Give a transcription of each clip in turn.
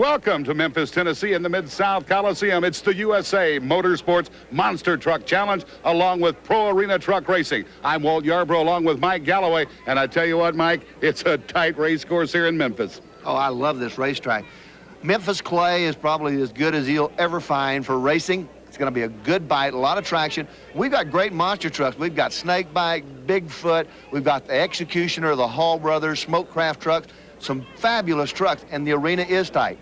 Welcome to Memphis, Tennessee in the Mid-South Coliseum. It's the USA Motorsports Monster Truck Challenge along with Pro Arena Truck Racing. I'm Walt Yarbrough along with Mike Galloway. And I tell you what, Mike, it's a tight race course here in Memphis. Oh, I love this racetrack. Memphis clay is probably as good as you'll ever find for racing. It's going to be a good bite, a lot of traction. We've got great monster trucks. We've got Snakebite, Bigfoot. We've got the Executioner, the Hall Brothers, Smokecraft trucks. Some fabulous trucks, and the arena is tight.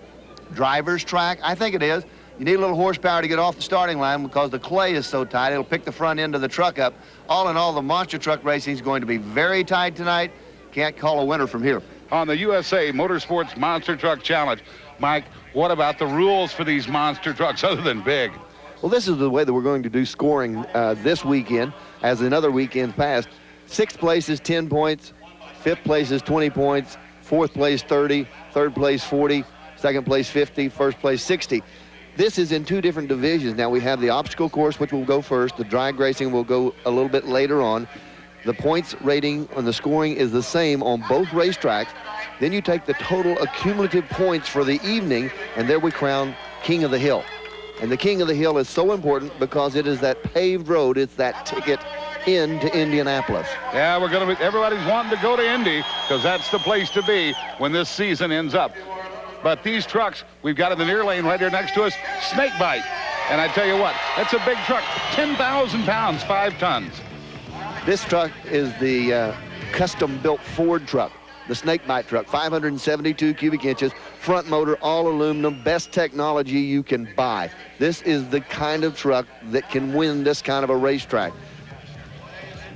Driver's track, I think it is. You need a little horsepower to get off the starting line because the clay is so tight, it'll pick the front end of the truck up. All in all, the monster truck racing is going to be very tight tonight. Can't call a winner from here. On the USA Motorsports Monster Truck Challenge, Mike, what about the rules for these monster trucks other than big? Well, this is the way that we're going to do scoring this weekend, as in other weekends past. Sixth place is 10 points, fifth place is 20 points, fourth place 30, third place 40, second place 50, first place 60. This is in two different divisions. Now we have the obstacle course, which will go first. The drag racing will go a little bit later on. The points rating on the scoring is the same on both racetracks. Then you take the total accumulative points for the evening, and there we crown King of the Hill. And the King of the Hill is so important because it is that paved road. It's that ticket into Indianapolis. Yeah, everybody's wanting to go to Indy because that's the place to be when this season ends up. But these trucks we've got in the near lane right here next to us, Snakebite. And I tell you what, that's a big truck, 10,000 pounds, 5 tons. This truck is the custom-built Ford truck, the Snakebite truck, 572 cubic inches, front motor, all aluminum, best technology you can buy. This is the kind of truck that can win this kind of a racetrack.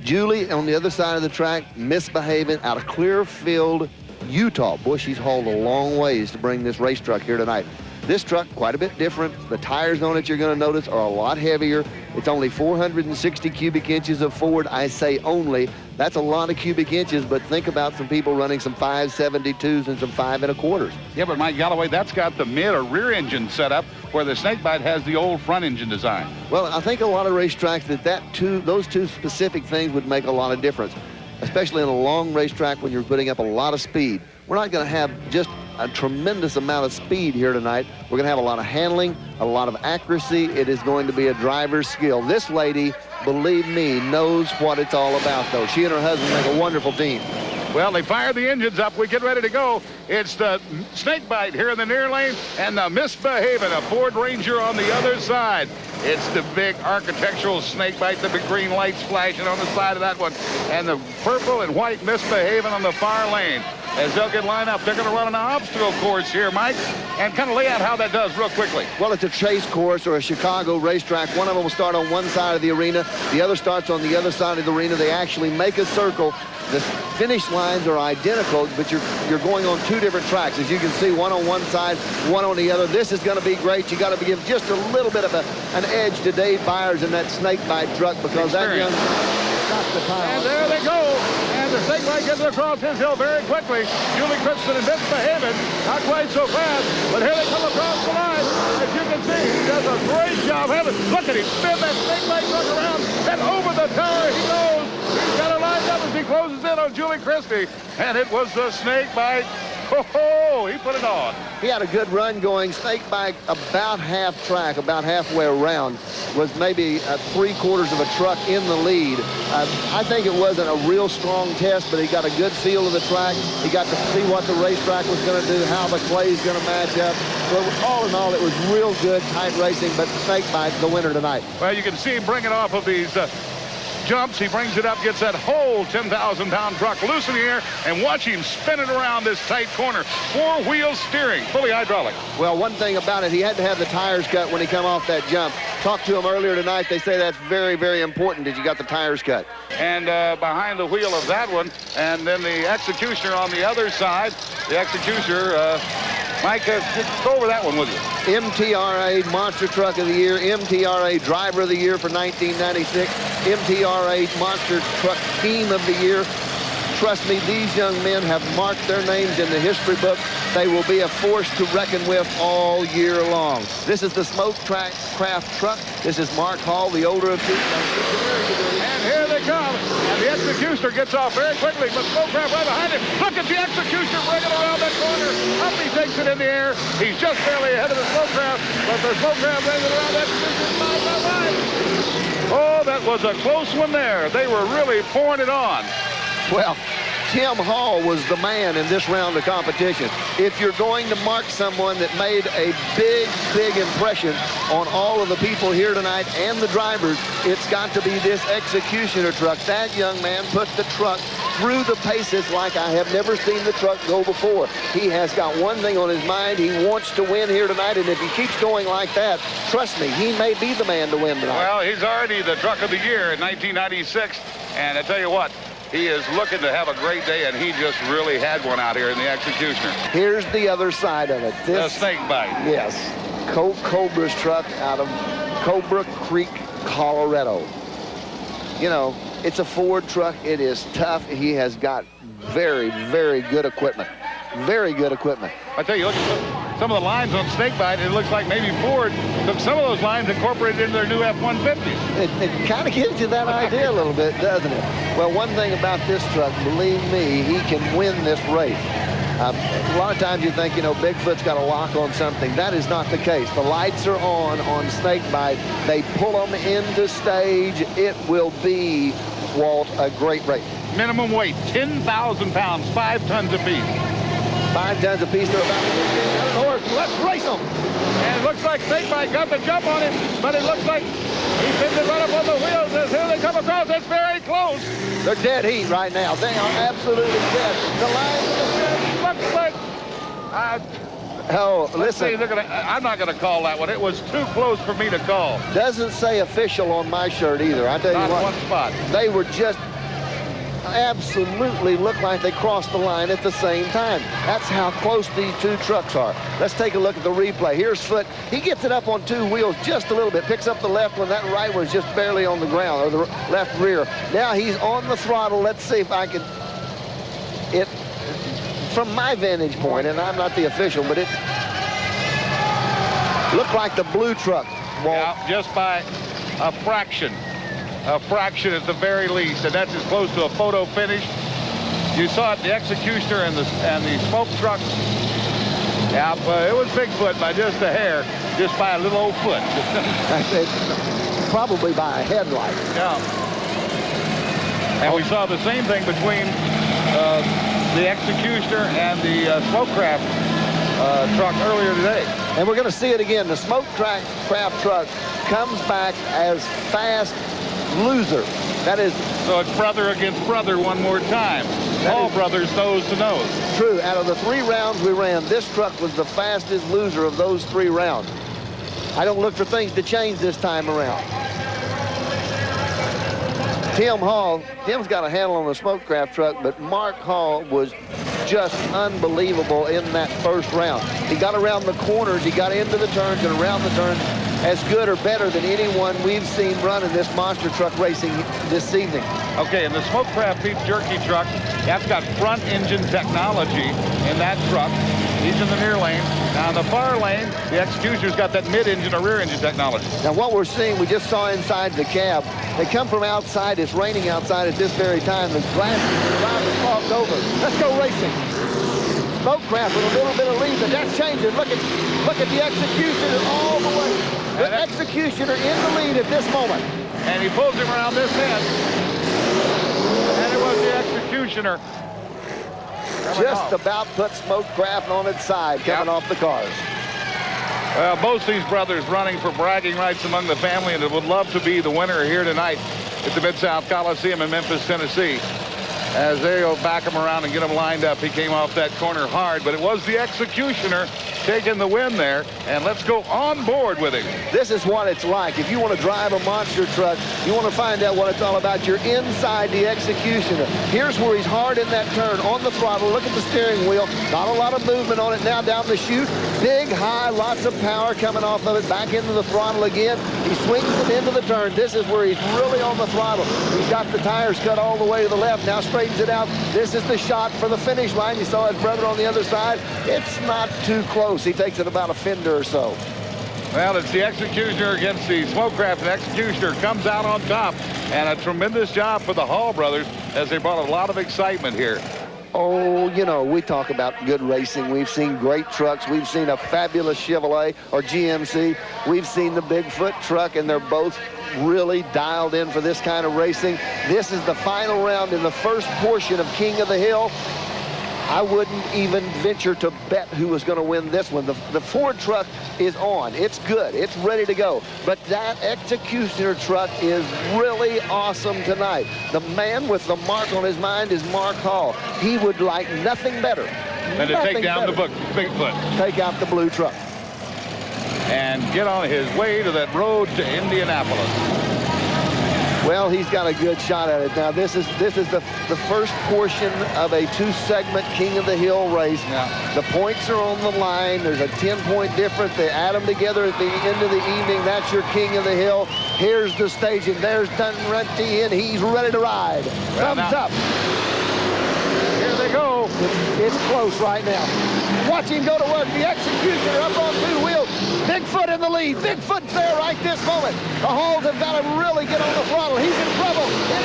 Julie on the other side of the track, misbehaving out of Clearfield, Utah. Boy, she's hauled a long ways to bring this race truck here tonight. This truck, quite a bit different. The tires on it, you're going to notice, are a lot heavier. It's only 460 cubic inches of Ford. I say only. That's a lot of cubic inches, but think about some people running some 572s and some 5 1/4s. Yeah, but Mike Galloway, that's got the mid or rear engine set up where the Snakebite has the old front engine design. Well, I think a lot of racetracks those two specific things would make a lot of difference, especially in a long racetrack when you're putting up a lot of speed. We're not going to have just a tremendous amount of speed here tonight. We're going to have a lot of handling, a lot of accuracy. It is going to be a driver's skill. This lady, believe me, knows what it's all about, though. She and her husband make a wonderful team. Well, they fire the engines up. We get ready to go. It's the Snakebite here in the near lane and the Misbehaving, a Ford Ranger on the other side. It's the big architectural Snakebite, the big green lights flashing on the side of that one, and the purple and white Misbehaving on the far lane. As they'll get lined up, they're going to run an obstacle course here, Mike, and kind of lay out how that does real quickly. Well, it's a chase course or a Chicago racetrack. One of them will start on one side of the arena. The other starts on the other side of the arena. They actually make a circle. The finish lines are identical, but you're going on two different tracks. As you can see, one on one side, one on the other. This is going to be great. You got to give just a little bit of an edge to Dave Byers in that Snakebite truck because that young got the time. And there they go. And the Snakebite gets across his hill very quickly. Julie Christensen and Misbehaving, not quite so fast, but here they come across the line. As you can see, he does a great job. Look at him spin that Snakebite truck around, and over the tower he goes. He's got it lined up as he closes in on Julie Christie, and it was the Snakebite. Oh, he put it on. He had a good run going. Snakebite about half track, about halfway around, was maybe 3/4 of a truck in the lead. I think it wasn't a real strong test, but he got a good feel of the track. He got to see what the racetrack was going to do, how the clay is going to match up. So all in all, it was real good, tight racing, but Snakebite the winner tonight. Well, you can see him bringing off of these jumps. He brings it up, gets that whole 10,000-pound truck loose in the air, and watch him spin it around this tight corner. 4-wheel steering, fully hydraulic. Well, one thing about it, he had to have the tires cut when he come off that jump. Talked to him earlier tonight. They say that's very, very important that you got the tires cut. And behind the wheel of that one, and then the Executioner on the other side. The Executioner, Mike, just go over that one with you. MTRA Monster Truck of the Year, MTRA Driver of the Year for 1996, MTRA Monster Truck Team of the Year. Trust me, these young men have marked their names in the history book They will be a force to reckon with all year long. This is the Smoke Craft truck. This is Mark Hall, the older of two. And here they come. And the Executioner gets off very quickly, but Smokecraft right behind him. Look at the Executioner bringing around that corner. Up he takes it in the air. He's just barely ahead of the Smokecraft, but the Smokecraft brings it around that position. Oh, that was a close one there. They were really pouring it on. Well, Tim Hall was the man in this round of competition. If you're going to mark someone that made a big, big impression on all of the people here tonight and the drivers, it's got to be this Executioner truck. That young man put the truck through the paces like I have never seen the truck go before. He has got one thing on his mind. He wants to win here tonight, and if he keeps going like that, trust me, he may be the man to win tonight. Well, he's already the truck of the year in 1996, and I tell you what, he is looking to have a great day, and he just really had one out here in the Executioner. Here's the other side of it. The snake bite. Yes. Colt Cobra's truck out of Cobra Creek, Colorado. You know, it's a Ford truck. It is tough. He has got very, very good equipment. Very good equipment. I tell you, look at some of the lines on Snakebite. It looks like maybe Ford took some of those lines incorporated into their new F-150s. It kind of gives you that idea a little bit, doesn't it? Well, one thing about this truck, believe me, he can win this race. A lot of times you think, you know, Bigfoot's got a lock on something. That is not the case. The lights are on Snakebite. They pull them into stage. It will be, Walt, a great race. Minimum weight, 10,000 pounds, 5 tons apiece. 5 tons apiece. They're about to horse. Let's race them. And it looks like Snakebite got the jump on him, but it looks like he pinned it right up on the wheels as here they come across. It's very close. They're dead heat right now. They are absolutely dead. The lines of the fence looks like... oh, listen. I'm not going to call that one. It was too close for me to call. Doesn't say official on my shirt either. I tell you what. Not one spot. They were just absolutely looked like they crossed the line at the same time. That's how close these two trucks are. Let's take a look at the replay. Here's Foot. He gets it up on 2 wheels just a little bit, picks up the left one. That right one's just barely on the ground, or the left rear. Now he's on the throttle. Let's see if I can... From my vantage point, and I'm not the official, but it looked like the blue truck. Yeah, just by a fraction. A fraction at the very least, and that's as close to a photo finish. You saw it, the Executioner and the smoke truck. Yeah, but it was Bigfoot by just a hair, just by a little old foot. Probably by a headlight. Yeah. And we saw the same thing between the Executioner and the Smokecraft truck earlier today. And we're going to see it again. The Smokecraft truck comes back as fast loser. That is... So it's brother against brother one more time. All brothers nose to nose. True. Out of the 3 rounds we ran, this truck was the fastest loser of those 3 rounds. I don't look for things to change this time around. Tim's got a handle on the Smokecraft truck, but Mark Hall was just unbelievable in that first round. He got around the corners, he got into the turns and around the turns as good or better than anyone we've seen running this monster truck racing this evening. Okay, and the Smokecraft beef jerky truck, that's got front engine technology in that truck. He's in the near lane. Now in the far lane, the Executioner's got that mid-engine or rear-engine technology. Now what we're seeing, we just saw inside the cab. They come from outside. It's raining outside at this very time. The glass is fogged over. Let's go racing. Smokecraft with a little bit of lead, but that's changing. Look at the Executioner all the way. The Executioner in the lead at this moment. And he pulls him around this end. And it was the Executioner. Just about put Smokecraft on its side, coming off the cars. Well, both these brothers running for bragging rights among the family, and would love to be the winner here tonight at the Mid-South Coliseum in Memphis, Tennessee. As they'll back him around and get him lined up. He came off that corner hard, but it was the Executioner taking the win there. And let's go on board with him. This is what it's like. If you want to drive a monster truck, you want to find out what it's all about, you're inside the Executioner. Here's where he's hard in that turn, on the throttle. Look at the steering wheel. Not a lot of movement on it now down the chute. Big, high, lots of power coming off of it. Back into the throttle again. He swings it into the turn. This is where he's really on the throttle. He's got the tires cut all the way to the left. Now straightens it out. This is the shot for the finish line. You saw his brother on the other side. It's not too close. He takes it about a fender or so. Well, it's the Executioner against the Smokecraft, and Executioner comes out on top. And a tremendous job for the Hall brothers as they brought a lot of excitement here. Oh, you know, we talk about good racing. We've seen great trucks. We've seen a fabulous Chevrolet or GMC. We've seen the Bigfoot truck, and they're both really dialed in for this kind of racing. This is the final round in the first portion of King of the Hill. I wouldn't even venture to bet who was going to win this one. The Ford truck is on. It's good. It's ready to go. But that Executioner truck is really awesome tonight. The man with the mark on his mind is Mark Hall. He would like nothing better than to take down the Bigfoot. Take out the blue truck. And get on his way to that road to Indianapolis. Well, he's got a good shot at it. Now, this is the first portion of a two-segment King of the Hill race. Yeah. The points are on the line. There's a 10-point difference. They add them together at the end of the evening. That's your King of the Hill. Here's the stage, and there's Dunrunty, and he's ready to ride. Well, Thumbs up. Here they go. It's close right now. Watch him go to work. The Executioner up on two wheels. Bigfoot in the lead. Bigfoot's there right this moment. The Halls have got to really get on the throttle. He's in trouble. It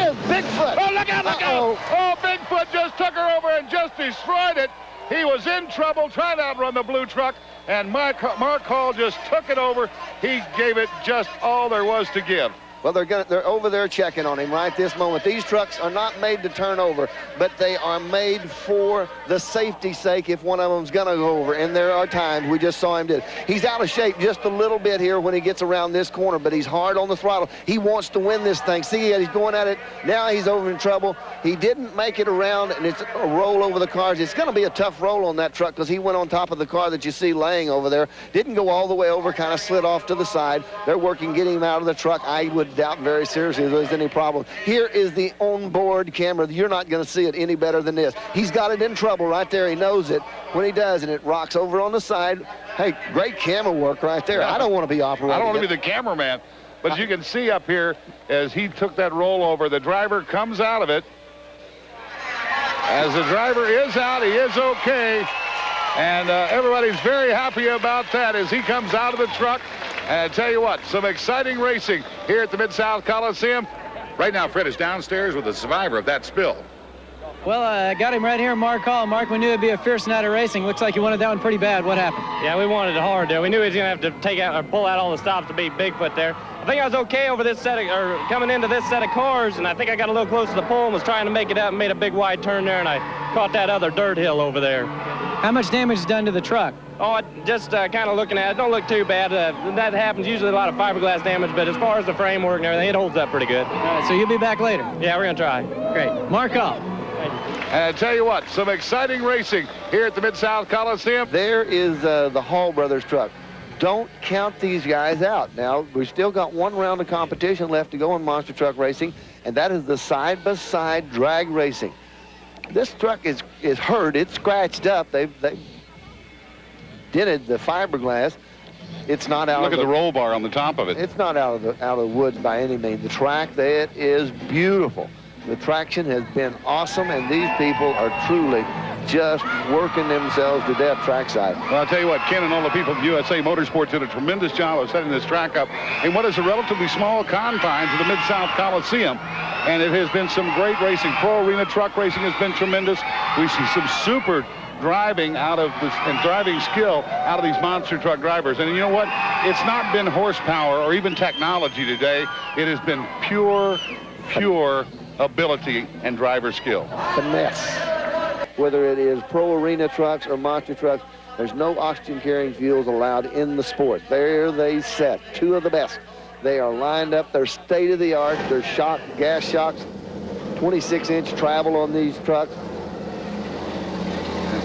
is. Bigfoot. Oh, look out, look out. Oh, Bigfoot just took her over and just destroyed it. He was in trouble trying to outrun the blue truck, and Mark Hall just took it over. He gave it just all there was to give. Well, they're over there checking on him right this moment. These trucks are not made to turn over, but they are made for the safety's sake if one of them's going to go over. And there are times, we just saw him do it. He's out of shape just a little bit here when he gets around this corner, but he's hard on the throttle. He wants to win this thing. See, he's going at it. Now he's over in trouble. He didn't make it around, and it's a roll over the cars. It's going to be a tough roll on that truck because he went on top of the car that you see laying over there. Didn't go all the way over, kind of slid off to the side. They're working getting him out of the truck. I would doubt very seriously if there's any problem. Here is the onboard camera. You're not going to see it any better than this. He's got it in trouble right there. He knows it when he does, and it rocks over on the side. Hey, great camera work right there. I don't want to be operating. I don't want to be the cameraman. But as you can see up here, as he took that rollover, the driver comes out of it. As the driver is out, he is okay. And everybody's very happy about that as he comes out of the truck. And I tell you what, some exciting racing here at the Mid-South Coliseum. Right now, Fred is downstairs with the survivor of that spill. Well, I got him right here, Mark Hall. Mark, we knew it'd be a fierce night of racing. Looks like you wanted that one pretty bad. What happened? Yeah, we wanted it hard there. We knew he was going to have to take out or pull out all the stops to beat Bigfoot there. I think I was okay over this set of, or coming into this set of cars, and I think I got a little close to the pole and was trying to make it up and made a big wide turn there, and I caught that other dirt hill over there. How much damage is done to the truck? Oh, just kind of looking at it. Don't look too bad. That happens. Usually a lot of fiberglass damage, but as far as the framework and everything, it holds up pretty good. All right, so you'll be back later? Yeah, we're going to try. Great. Mark Hall. And I tell you what, some exciting racing here at the Mid-South Coliseum. There is the Hall brothers truck. Don't count these guys out. Now, we've still got one round of competition left to go in monster truck racing, and that is the side-by-side drag racing. This truck is hurt. It's scratched up. They dented the fiberglass. It's not out. Look at the roll bar on the top of it. It's not out of the woods by any means. The track, it is beautiful. The traction has been awesome, and these people are truly just working themselves to death trackside. Well, I'll tell you what, Ken and all the people from USA Motorsports did a tremendous job of setting this track up in what is a relatively small confines of the Mid-South Coliseum. And it has been some great racing. Pro Arena truck racing has been tremendous. We see some super driving out of this and driving skill out of these monster truck drivers. And you know what? It's not been horsepower or even technology today. It has been pure ability and driver skill. Finesse. Whether it is Pro Arena trucks or monster trucks, there's no oxygen carrying fuels allowed in the sport. There they set, two of the best. They are lined up, they're state of the art, they're gas shocks, 26-inch travel on these trucks.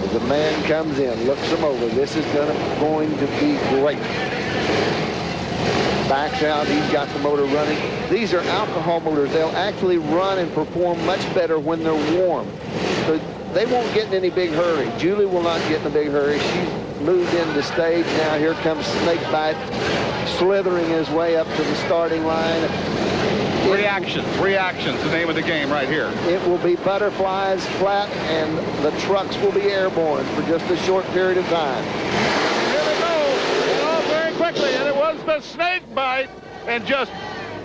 As the man comes in, looks them over, this is going to be great. Backs out, he's got the motor running. These are alcohol motors. They'll actually run and perform much better when they're warm. So they won't get in any big hurry. Julie will not get in a big hurry. moved into stage. Now here comes Snakebite slithering his way up to the starting line. Reactions, the name of the game right here. It will be butterflies flat, and the trucks will be airborne for just a short period of time. Here they go, all very quickly, and it was the Snakebite, and just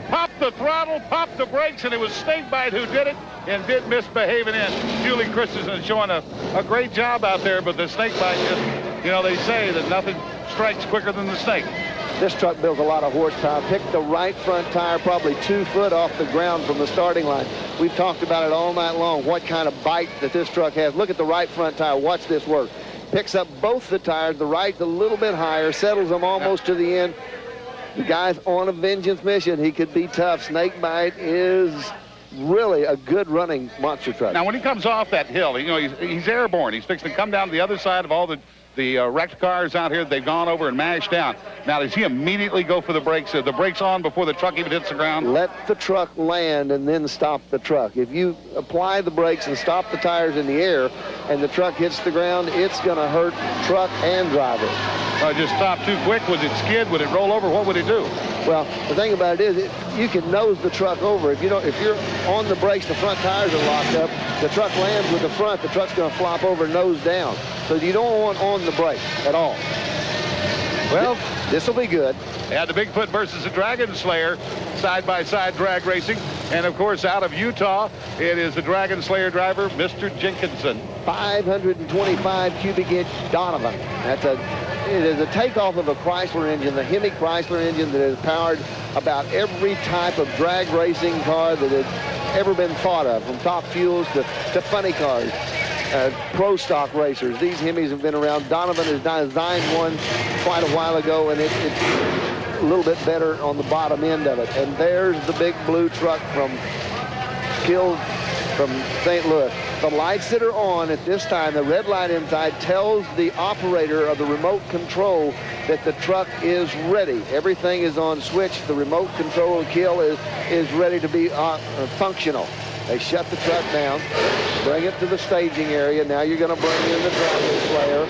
popped the throttle, popped the brakes, and it was Snakebite who did it and did misbehave it in. Julie Christensen showing a great job out there, but the Snakebite just, you know, they say that nothing strikes quicker than the snake. This truck builds a lot of horsepower. Picked the right front tire probably 2 foot off the ground from the starting line. We've talked about it all night long, what kind of bite that this truck has. Look at the right front tire. Watch this work. Picks up both the tires, the right's a little bit higher, settles them almost to the end. The guy's on a vengeance mission. He could be tough. Snakebite is really a good running monster truck. Now, when he comes off that hill, you know, he's airborne. He's fixing to come down to the other side of all the wrecked cars out here. They've gone over and mashed down. Now, does he immediately go for the brakes? Are the brakes on before the truck even hits the ground? Let the truck land and then stop the truck. If you apply the brakes and stop the tires in the air and the truck hits the ground, it's going to hurt truck and driver. Just stop too quick. Would it skid? Would it roll over? What would it do? Well, the thing about it is you can nose the truck over. If you're on the brakes, the front tires are locked up, the truck lands with the front, the truck's going to flop over nose down. So you don't want on the brake at all. Well, this will be good. Yeah, the Bigfoot versus the Dragon Slayer, side-by-side drag racing. And, of course, out of Utah, it is the Dragon Slayer driver, Mr. Jenkinson. 525 cubic inch Donovan. It is a takeoff of a Chrysler engine, the Hemi Chrysler engine that has powered about every type of drag racing car that has ever been thought of, from Top Fuels to funny cars. Pro stock racers. These Hemis have been around. Donovan has designed one quite a while ago, and it's a little bit better on the bottom end of it. And there's the big blue truck from St. Louis. The lights that are on at this time, the red light inside, tells the operator of the remote control that the truck is ready. Everything is on switch. The remote control kill is ready to be functional. They shut the truck down, bring it to the staging area. Now you're going to bring in the Dragon Slayer.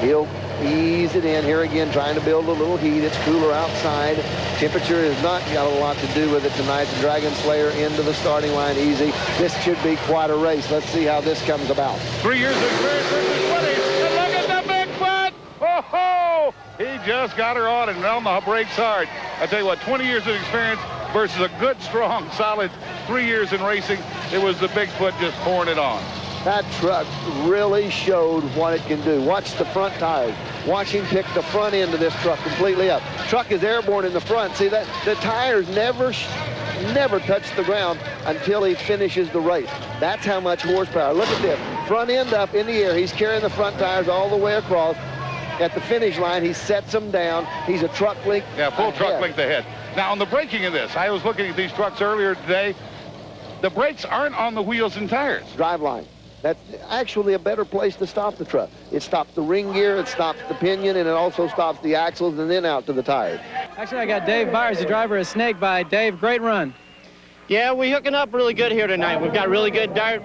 He'll ease it in here again, trying to build a little heat. It's cooler outside. Temperature has not got a lot to do with it tonight. The Dragon Slayer into the starting line easy. This should be quite a race. Let's see how this comes about. 3 years of experience versus 20. And look at the Bigfoot! Oh-ho! He just got her on and on the brakes hard. I tell you what, 20 years of experience versus a good, strong, solid 3 years in racing. It was the Bigfoot just pouring it on. That truck really showed what it can do. Watch the front tires. Watch him pick the front end of this truck completely up. Truck is airborne in the front. See that? The tires never touch the ground until he finishes the race. That's how much horsepower. Look at this. Front end up in the air. He's carrying the front tires all the way across. At the finish line, he sets them down. He's a truck length. Yeah, full truck length ahead. Now, on the braking of this, I was looking at these trucks earlier today. The brakes aren't on the wheels and tires. Driveline. That's actually a better place to stop the truck. It stops the ring gear, it stops the pinion, and it also stops the axles and then out to the tires. Actually, I got Dave Byers, the driver of Snakebite. Dave, great run. Yeah, we're hooking up really good here tonight. We've got really good dirt.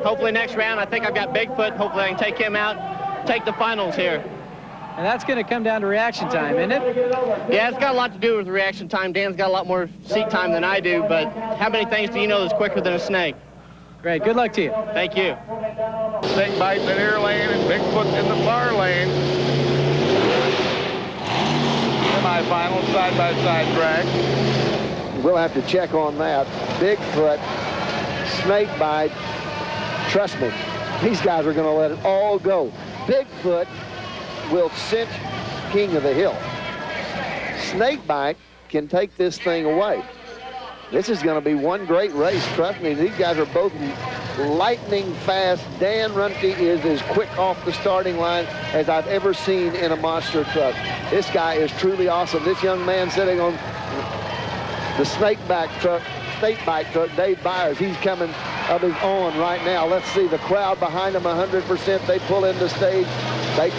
Hopefully next round, I think I've got Bigfoot. Hopefully I can take him out, take the finals here. And that's going to come down to reaction time, isn't it? Yeah, it's got a lot to do with reaction time. Dan's got a lot more seat time than I do, but how many things do you know that's quicker than a snake? Great. Good luck to you. Thank you. Snakebite in the near lane and Bigfoot in the far lane. Semi-final side-by-side drag. We'll have to check on that. Bigfoot, Snakebite. Trust me, these guys are going to let it all go. Bigfoot will cinch King of the Hill. Snakebite can take this thing away. This is going to be one great race. Trust me, these guys are both lightning fast. Dan Runte is as quick off the starting line as I've ever seen in a monster truck. This guy is truly awesome. This young man sitting on the Snakebite truck, Dave Byers, he's coming of his own right now. Let's see the crowd behind him 100%. They pull into stage. They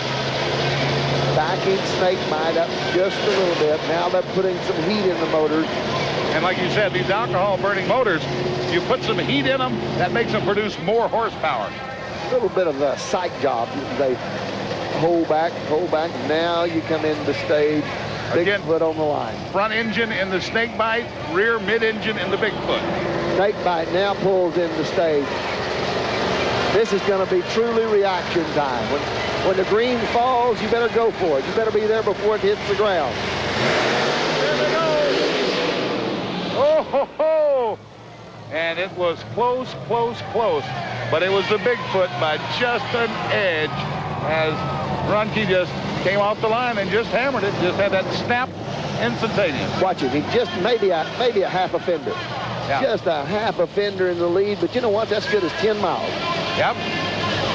backing Snakebite up just a little bit. Now they're putting some heat in the motors. And like you said, these alcohol-burning motors, you put some heat in them, that makes them produce more horsepower. A little bit of a psych job. They hold back. Now you come into stage. Bigfoot on the line. Front engine in the Snakebite, rear mid-engine in the Bigfoot. Snakebite now pulls into stage. This is going to be truly reaction time. When the green falls, you better go for it. You better be there before it hits the ground. There they go. Oh, ho, ho. And it was close. But it was the Bigfoot by just an edge as Runke just came off the line and just hammered it. Just had that snap instantaneous. Watch it. He just maybe a half a fender. Yeah. Just a half a fender in the lead. But you know what? That's good as 10 miles. Yep.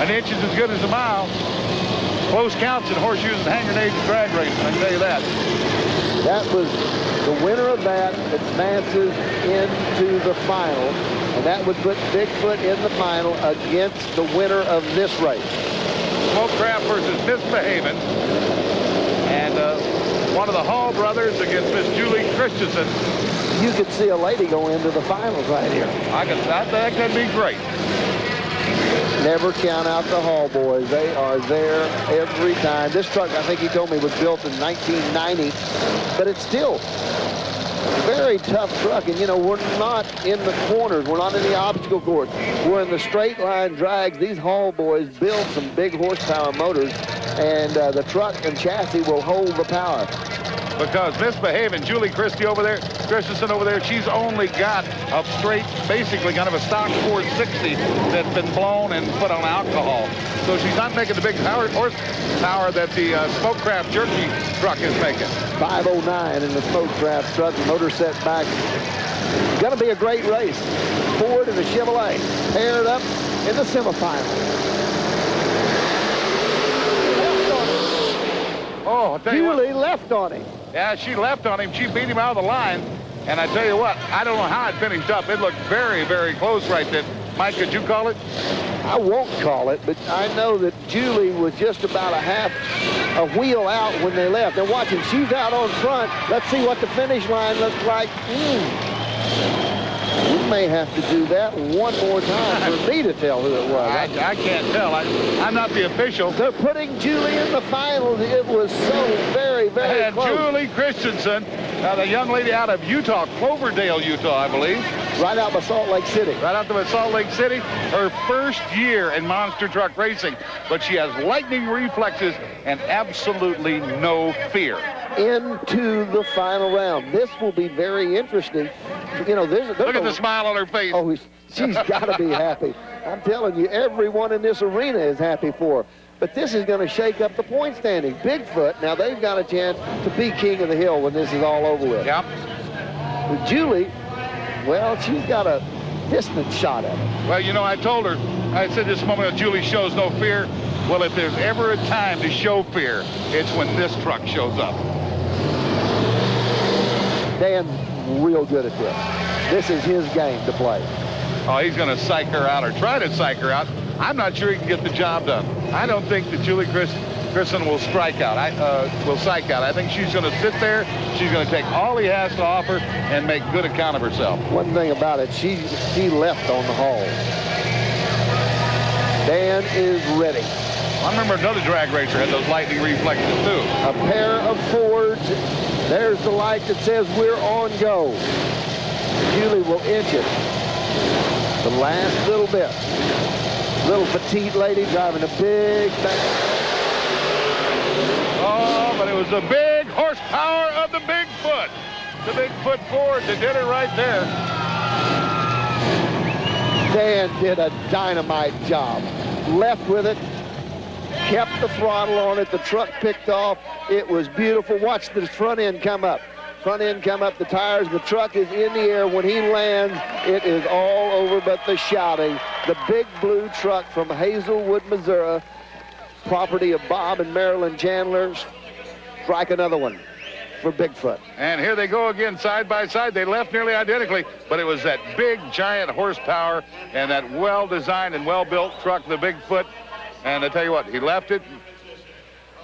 An inch is as good as a mile. Close counts in horseshoes and hand grenades and drag racing, I can tell you that. That was the winner of that advances into the final. And that would put Bigfoot in the final against the winner of this race. Smokecraft versus Misbehaving. And one of the Hall brothers against Miss Julie Christensen. You could see a lady go into the finals right here. That could be great. Never count out the Hall boys. They are there every time. This truck, I think he told me, was built in 1990, but it's still a very tough truck. And, you know, we're not in the corners. We're not in the obstacle course. We're in the straight line drags. These Hall boys build some big horsepower motors, and the truck and chassis will hold the power. Because Misbehaving, Julie Christensen over there, she's only got a straight, basically kind of a stock 460 that's been blown and put on alcohol. So she's not making the big horsepower that the Smokecraft Jerky truck is making. 509 in the Smokecraft truck, motor set back. Gonna be a great race. Ford and the Chevrolet paired up in the semifinal. Oh, I'll tell you what. Julie left on him. Yeah, she left on him. She beat him out of the line. And I tell you what, I don't know how it finished up. It looked very, very close right then. Mike, could you call it? I won't call it, but I know that Julie was just about a wheel out when they left. And watch him, she's out on front. Let's see what the finish line looks like. We may have to do that one more time for me to tell who it was. I can't tell. I'm not the official. They're putting Julie in the finals. It was so very, very and close. Julie Christensen, the young lady out of Utah, Cloverdale, Utah, I believe. Right out of Salt Lake City. Right out of Salt Lake City. Her first year in monster truck racing. But she has lightning reflexes and absolutely no fear. Into the final round. This will be very interesting. You know, there's look at the smile on her face. Oh, she's got to be happy. I'm telling you, everyone in this arena is happy for her. But this is going to shake up the point standing. Bigfoot, now they've got a chance to be king of the hill when this is all over with. Yep. With Julie, well, she's got a distant shot at it. Well, you know, I told her, I said this moment, Julie shows no fear. Well, if there's ever a time to show fear, it's when this truck shows up. Dan's real good at this. This is his game to play. Oh, he's going to psych her out or try to psych her out. I'm not sure he can get the job done. I don't think that Julie Christensen will strike out. Will psych out. I think she's going to sit there. She's going to take all he has to offer and make good account of herself. One thing about it, she left on the Hall. Dan is ready. I remember another drag racer had those lightning reflexes too. A pair of Fords. There's the light that says we're on go. Julie will inch it. The last little bit. Little petite lady driving a big back. Oh, but it was the big horsepower of the Bigfoot. The Bigfoot Ford that did it right there. Dan did a dynamite job. Left with it. Kept the throttle on it. The truck picked off. It was beautiful. Watch the front end come up. Front end come up, the tires, the truck is in the air. When he lands, it is all over but the shouting. The big blue truck from Hazelwood, Missouri, property of Bob and Marilyn Chandler. Strike another one for Bigfoot. And here they go again, side by side. They left nearly identically, but it was that big, giant horsepower and that well-designed and well-built truck, the Bigfoot. And I tell you what, he left it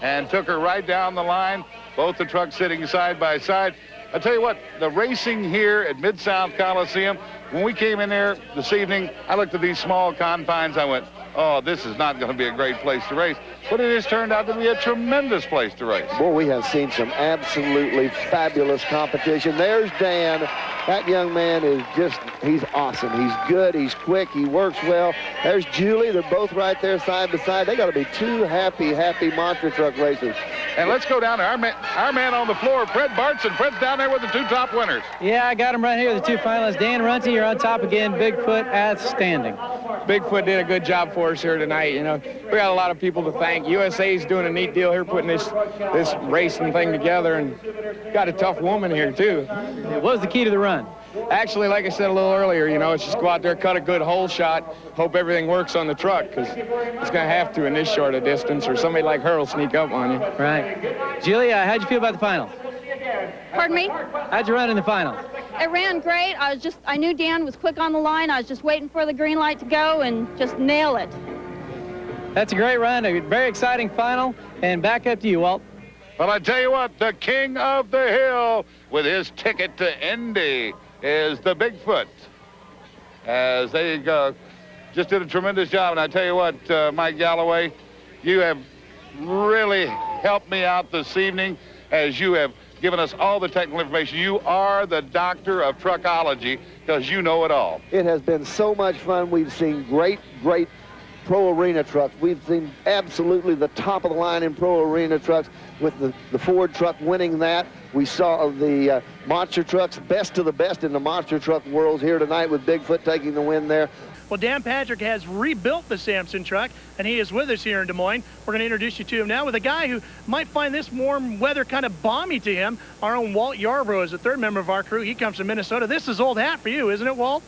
and took her right down the line. Both the trucks sitting side by side. I tell you what, the racing here at Mid-South Coliseum, when we came in there this evening, I looked at these small confines. I went, oh, this is not going to be a great place to race. But it has turned out to be a tremendous place to race. Boy, we have seen some absolutely fabulous competition. There's Dan. That young man is just, he's awesome. He's good, he's quick, he works well. There's Julie. They're both right there side by side. They got to be two happy monster truck racers. And let's go down to our man on the floor, Fred Bartson. Fred's down there with the two top winners. Yeah, I got him right here, the two finalists. Dan Runty, you're on top again. Bigfoot outstanding. Bigfoot did a good job for us here tonight. You know, we got a lot of people to thank. USA's doing a neat deal here, putting this racing thing together, and got a tough woman here too. What was the key to the run? Actually, like I said a little earlier, you know, it's just go out there, cut a good hole shot, hope everything works on the truck, because it's going to have to in this short a distance, or somebody like her will sneak up on you. Right. Julia, how'd you feel about the final? Pardon me? How'd you run in the final? It ran great. I knew Dan was quick on the line. I was just waiting for the green light to go and just nail it. That's a great run, a very exciting final, and back up to you, Walt. Well, I tell you what, the king of the hill with his ticket to Indy is the Bigfoot. As they just did a tremendous job. And I tell you what, Mike Galloway, you have really helped me out this evening as you have given us all the technical information. You are the doctor of truckology because you know it all. It has been so much fun. We've seen great pro arena trucks. We've seen absolutely the top of the line in pro arena trucks with the Ford truck winning that. We saw the monster trucks, best of the best in the monster truck world here tonight with Bigfoot taking the win there. Well, Dan Patrick has rebuilt the Sampson truck, and he is with us here in Des Moines. We're going to introduce you to him now with a guy who might find this warm weather kind of balmy to him. Our own Walt Yarborough is the third member of our crew. He comes from Minnesota. This is old hat for you, isn't it, Walt?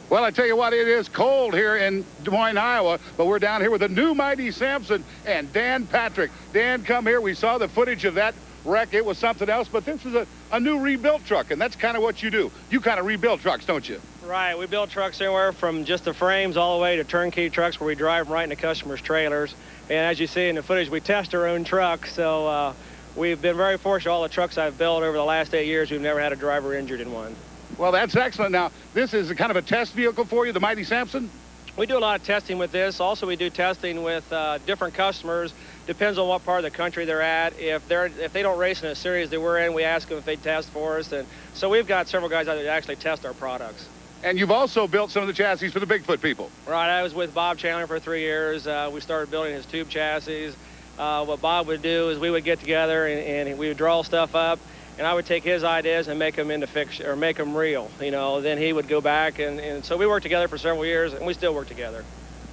Well, I tell you what, it is cold here in Des Moines, Iowa, but we're down here with the new Mighty Sampson and Dan Patrick. Dan, come here. We saw the footage of that wreck. It was something else, but this is a new rebuilt truck, and that's kind of what you do. You kind of rebuild trucks, don't you? Right. We build trucks anywhere from just the frames all the way to turnkey trucks where we drive them right into customers' trailers. And as you see in the footage, we test our own trucks. So we've been very fortunate. All the trucks I've built over the last 8 years, we've never had a driver injured in one. Well, that's excellent. Now, this is a kind of a test vehicle for you, the Mighty Sampson? We do a lot of testing with this. Also, we do testing with different customers. Depends on what part of the country they're at. If they don't race in a series that we're in, we ask them if they test for us. And so we've got several guys out there that actually test our products. And you've also built some of the chassis for the Bigfoot people. Right. I was with Bob Chandler for 3 years. We started building his tube chassis. What Bob would do is we would get together and we would draw stuff up. And I would take his ideas and make them into fiction or make them real, you know. Then he would go back, and so we worked together for several years, and we still work together.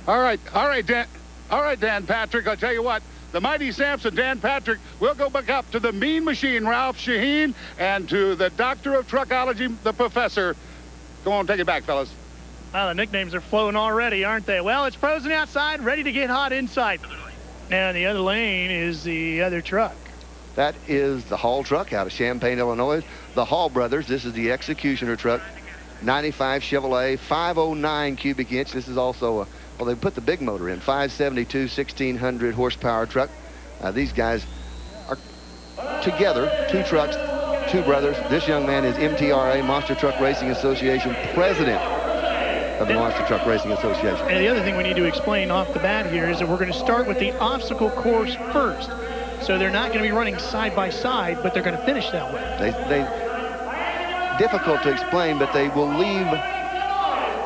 All right, Dan Patrick. I'll tell you what, the Mighty Sampson, Dan Patrick, will go back up to the Mean Machine, Ralph Shaheen, and to the Doctor of Truckology, the Professor. Go on, take it back, fellas. Well, the nicknames are flowing already, aren't they? Well, it's frozen outside, ready to get hot inside. Now, the other lane is the other truck. That is the Hall truck out of Champaign, Illinois. The Hall brothers. This is the Executioner truck, 95 Chevrolet, 509 cubic inch. This is also well, they put the big motor in, 572, 1600 horsepower truck. These guys are together, two trucks, two brothers. This young man is MTRA, Monster Truck Racing Association president of the Monster Truck Racing Association. And the other thing we need to explain off the bat here is that we're going to start with the obstacle course first. So they're not going to be running side by side, but they're going to finish that way. They difficult to explain, but they will leave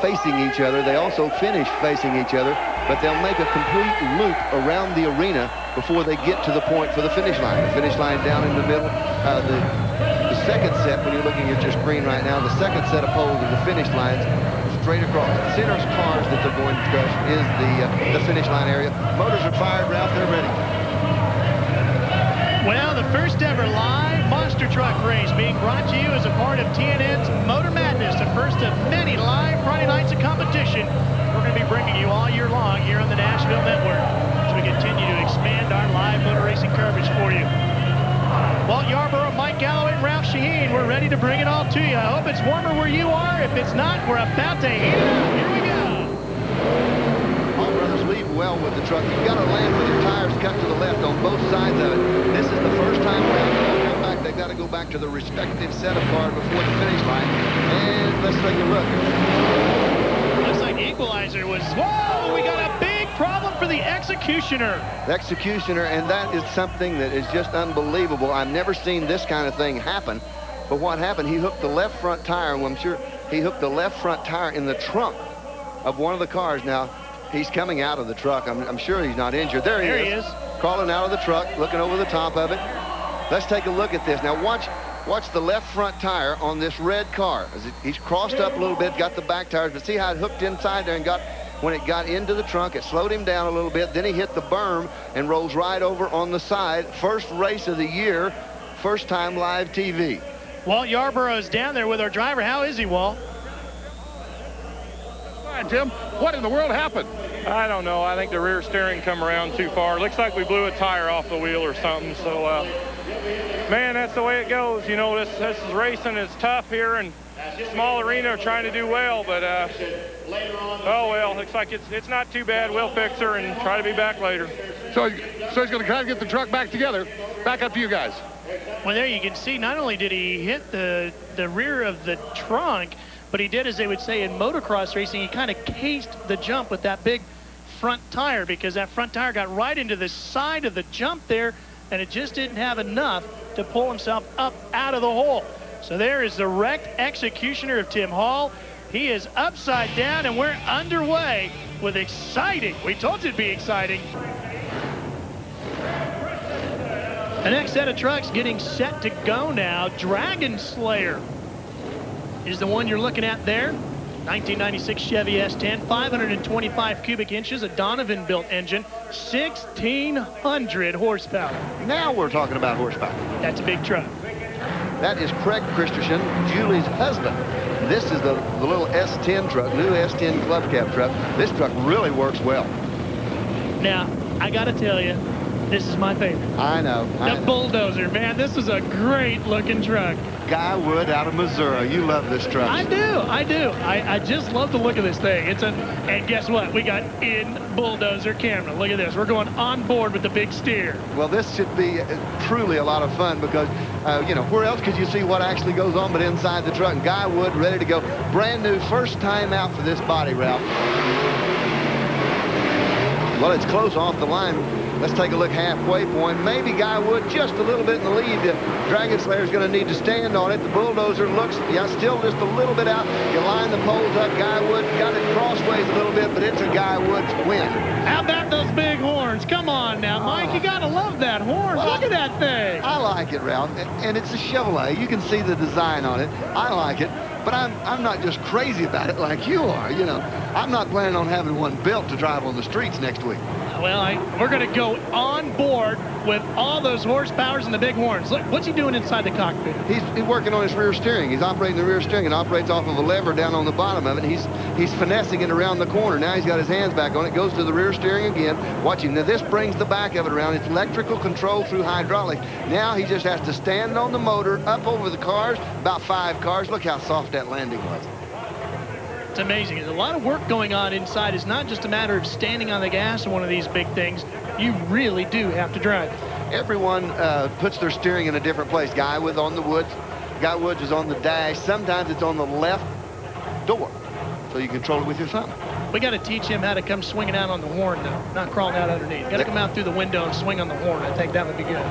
facing each other. They also finish facing each other, but they'll make a complete loop around the arena before they get to the point for the finish line. The finish line down in the middle. The second set, when you're looking at your screen right now, the second set of poles are the finish lines straight across. The center cars that they're going to crush is the finish line area. Motors are fired, Ralph. They're ready. Well, the first ever live monster truck race being brought to you as a part of TNN's Motor Madness, the first of many live Friday nights of competition we're going to be bringing you all year long here on the Nashville Network as we continue to expand our live motor racing coverage for you. Walt Yarborough, Mike Galloway, and Ralph Shaheen, we're ready to bring it all to you. I hope it's warmer where you are. If it's not, we're about to heat it up. Here we go. All brothers leave well with the truck. You've got to land with your tires cut to the left on both sides of it. This is the first time they'll come back. They've got to go back to the respective set of cars before the finish line. And let's take a look. Looks like the equalizer was, whoa, we got a big problem for the Executioner. The Executioner, and that is something that is just unbelievable. I've never seen this kind of thing happen. But what happened, he hooked the left front tire, and I'm sure he hooked the left front tire in the trunk of one of the cars. Now, he's coming out of the truck. I'm sure he's not injured. There he is. Crawling out of the truck, looking over the top of it. Let's take a look at this. Now, watch the left front tire on this red car. He's crossed up a little bit, got the back tires, but see how it hooked inside there and when it got into the trunk, it slowed him down a little bit. Then he hit the berm and rolls right over on the side. First race of the year, first time live TV. Walt Yarborough's down there with our driver. How is he, Walt? Fine, Tim. What in the world happened? I don't know. I think the rear steering come around too far. Looks like we blew a tire off the wheel or something. So, man, that's the way it goes. You know, this is racing. It's tough here, and small arena trying to do well. But, oh, well, looks like it's not too bad. We'll fix her and try to be back later. So he's going to try to get the truck back together. Back up to you guys. Well, there you can see not only did he hit the rear of the trunk, but he did, as they would say in motocross racing, he kind of cased the jump with that big front tire, because that front tire got right into the side of the jump there, and it just didn't have enough to pull himself up out of the hole. So there is the wrecked Executioner of Tim Hall. He is upside down, and we're underway with exciting. We told you it'd be exciting. The next set of trucks getting set to go now. Dragon Slayer is the one you're looking at there. 1996 Chevy S10, 525 cubic inches, a Donovan-built engine, 1,600 horsepower. Now we're talking about horsepower. That's a big truck. That is Craig Christensen, Julie's husband. This is the little S10 truck, new S10 club cab truck. This truck really works well. Now, I got to tell you, this is my favorite. I know. The Bulldozer, man. This is a great-looking truck. Guy Wood out of Missouri. You love this truck. I do. I just love the look of this thing. And guess what? We got in Bulldozer camera. Look at this. We're going on board with the big steer. Well, this should be truly a lot of fun because, you know, where else could you see what actually goes on but inside the truck? Guy Wood ready to go. Brand new, first time out for this body, Ralph. Well, it's close off the line. Let's take a look halfway point. Maybe Guy Wood just a little bit in the lead. Dragon Slayer's going to need to stand on it. The Bulldozer looks, still just a little bit out. You line the poles up. Guy Wood got it crossways a little bit, but it's a Guy Wood's win. How about those big horns? Come on now, Mike. You got to love that horn. Well, look at that thing. I like it, Ralph. And it's a Chevrolet. You can see the design on it. I like it. But I'm not just crazy about it like you are. You know, I'm not planning on having one built to drive on the streets next week. Well, we're going to go on board with all those horsepowers and the big horns. Look, what's he doing inside the cockpit? He's working on his rear steering. He's operating the rear steering and operates off of a lever down on the bottom of it. He's finessing it around the corner. Now he's got his hands back on it. Goes to the rear steering again. Watch him. Now this brings the back of it around. It's electrical control through hydraulics. Now he just has to stand on the motor up over the cars, about 5 cars. Look how soft that landing was. It's amazing. There's a lot of work going on inside. It's not just a matter of standing on the gas on one of these big things. You really do have to drive. Everyone puts their steering in a different place. Guy Woods on the woods. Guy Woods is on the dash. Sometimes it's on the left door, so you control it with your thumb. We got to teach him how to come swinging out on the horn, though, not crawling out underneath. Got to come out through the window and swing on the horn. I think that would be good.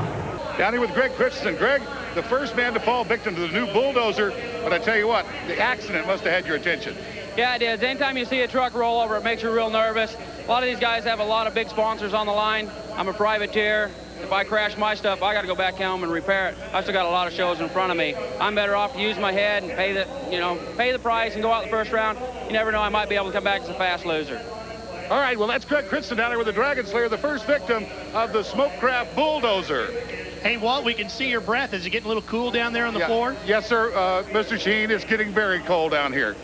Down here with Greg Christensen. Greg, the first man to fall victim to the new Bulldozer. But I tell you what, the accident must have had your attention. Yeah, it is. Anytime you see a truck roll over, it makes you real nervous. A lot of these guys have a lot of big sponsors on the line. I'm a privateer. If I crash my stuff, I got to go back home and repair it. I still got a lot of shows in front of me. I'm better off to use my head and pay the price and go out the first round. You never know, I might be able to come back as a fast loser. All right, well, that's Greg Christensen down here with the Dragon Slayer, the first victim of the Smokecraft Bulldozer. Hey, Walt, we can see your breath. Is it getting a little cool down there on the floor? Yes, sir. Mr. Sheen, it's getting very cold down here.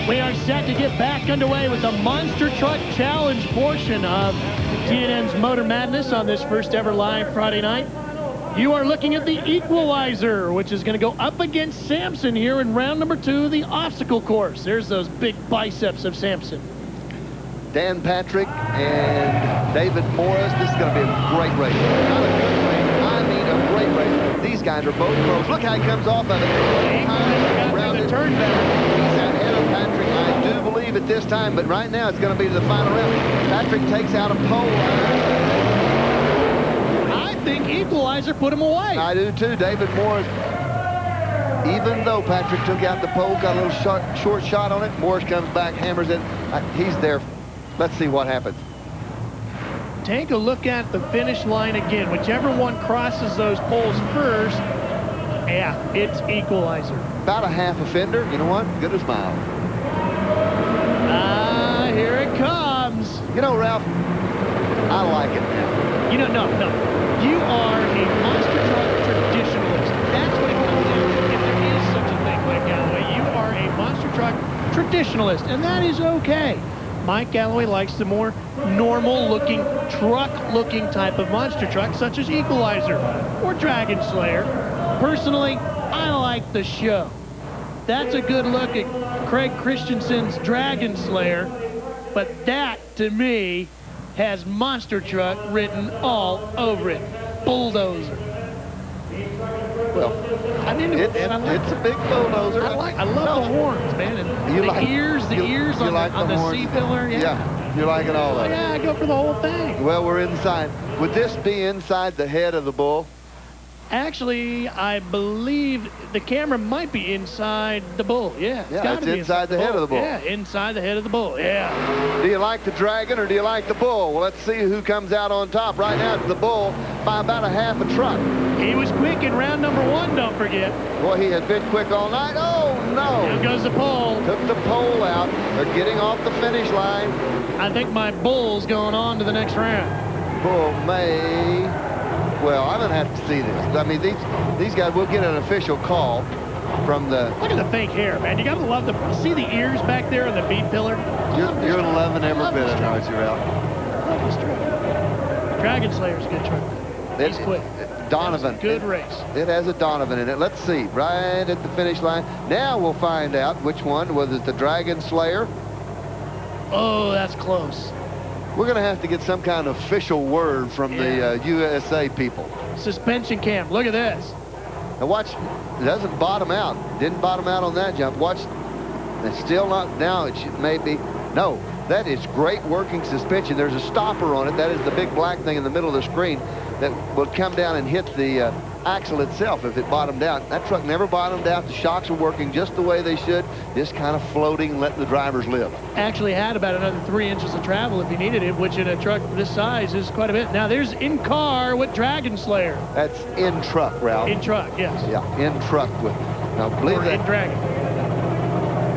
We are set to get back underway with the Monster Truck Challenge portion of TNN's Motor Madness on this first ever live Friday night. You are looking at the Equalizer, which is going to go up against Samson here in round number 2 of the obstacle course. There's those big biceps of Samson. Dan Patrick and David Morris. This is going to be a great race. Not a good race. I mean a great race. These guys are both pros. Look how he comes off of it. Got through the turn better. He's ahead of Patrick. I do believe at this time, but right now it's going to be to the final round. Patrick takes out a pole. I think Equalizer put him away. I do too. David Morris, even though Patrick took out the pole, got a little short shot on it, Morris comes back, hammers it. He's there. Let's see what happens. Take a look at the finish line again. Whichever one crosses those poles first, yeah, it's Equalizer. About a half a fender. You know what? Good as mild. Here it comes. You know, Ralph, I like it now. You know, no. You are a monster truck traditionalist. That's what it comes down to. If there is such a thing, Mike Galloway, you are a monster truck traditionalist, and that is okay. Mike Galloway likes the more normal-looking, truck-looking type of monster truck, such as Equalizer or Dragon Slayer. Personally, I like the show. That's a good look at Craig Christensen's Dragon Slayer, but that, to me, has monster truck written all over it. Bulldozer. Well, I'm into it, man. It's a big bulldozer. I love the horns, man, and the ears on the C-pillar. Yeah, you like it all. Yeah, I go for the whole thing. Well, we're inside. Would this be inside the head of the bull? Actually, I believe the camera might be inside the bull. Yeah, it's inside the head of the bull. Yeah, inside the head of the bull. Yeah. Do you like the Dragon or do you like the bull? Well, let's see who comes out on top. Right now, it's the bull by about a half a truck. He was quick in round number 1, don't forget. Boy, he had been quick all night. Oh, no. Here goes the pole. Took the pole out. They're getting off the finish line. I think my bull's going on to the next round. Bull may... Well, I'm going to have to see this. I mean, these guys will get an official call from the... Look at the fake hair, man. You got to love the... See the ears back there on the bead pillar? You're loving every bit of it, aren't you, Ralph? Love this truck. Dragon Slayer's a good truck. He's quick. Donovan. Good race. It has a Donovan in it. Let's see. Right at the finish line. Now we'll find out which one. Was it the Dragon Slayer? Oh, that's close. We're going to have to get some kind of official word from the USA people. Suspension cam. Look at this. Now watch. It doesn't bottom out. Didn't bottom out on that jump. Watch. It's still not. Now it should maybe. No. That is great working suspension. There's a stopper on it. That is the big black thing in the middle of the screen that would come down and hit the axle itself if it bottomed out. That truck never bottomed out. The shocks are working just the way they should, just kind of floating, letting the drivers live. Actually had about another 3 inches of travel if he needed it, which in a truck this size is quite a bit. Now there's in car with Dragon Slayer. That's in truck, Ralph. In truck, yes. Yeah, in truck with. Now believe or that. In Dragon.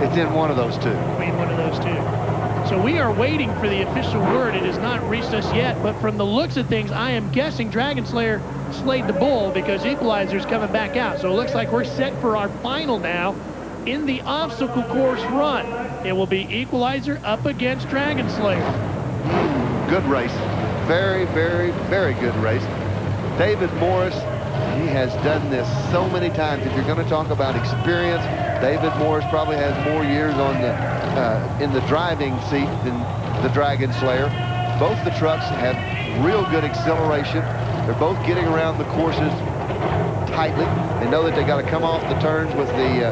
It's in one of those two. In one of those two. So we are waiting for the official word. It has not reached us yet, but from the looks of things, I am guessing Dragon Slayer slayed the bull because Equalizer's coming back out. So it looks like we're set for our final now in the obstacle course run. It will be Equalizer up against Dragon Slayer. Good race. Very, very, very good race. David Morris, he has done this so many times. If you're going to talk about experience, David Morris probably has more years on the in the driving seat than the Dragon Slayer. Both the trucks have real good acceleration. They're both getting around the courses tightly. They know that they got to come off the turns with the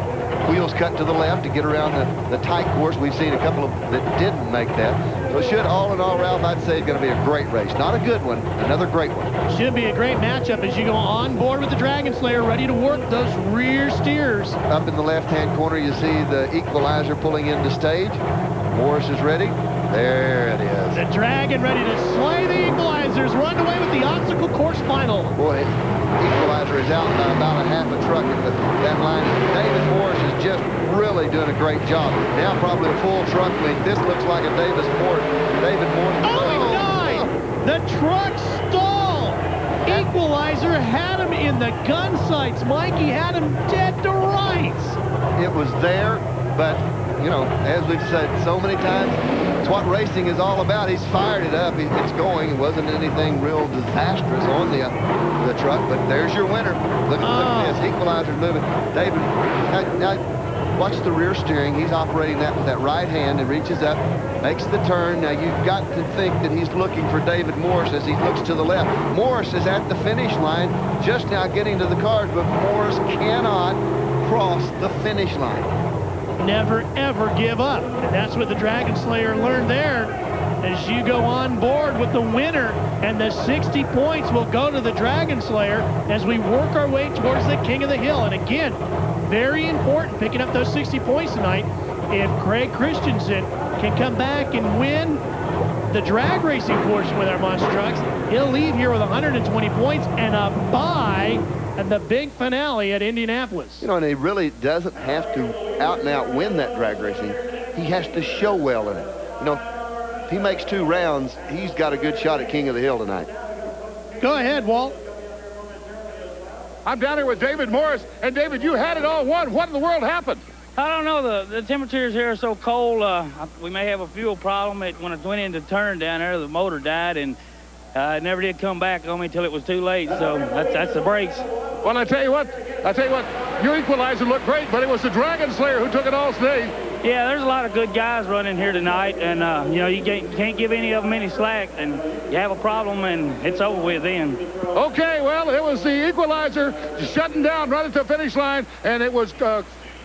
wheels cut to the left to get around the tight course. We've seen a couple of that didn't make that. So it should, all in all, Ralph, I'd say it's going to be a great race. Not a good one, another great one. Should be a great matchup as you go on board with the Dragon Slayer, ready to work those rear steers. Up in the left-hand corner, you see the Equalizer pulling into stage. Morris is ready. There it is. The Dragon ready to slay the Equalizers. Run away with the obstacle course final. Boy, Equalizer is out by about a half a truck at that line. David Morris is just really doing a great job. Now probably a full truck length. This looks like a David Morris. Oh, he died! The truck stalled. Equalizer had him in the gun sights. Mikey had him dead to rights. It was there, but, you know, as we've said so many times, it's what racing is all about. He's fired it up. It's going. It wasn't anything real disastrous on the truck, but there's your winner. Look at this. Equalizer's moving. David, now watch the rear steering. He's operating that with that right hand and reaches up, makes the turn. Now you've got to think that he's looking for David Morris as he looks to the left. Morris is at the finish line, just now getting to the cars, but Morris cannot cross the finish line. never, ever give up. And that's what the Dragon Slayer learned there. As you go on board with the winner, and the 60 points will go to the Dragon Slayer as we work our way towards the King of the Hill. And again, very important picking up those 60 points tonight. If Craig Christensen can come back and win the drag racing portion with our monster trucks, he'll leave here with 120 points and a bye at the big finale at Indianapolis. You know, and he really doesn't have to out and out win that drag racing. He has to show well in it. You know, if he makes 2 rounds, he's got a good shot at King of the Hill tonight. Go ahead, Walt. I'm down here with David Morris. And David, you had it all won. What in the world happened? I don't know. The temperatures here are so cold. We may have a fuel problem. When it went into turn down there, the motor died, and it never did come back on me until it was too late. So that's the brakes. Well, I tell you what, your equalizer looked great, but it was the Dragon Slayer who took it all today. Yeah, there's a lot of good guys running here tonight, and you know, you can't give any of them any slack, and you have a problem, and it's over with then. Okay, well, it was the equalizer shutting down right at the finish line, and it was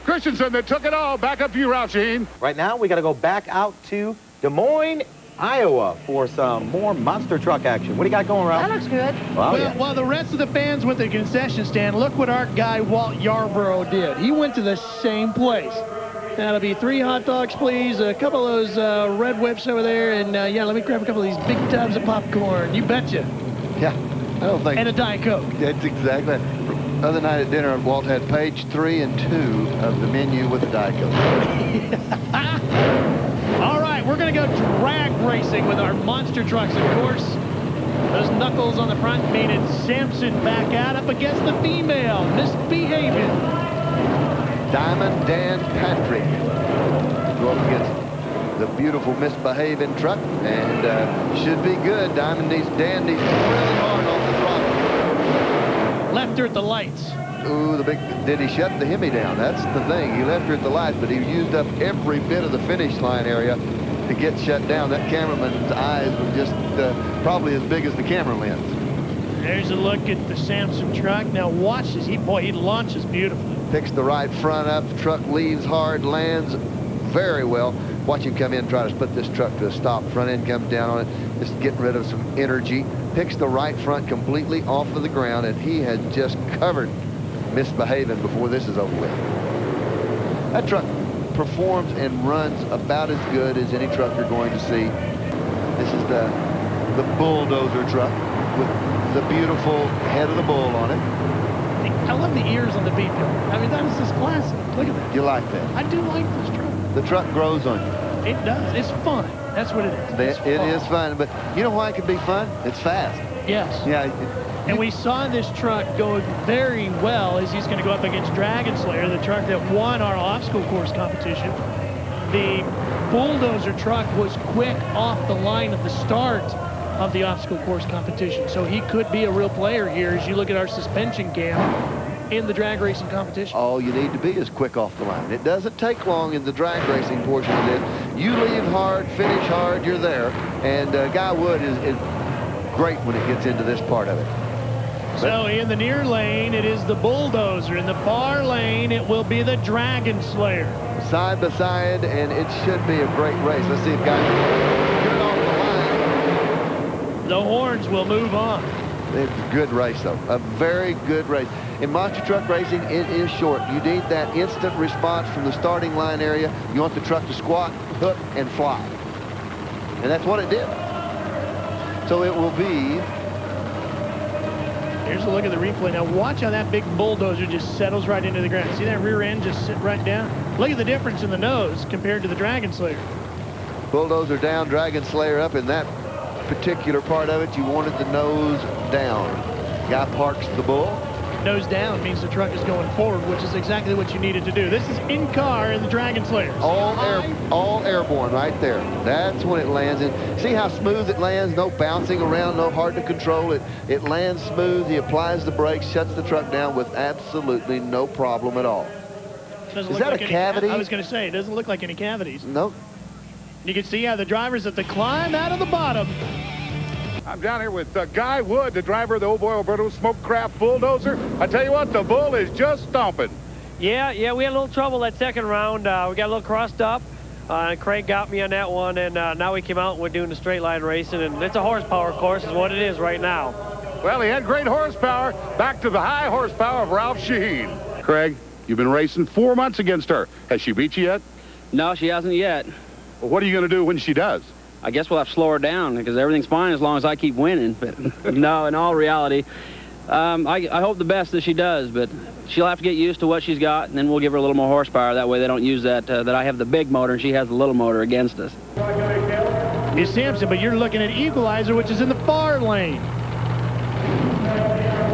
Christensen that took it all. Back up to you, Ralph Sheen. Right now, we got to go back out to Des Moines, Iowa for some more monster truck action. What do you got going, Ralph? That looks good. Well, Well, while the rest of the fans went to the concession stand, look what our guy Walt Yarborough did. He went to the same place. That'll be 3 hot dogs, please, a couple of those red whips over there, and yeah, let me grab a couple of these big tubs of popcorn. You betcha. Yeah, I don't think. And a Diet Coke. That's exactly. The other night at dinner, Walt had page 3 and 2 of the menu with the Diet Coke. All right, we're going to go drag racing with our monster trucks, of course. Those knuckles on the front meaning Samson back out up against the female, Misbehaving. Diamond Dan Patrick go up against the beautiful Misbehaving truck, and should be good. Dan needs really hard on the throttle. Left her at the lights. Ooh, did he shut the Hemi down? That's the thing. He left her at the lights, but he used up every bit of the finish line area to get shut down. That cameraman's eyes were just probably as big as the camera lens. There's a look at the Samson truck. Now watch this. He launches beautifully. Picks the right front up. The truck leaves hard, lands very well. Watch him come in and try to put this truck to a stop. Front end comes down on it, just getting rid of some energy. Picks the right front completely off of the ground, and he had just covered Misbehaving before this is over with. That truck performs and runs about as good as any truck you're going to see. This is the bulldozer truck with the beautiful head of the bull on it. I love the ears on the beat pillar. I mean, that is just classic. Look at that. You like that? I do like this truck. The truck grows on you. It does. It's fun. That's what it is. It is fun, but you know why it can be fun? It's fast. Yes. Yeah. And we saw this truck going very well as he's going to go up against Dragon Slayer, the truck that won our obstacle course competition. The bulldozer truck was quick off the line at the start of the obstacle course competition, so he could be a real player here as you look at our suspension cam in the drag racing competition. All you need to be is quick off the line. It doesn't take long in the drag racing portion of it. You leave hard, finish hard, you're there. And Guy Wood is great when it gets into this part of it. So in the near lane, it is the bulldozer. In the far lane, it will be the Dragon Slayer. Side by side, and it should be a great race. Let's see if Guy can get it off the line. The horns will move on. It's a good race, though. A very good race. In monster truck racing, it is short. You need that instant response from the starting line area. You want the truck to squat, hook, and fly. And that's what it did. So it will be... Here's a look at the replay. Now watch how that big bulldozer just settles right into the ground. See that rear end just sit right down? Look at the difference in the nose compared to the Dragon Slayer. Bulldozer down, Dragon Slayer up. In that particular part of it, you wanted the nose down. Guy parks the bull. Nose down means the truck is going forward, which is exactly what you needed to do. This is in car in the Dragon Slayer. All airborne right there. That's when it lands. And see how smooth it lands? No bouncing around, no hard to control. It lands smooth. He applies the brakes, shuts the truck down with absolutely no problem at all. Doesn't Is look that like a cavity? I was going to say, it doesn't look like any cavities. Nope. You can see how the driver's at the climb out of the bottom. I'm down here with Guy Wood, the driver of the Old Boy Alberto Smoke Craft Bulldozer. I tell you what, the bull is just stomping. Yeah, we had a little trouble that second round. We got a little crossed up. Craig got me on that one, and now we came out and we're doing the straight line racing, and it's a horsepower course is what it is right now. Well, he had great horsepower. Back to the high horsepower of Ralph Shaheen. Craig, you've been racing 4 months against her. Has she beat you yet? No, she hasn't yet. Well, what are you going to do when she does? I guess we'll have to slow her down because everything's fine as long as I keep winning. But no, in all reality, I hope the best that she does, but she'll have to get used to what she's got, and then we'll give her a little more horsepower. That way they don't use that I have the big motor and she has the little motor against us. It's Sampson, but you're looking at Equalizer, which is in the far lane.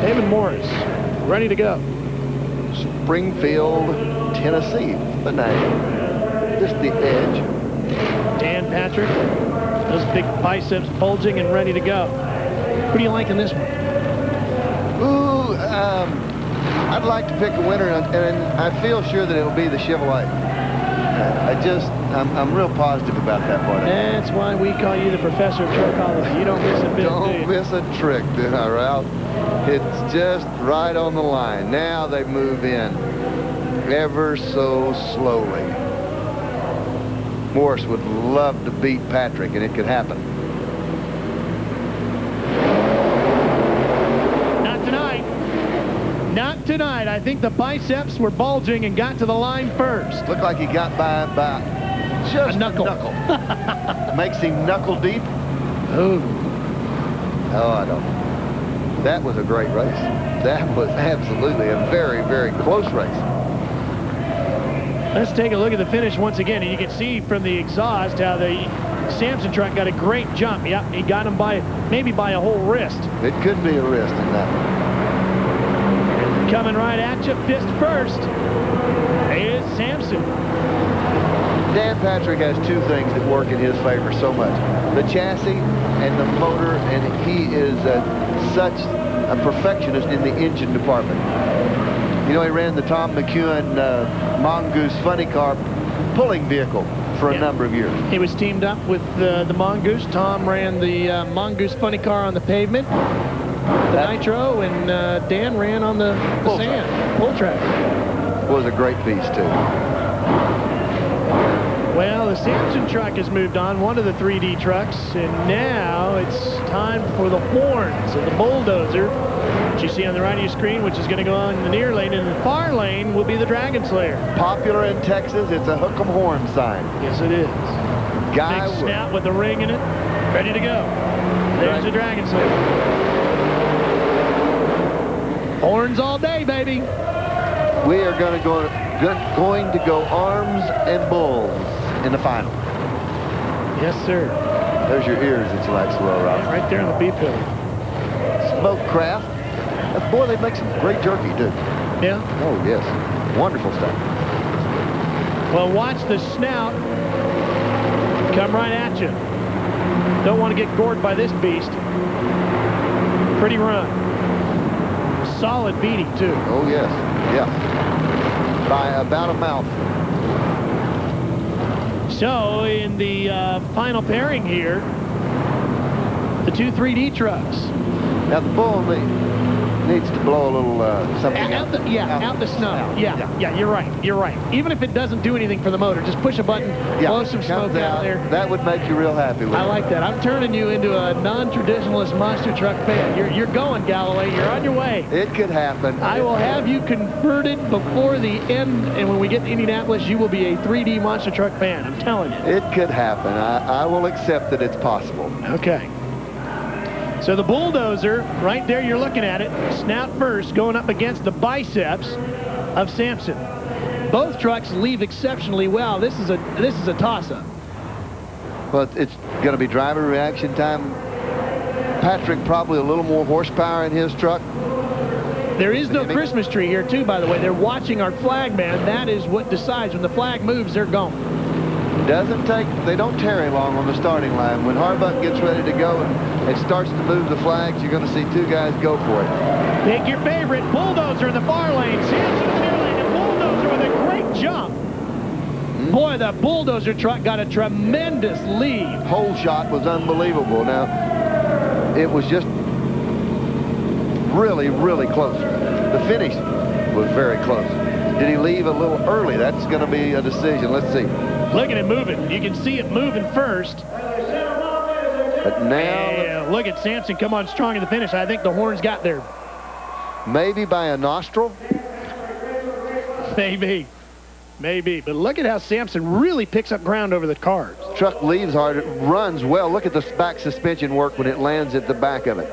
David Morris, ready to go. Springfield, Tennessee, the name. Just the edge. Dan Patrick, those big biceps bulging and ready to go. What do you like in this one? Ooh, I'd like to pick a winner, and I feel sure that it'll be the Chevrolet. I'm real positive about that part. That's why we call you the professor of trichology. You don't miss a bit. Don't miss a trick, do I, Ralph? It's just right on the line. Now they move in ever so slowly. Morris would love to beat Patrick, and it could happen. Not tonight. Not tonight. I think the biceps were bulging and got to the line first. Looked like he got by just a knuckle. Makes him knuckle deep. Ooh. Oh, I don't know. That was a great race. That was absolutely a very, very close race. Let's take a look at the finish once again, and you can see from the exhaust how the Sampson truck got a great jump. Yep, he got him maybe by a whole wrist. It could be a wrist in that one. Coming right at you, fist first, is Sampson. Dan Patrick has two things that work in his favor so much. The chassis and the motor, and he is such a perfectionist in the engine department. You know, he ran the Tom McEwen Mongoose funny car pulling vehicle for a number of years. He was teamed up with the Mongoose. Tom ran the Mongoose funny car on the pavement, the Nitro, and Dan ran on the sand, pull track. Was a great piece, too. Well, the Sampson truck has moved on, one of the 3D trucks, and now it's time for the horns of the bulldozer, which you see on the right of your screen, which is going to go on the near lane, and the far lane will be the Dragon Slayer. Popular in Texas, it's a hook 'em horn sign. Yes, it is. Big snout with the ring in it, ready to go. There's the Dragon Slayer. Horns all day, baby. We are going to go arms and bulls in the final. Yes, sir. There's your ears that you like so well, Ralph. Yeah, right there on the beef hill. Smoked craft. Boy, they make some great jerky, too. Yeah? Oh, yes. Wonderful stuff. Well, watch the snout come right at you. Don't want to get gored by this beast. Pretty run. Solid beating, too. Oh, yes. Yeah. By about a mouth. So, in the final pairing here, the two 3D trucks. Now, the bull needs to blow a little something out. Out the snow. Yeah, you're right. You're right. Even if it doesn't do anything for the motor, just push a button, blow some smoke out there. That would make you real happy with it. I like that. I'm turning you into a non-traditionalist monster truck fan. You're going, Galloway. You're on your way. It could happen. I will have you converted before the end, and when we get to Indianapolis, you will be a 3D monster truck fan. I'm telling you. It could happen. I will accept that it's possible. Okay. So the bulldozer, right there, you're looking at it, snout first, going up against the biceps of Sampson. Both trucks leave exceptionally well. This is a toss-up. Well, it's going to be driver reaction time. Patrick probably a little more horsepower in his truck. There is no Christmas tree here, too, by the way. They're watching our flag man. That is what decides. When the flag moves, they're going. They don't tarry long on the starting line. When Harbuck gets ready to go and it starts to move the flags, you're going to see two guys go for it. Pick your favorite. Bulldozer in the far lane. Sampson in the near lane. And Bulldozer with a great jump. Boy, the Bulldozer truck got a tremendous lead. Hole shot was unbelievable. Now, it was just really, really close. The finish was very close. Did he leave a little early? That's going to be a decision. Let's see. Look at it moving. You can see it moving first. But now... look at Sampson come on strong in the finish. I think the horns got there. Maybe by a nostril? Maybe. But look at how Sampson really picks up ground over the cars. Truck leaves hard. It runs well. Look at the back suspension work when it lands at the back of it.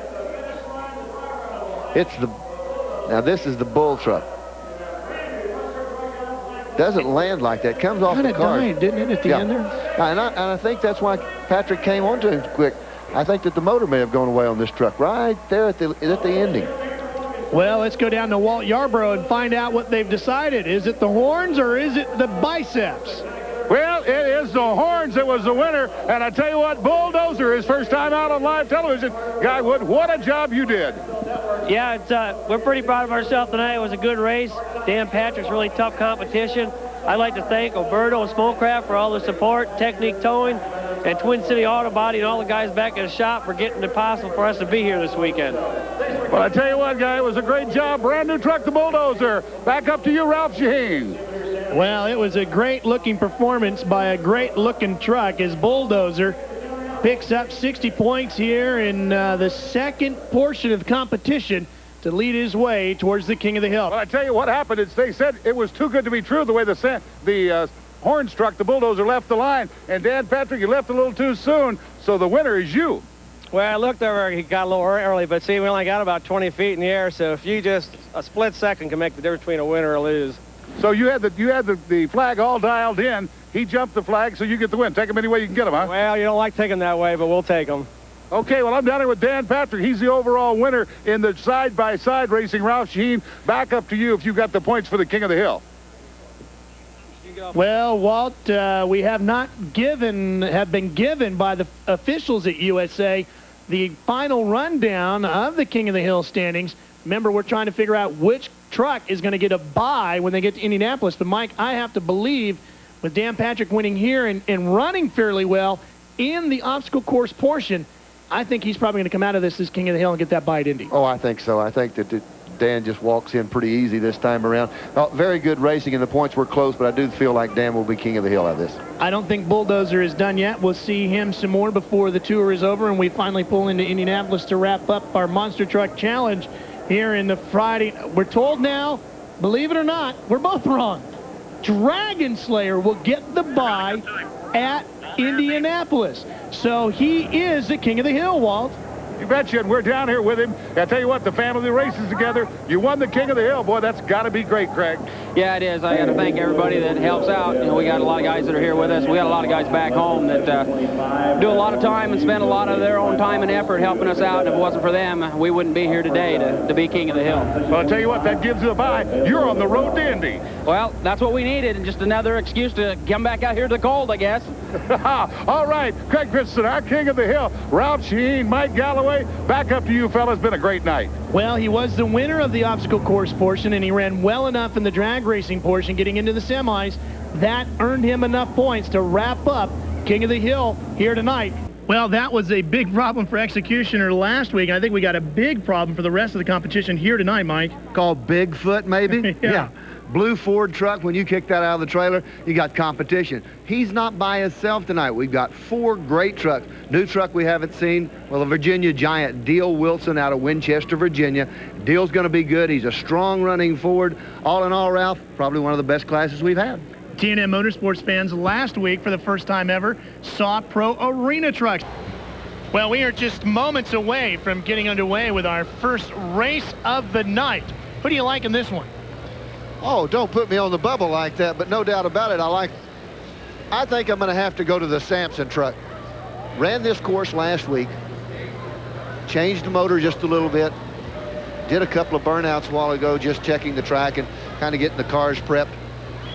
Now this is the bull truck. Doesn't land like that. Comes off the car. Kind of died, didn't it, at the end there? And I think that's why Patrick came onto him quick. I think that the motor may have gone away on this truck right there at the ending. Well, let's go down to Walt Yarborough and find out what they've decided. Is it the horns or is it the biceps? Well, it is the horns that was the winner. And I tell you what, Bulldozer, his first time out on live television. Guy Wood, what a job you did. Yeah, we're pretty proud of ourselves tonight. It was a good race. Dan Patrick's really tough competition. I'd like to thank Alberto and Smokecraft for all the support, Technique Towing, and Twin City Auto Body, and all the guys back in the shop for getting it possible for us to be here this weekend. Well, I tell you what, guy, it was a great job. Brand new truck, the Bulldozer. Back up to you, Ralph Shaheen. Well, it was a great-looking performance by a great-looking truck as Bulldozer picks up 60 points here in the second portion of the competition to lead his way towards the King of the Hill. Well, I tell you what happened is they said it was too good to be true the way the horn struck. The Bulldozer left the line, and Dan Patrick, you left a little too soon, so the winner is you. Well, I looked over, he got a little early, but see, we only got about 20 feet in the air, so if you just, a split second can make the difference between a win or a lose. So you had the flag all dialed in. He jumped the flag, so you get the win. Take him any way you can get him, huh? Well, you don't like taking that way, but we'll take them. Okay, well, I'm down here with Dan Patrick. He's the overall winner in the side-by-side racing. Ralph Shaheen, back up to you if you got the points for the King of the Hill. Well, Walt, we have been given by the officials at USA the final rundown of the King of the Hill standings. Remember, we're trying to figure out which truck is going to get a bye when they get to Indianapolis. But, Mike, I have to believe with Dan Patrick winning here and running fairly well in the obstacle course portion, I think he's probably going to come out of this as King of the Hill and get that bye at Indy. Oh, I think so. I think that Dan just walks in pretty easy this time around. Very good racing, and the points were close, but I do feel like Dan will be King of the Hill out of this. I don't think Bulldozer is done yet. We'll see him some more before the tour is over, and we finally pull into Indianapolis to wrap up our Monster Truck Challenge here in the Friday. We're told now, believe it or not, we're both wrong. Dragon Slayer will get the bye at Indianapolis. So he is the King of the Hill, Walt. You betcha, and we're down here with him. I tell you what, the family races together. You won the King of the Hill. Boy, that's got to be great, Craig. Yeah, it is. I got to thank everybody that helps out. You know, we got a lot of guys that are here with us. We got a lot of guys back home that do a lot of time and spend a lot of their own time and effort helping us out. And if it wasn't for them, we wouldn't be here today to be King of the Hill. Well, I'll tell you what, that gives you a bye. You're on the road to Indy. Well, that's what we needed, and just another excuse to come back out here to the cold, I guess. All right, Craig Christensen, our King of the Hill. Ralph Shaheen, Mike Galloway, back up to you, fellas. Been a great night. Well, he was the winner of the obstacle course portion, and he ran well enough in the drag racing portion, getting into the semis. That earned him enough points to wrap up King of the Hill here tonight. Well, that was a big problem for Executioner last week. I think we got a big problem for the rest of the competition here tonight, Mike. Called Bigfoot, maybe? Yeah. Blue Ford truck, when you kick that out of the trailer, you got competition. He's not by himself tonight. We've got 4 great trucks. New truck we haven't seen, well, a Virginia Giant, Deal Wilson out of Winchester, Virginia. Deal's going to be good. He's a strong running Ford. All in all, Ralph, probably one of the best classes we've had. T&M Motorsports fans last week, for the first time ever, saw pro arena trucks. Well, we are just moments away from getting underway with our first race of the night. Who do you like in this one? Oh, don't put me on the bubble like that, but no doubt about it, I think I'm going to have to go to the Sampson truck. Ran this course last week, changed the motor just a little bit, did a couple of burnouts a while ago, just checking the track and kind of getting the cars prepped,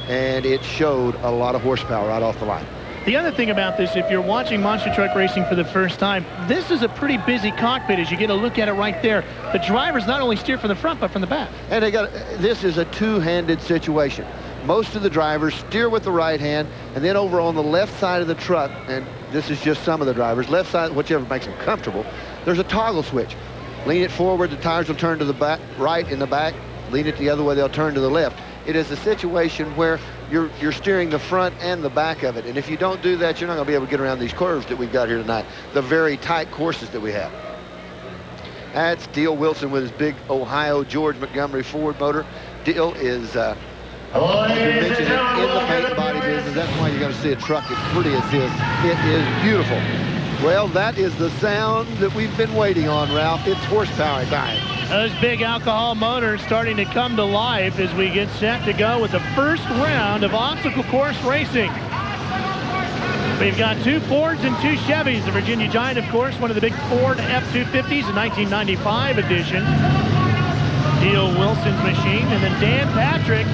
and it showed a lot of horsepower right off the line. The other thing about this, if you're watching monster truck racing for the first time, this is a pretty busy cockpit as you get a look at it right there. The drivers not only steer from the front, but from the back. And this is a two-handed situation. Most of the drivers steer with the right hand, and then over on the left side of the truck, and this is just some of the drivers, left side, whichever makes them comfortable, there's a toggle switch. Lean it forward, the tires will turn to the back, right in the back. Lean it the other way, they'll turn to the left. It is a situation where you're steering the front and the back of it. And if you don't do that, you're not going to be able to get around these curves that we've got here tonight, the very tight courses that we have. That's Dale Wilson with his big Ohio George Montgomery Ford motor. Dale is, you mentioned it, in the paint and body business. That's why you're going to see a truck as pretty as this. It is beautiful. Well, that is the sound that we've been waiting on, Ralph. It's horsepower time. Those big alcohol motors starting to come to life as we get set to go with the first round of obstacle course racing. We've got 2 Fords and 2 Chevys. The Virginia Giant, of course, one of the big Ford F-250s, the 1995 edition. Dale Wilson's machine. And then Dan Patrick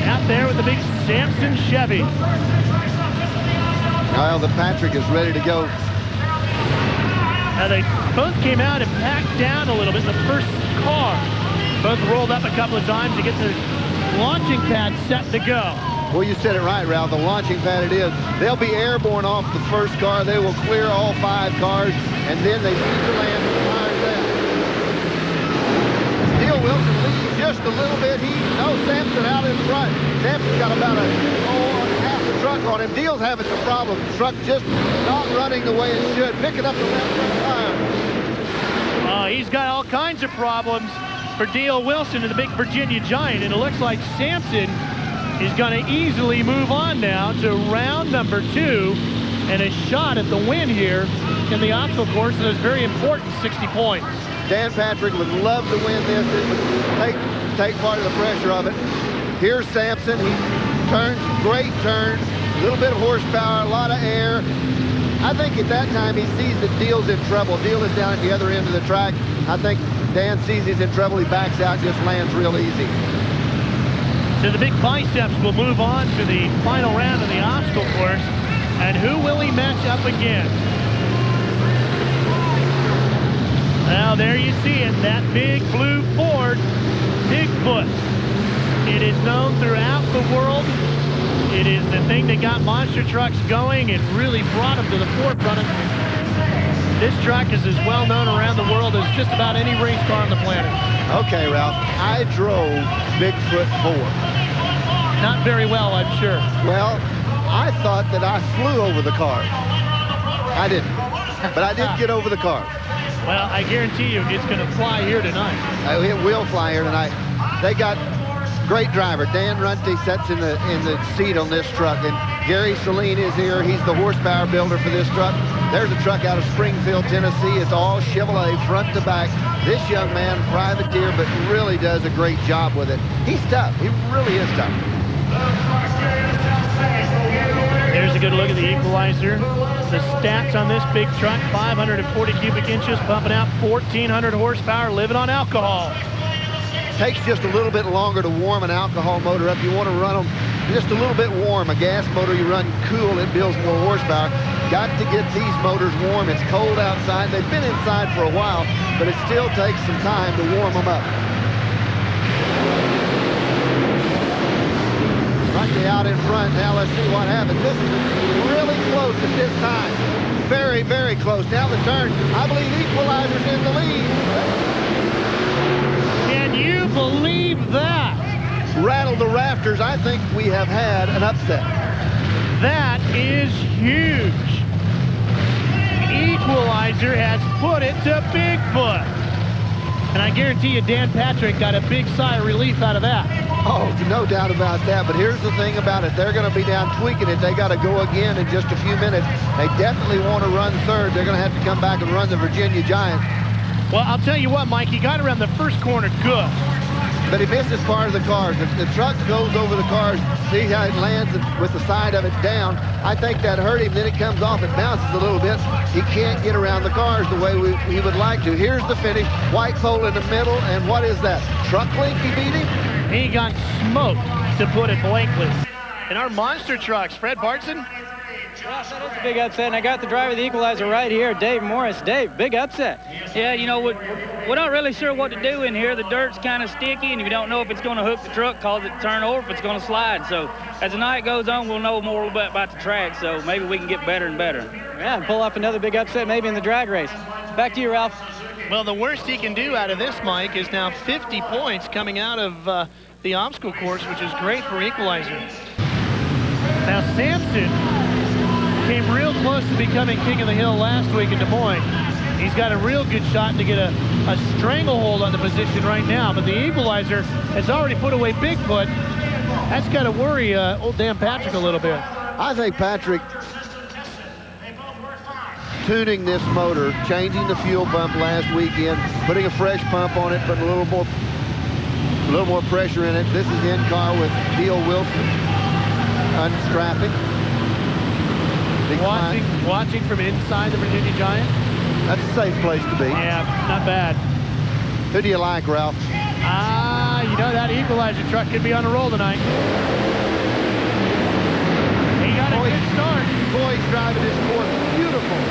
out there with the big Samson Chevy. Well, the Patrick is ready to go. Now, they both came out and packed down a little bit in the first car. Both rolled up a couple of times to get the launching pad set to go. Well, you said it right, Ralph. The launching pad it is. They'll be airborne off the first car. They will clear all 5 cars, and then they need to land and fire that. Dale Wilson leads just a little bit. Sampson out in front. Sampson's got about half the truck on him. Dale's having some problems. The truck just not running the way it should. Picking up the left front tire. He's got all kinds of problems for Dale Wilson and the big Virginia Giant, and it looks like Sampson is going to easily move on now to round number 2 and a shot at the win here in the obstacle course, and those very important 60 points. Dan Patrick would love to win this. It would take part of the pressure of it. Here's Sampson. He turns, great turn, a little bit of horsepower, a lot of air. I think at that time he sees that Dale's in trouble. Dale is down at the other end of the track. I think Dan sees he's in trouble. He backs out, just lands real easy. So the big biceps will move on to the final round of the obstacle course. And who will he match up against? Now there you see it, that big blue Ford, Bigfoot. It is known throughout the world. It is the thing that got monster trucks going and really brought them to the forefront. This truck is as well known around the world as just about any race car on the planet. Okay, Ralph, I drove Bigfoot 4. Not very well, I'm sure. Well, I thought that I flew over the car. I didn't, but I did get over the car. Well, I guarantee you it's going to fly here tonight. It will fly here tonight. They got great driver. Dan Runte sits in the seat on this truck, and Gary Saline is here. He's the horsepower builder for this truck. There's a truck out of Springfield, Tennessee. It's all Chevrolet front to back. This young man, privateer, but really does a great job with it. He's tough. He really is tough. There's a good look at the equalizer. The stats on this big truck, 540 cubic inches, pumping out 1,400 horsepower, living on alcohol. Takes just a little bit longer to warm an alcohol motor up. You want to run them just a little bit warm. A gas motor, you run cool, it builds more horsepower. Got to get these motors warm. It's cold outside. They've been inside for a while, but it still takes some time to warm them up. Runte out in front. Now let's see what happens. This is really close at this time. Very, very close. Now the turn. I believe equalizer's in the lead. Can you believe that? Rattle the rafters. I think we have had an upset. That is huge. Equalizer has put it to Bigfoot. And I guarantee you Dan Patrick got a big sigh of relief out of that. Oh, no doubt about that. But here's the thing about it. They're going to be down tweaking it. They got to go again in just a few minutes. They definitely want to run third. They're going to have to come back and run the Virginia Giant. Well, I'll tell you what, Mike, he got around the first corner good. But he misses part of the cars. The truck goes over the cars. See how it lands with the side of it down. I think that hurt him. Then it comes off. It bounces a little bit. He can't get around the cars the way he would like to. Here's the finish. White pole in the middle. And what is that? Truck link he beat him? He got smoked, to put it blankly. In our monster trucks, Fred Bartson. Yeah, that is a big upset, and I got the driver of the equalizer right here, Dave Morris. Dave, big upset. Yeah, you know, we're not really sure what to do in here. The dirt's kind of sticky, and we don't know if it's going to hook the truck, cause it to turn over, if it's going to slide. So as the night goes on, we'll know more about the track, so maybe we can get better and better. Yeah, and pull off another big upset maybe in the drag race. Back to you, Ralph. Well, the worst he can do out of this, Mike, is now 50 points coming out of the obstacle course, which is great for equalizer. Now, Sampson came real close to becoming king of the hill last week in Des Moines. He's got a real good shot to get a stranglehold on the position right now, but the equalizer has already put away Bigfoot. That's got to worry old Dan Patrick a little bit. I think Patrick tuning this motor, changing the fuel pump last weekend, putting a fresh pump on it, putting a little more pressure in it. This is in car with Theo Wilson unstrapping. Watching from inside the Virginia Giant. That's a safe place to be. Yeah, not bad. Who do you like, Ralph? You know that equalizer truck could be on a roll tonight. He got a good start. Boy's driving this course beautiful.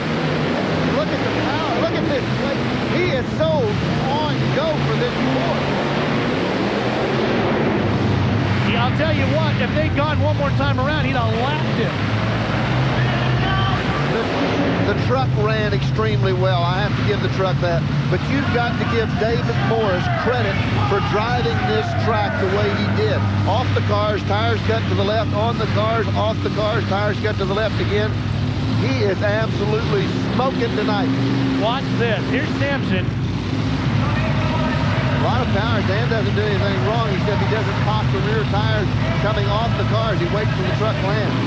Look at the power. Look at this. He is so on go for this course. Yeah, I'll tell you what, if they'd gone one more time around, he'd have lapped him. The truck ran extremely well. I have to give the truck that. But you've got to give David Morris credit for driving this track the way he did. Off the cars, tires cut to the left. On the cars, off the cars, tires cut to the left again. He is absolutely smoking tonight. Watch this. Here's Sampson. A lot of power. Dan doesn't do anything wrong except he doesn't pop the rear tires coming off the cars. He waits till the truck lands.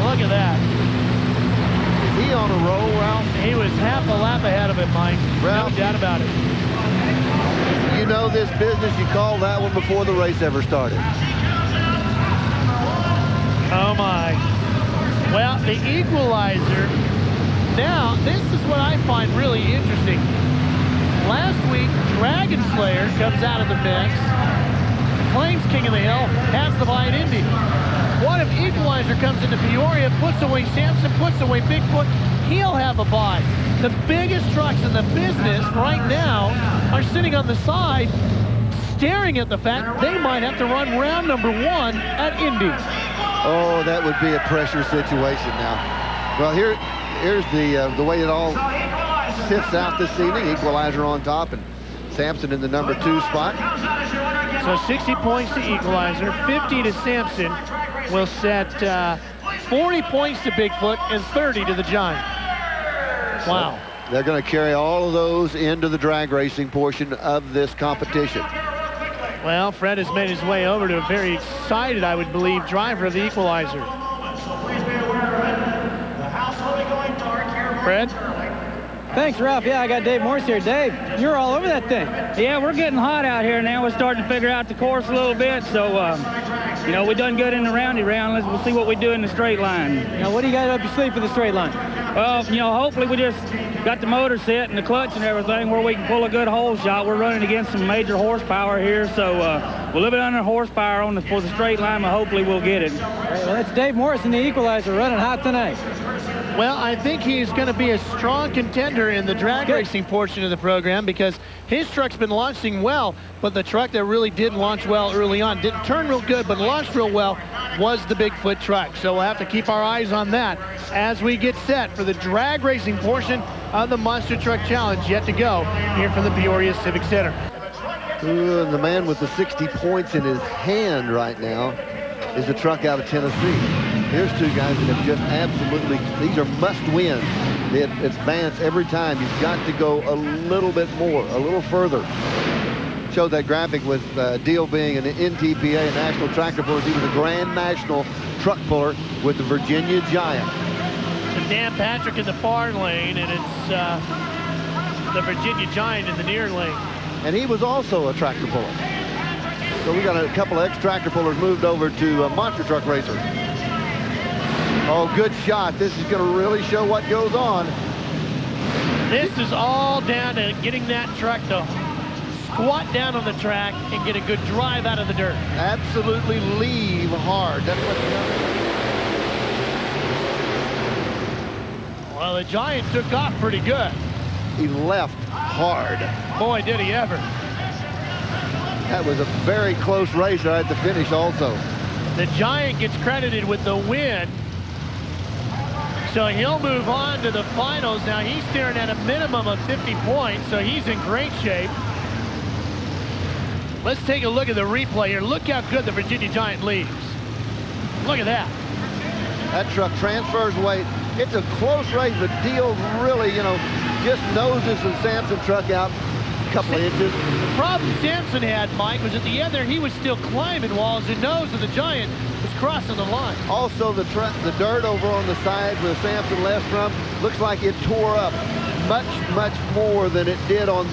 Look at that. Is he on a roll, Ralph? He was half a lap ahead of him, Mike. Ralph, no doubt about it. You know this business, you call that one before the race ever started. Oh, my. Well, the equalizer. Now, this is what I find really interesting. Last week, Dragon Slayer comes out of the mix, claims King of the Hill, has the bite Indy. What if Equalizer comes into Peoria, puts away Sampson, puts away Bigfoot? He'll have a bye. The biggest trucks in the business right now are sitting on the side, staring at the fact they might have to run round number 1 at Indy. Oh, that would be a pressure situation now. Well, here's the way it all sifts out this evening. Equalizer on top and Sampson in the number 2 spot. So 60 points to Equalizer, 50 to Sampson. Will set 40 points to Bigfoot and 30 to the Giant. Wow. They're going to carry all of those into the drag racing portion of this competition. Well, Fred has made his way over to a very excited, I would believe, driver of the Equalizer. Fred? Thanks, Ralph. Yeah, I got Dave Morse here. Dave, you're all over that thing. Yeah, we're getting hot out here now. We're starting to figure out the course a little bit. So, you know, we done good in the roundy round. We'll see what we do in the straight line. Now, what do you got up your sleeve for the straight line? Well, you know, hopefully we just got the motor set and the clutch and everything where we can pull a good hole shot. We're running against some major horsepower here, so we're a little bit under horsepower for the straight line, but hopefully we'll get it. Right, well, that's Dave Morris in the Equalizer running hot tonight. Well, I think he's going to be a strong contender in the drag racing portion of the program because his truck's been launching well, but the truck that really did launch well early on, didn't turn real good, but launched real well, was the Bigfoot truck. So we'll have to keep our eyes on that as we get set for the drag racing portion of the Monster Truck Challenge yet to go here from the Peoria Civic Center. Ooh, and the man with the 60 points in his hand right now is the truck out of Tennessee. Here's 2 guys that have just absolutely, these are must-wins. They advance every time. You've got to go a little bit more, a little further. Showed that graphic with Deal being an NTPA, a National Tractor Puller. He was a Grand National Truck Puller with the Virginia Giant. And Dan Patrick in the far lane, and it's the Virginia Giant in the near lane. And he was also a tractor puller. So we got a couple of ex-tractor pullers moved over to Monster Truck Racer. Oh, good shot. This is going to really show what goes on. This is all down to getting that truck to squat down on the track and get a good drive out of the dirt. Absolutely leave hard. That's what he does. Well, the Giant took off pretty good. He left hard. Boy, did he ever. That was a very close race right at the finish also. The Giant gets credited with the win. So he'll move on to the finals. Now he's staring at a minimum of 50 points, so he's in great shape. Let's take a look at the replay here. Look how good the Virginia Giant leaves. Look at that. That truck transfers weight. It's a close race, but Deal really, just noses the Sampson truck out a couple of inches. The problem Sampson had, Mike, was at the end there, he was still climbing while the nose of the Giant was crossing the line. Also, the dirt over on the side where Sampson left from looks like it tore up much more than it did on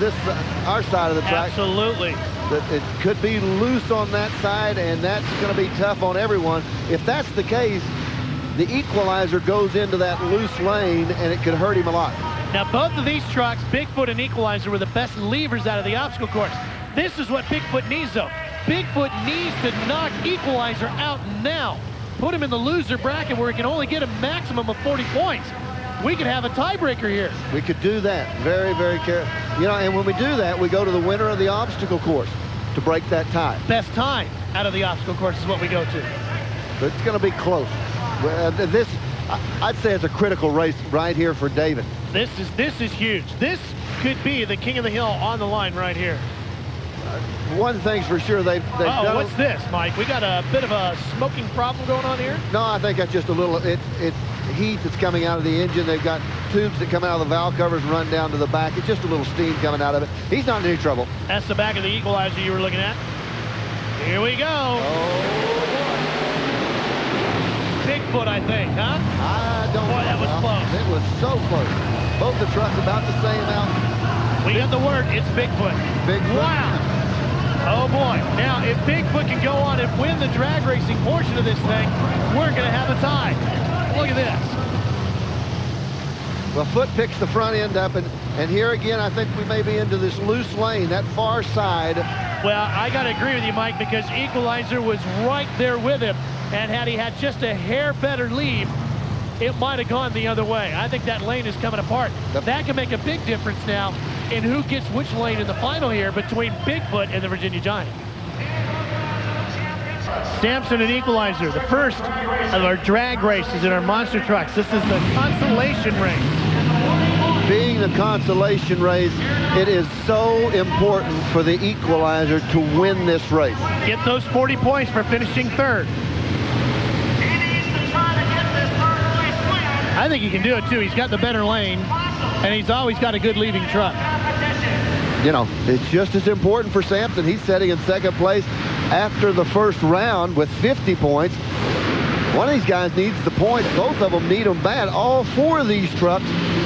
our side of the track. Absolutely. It could be loose on that side, and that's going to be tough on everyone. If that's the case, the equalizer goes into that loose lane, and it could hurt him a lot. Now, both of these trucks, Bigfoot and Equalizer, were the best levers out of the obstacle course. This is what Bigfoot needs, though. Bigfoot needs to knock Equalizer out now. Put him in the loser bracket where he can only get a maximum of 40 points. We could have a tiebreaker here. We could do that. Very, very careful. And when we do that, we go to the winner of the obstacle course to break that tie. Best time out of the obstacle course is what we go to. But it's going to be close. I'd say it's a critical race right here for David. This is huge. This could be the King of the Hill on the line right here. One thing's for sure, they've done. What's this, Mike? We got a bit of a smoking problem going on here? No, I think that's just a little heat that's coming out of the engine. They've got tubes that come out of the valve covers and run down to the back. It's just a little steam coming out of it. He's not in any trouble. That's the back of the Equalizer you were looking at. Here we go. Bigfoot, I think, huh? I don't know. Boy, that was close. It was so close. Both the trucks about the same out. We got the word. It's Bigfoot. Bigfoot. Wow. Oh, boy. Now, if Bigfoot can go on and win the drag racing portion of this thing, we're going to have a tie. Look at this. Well, Foot picks the front end up, and here again, I think we may be into this loose lane, that far side. Well, I got to agree with you, Mike, because Equalizer was right there with him, and had he had just a hair better lead, it might have gone the other way. I think that lane is coming apart. That can make a big difference now in who gets which lane in the final here between Bigfoot and the Virginia Giant. Sampson and Equalizer, the first of our drag races in our monster trucks. This is the consolation race. Being the consolation race, it is so important for the Equalizer to win this race. Get those 40 points for finishing third. I think he can do it too. He's got the better lane, and he's always got a good leading truck. It's just as important for Sampson. He's sitting in second place after the first round with 50 points. One of these guys needs the points. Both of them need them bad. All four of these trucks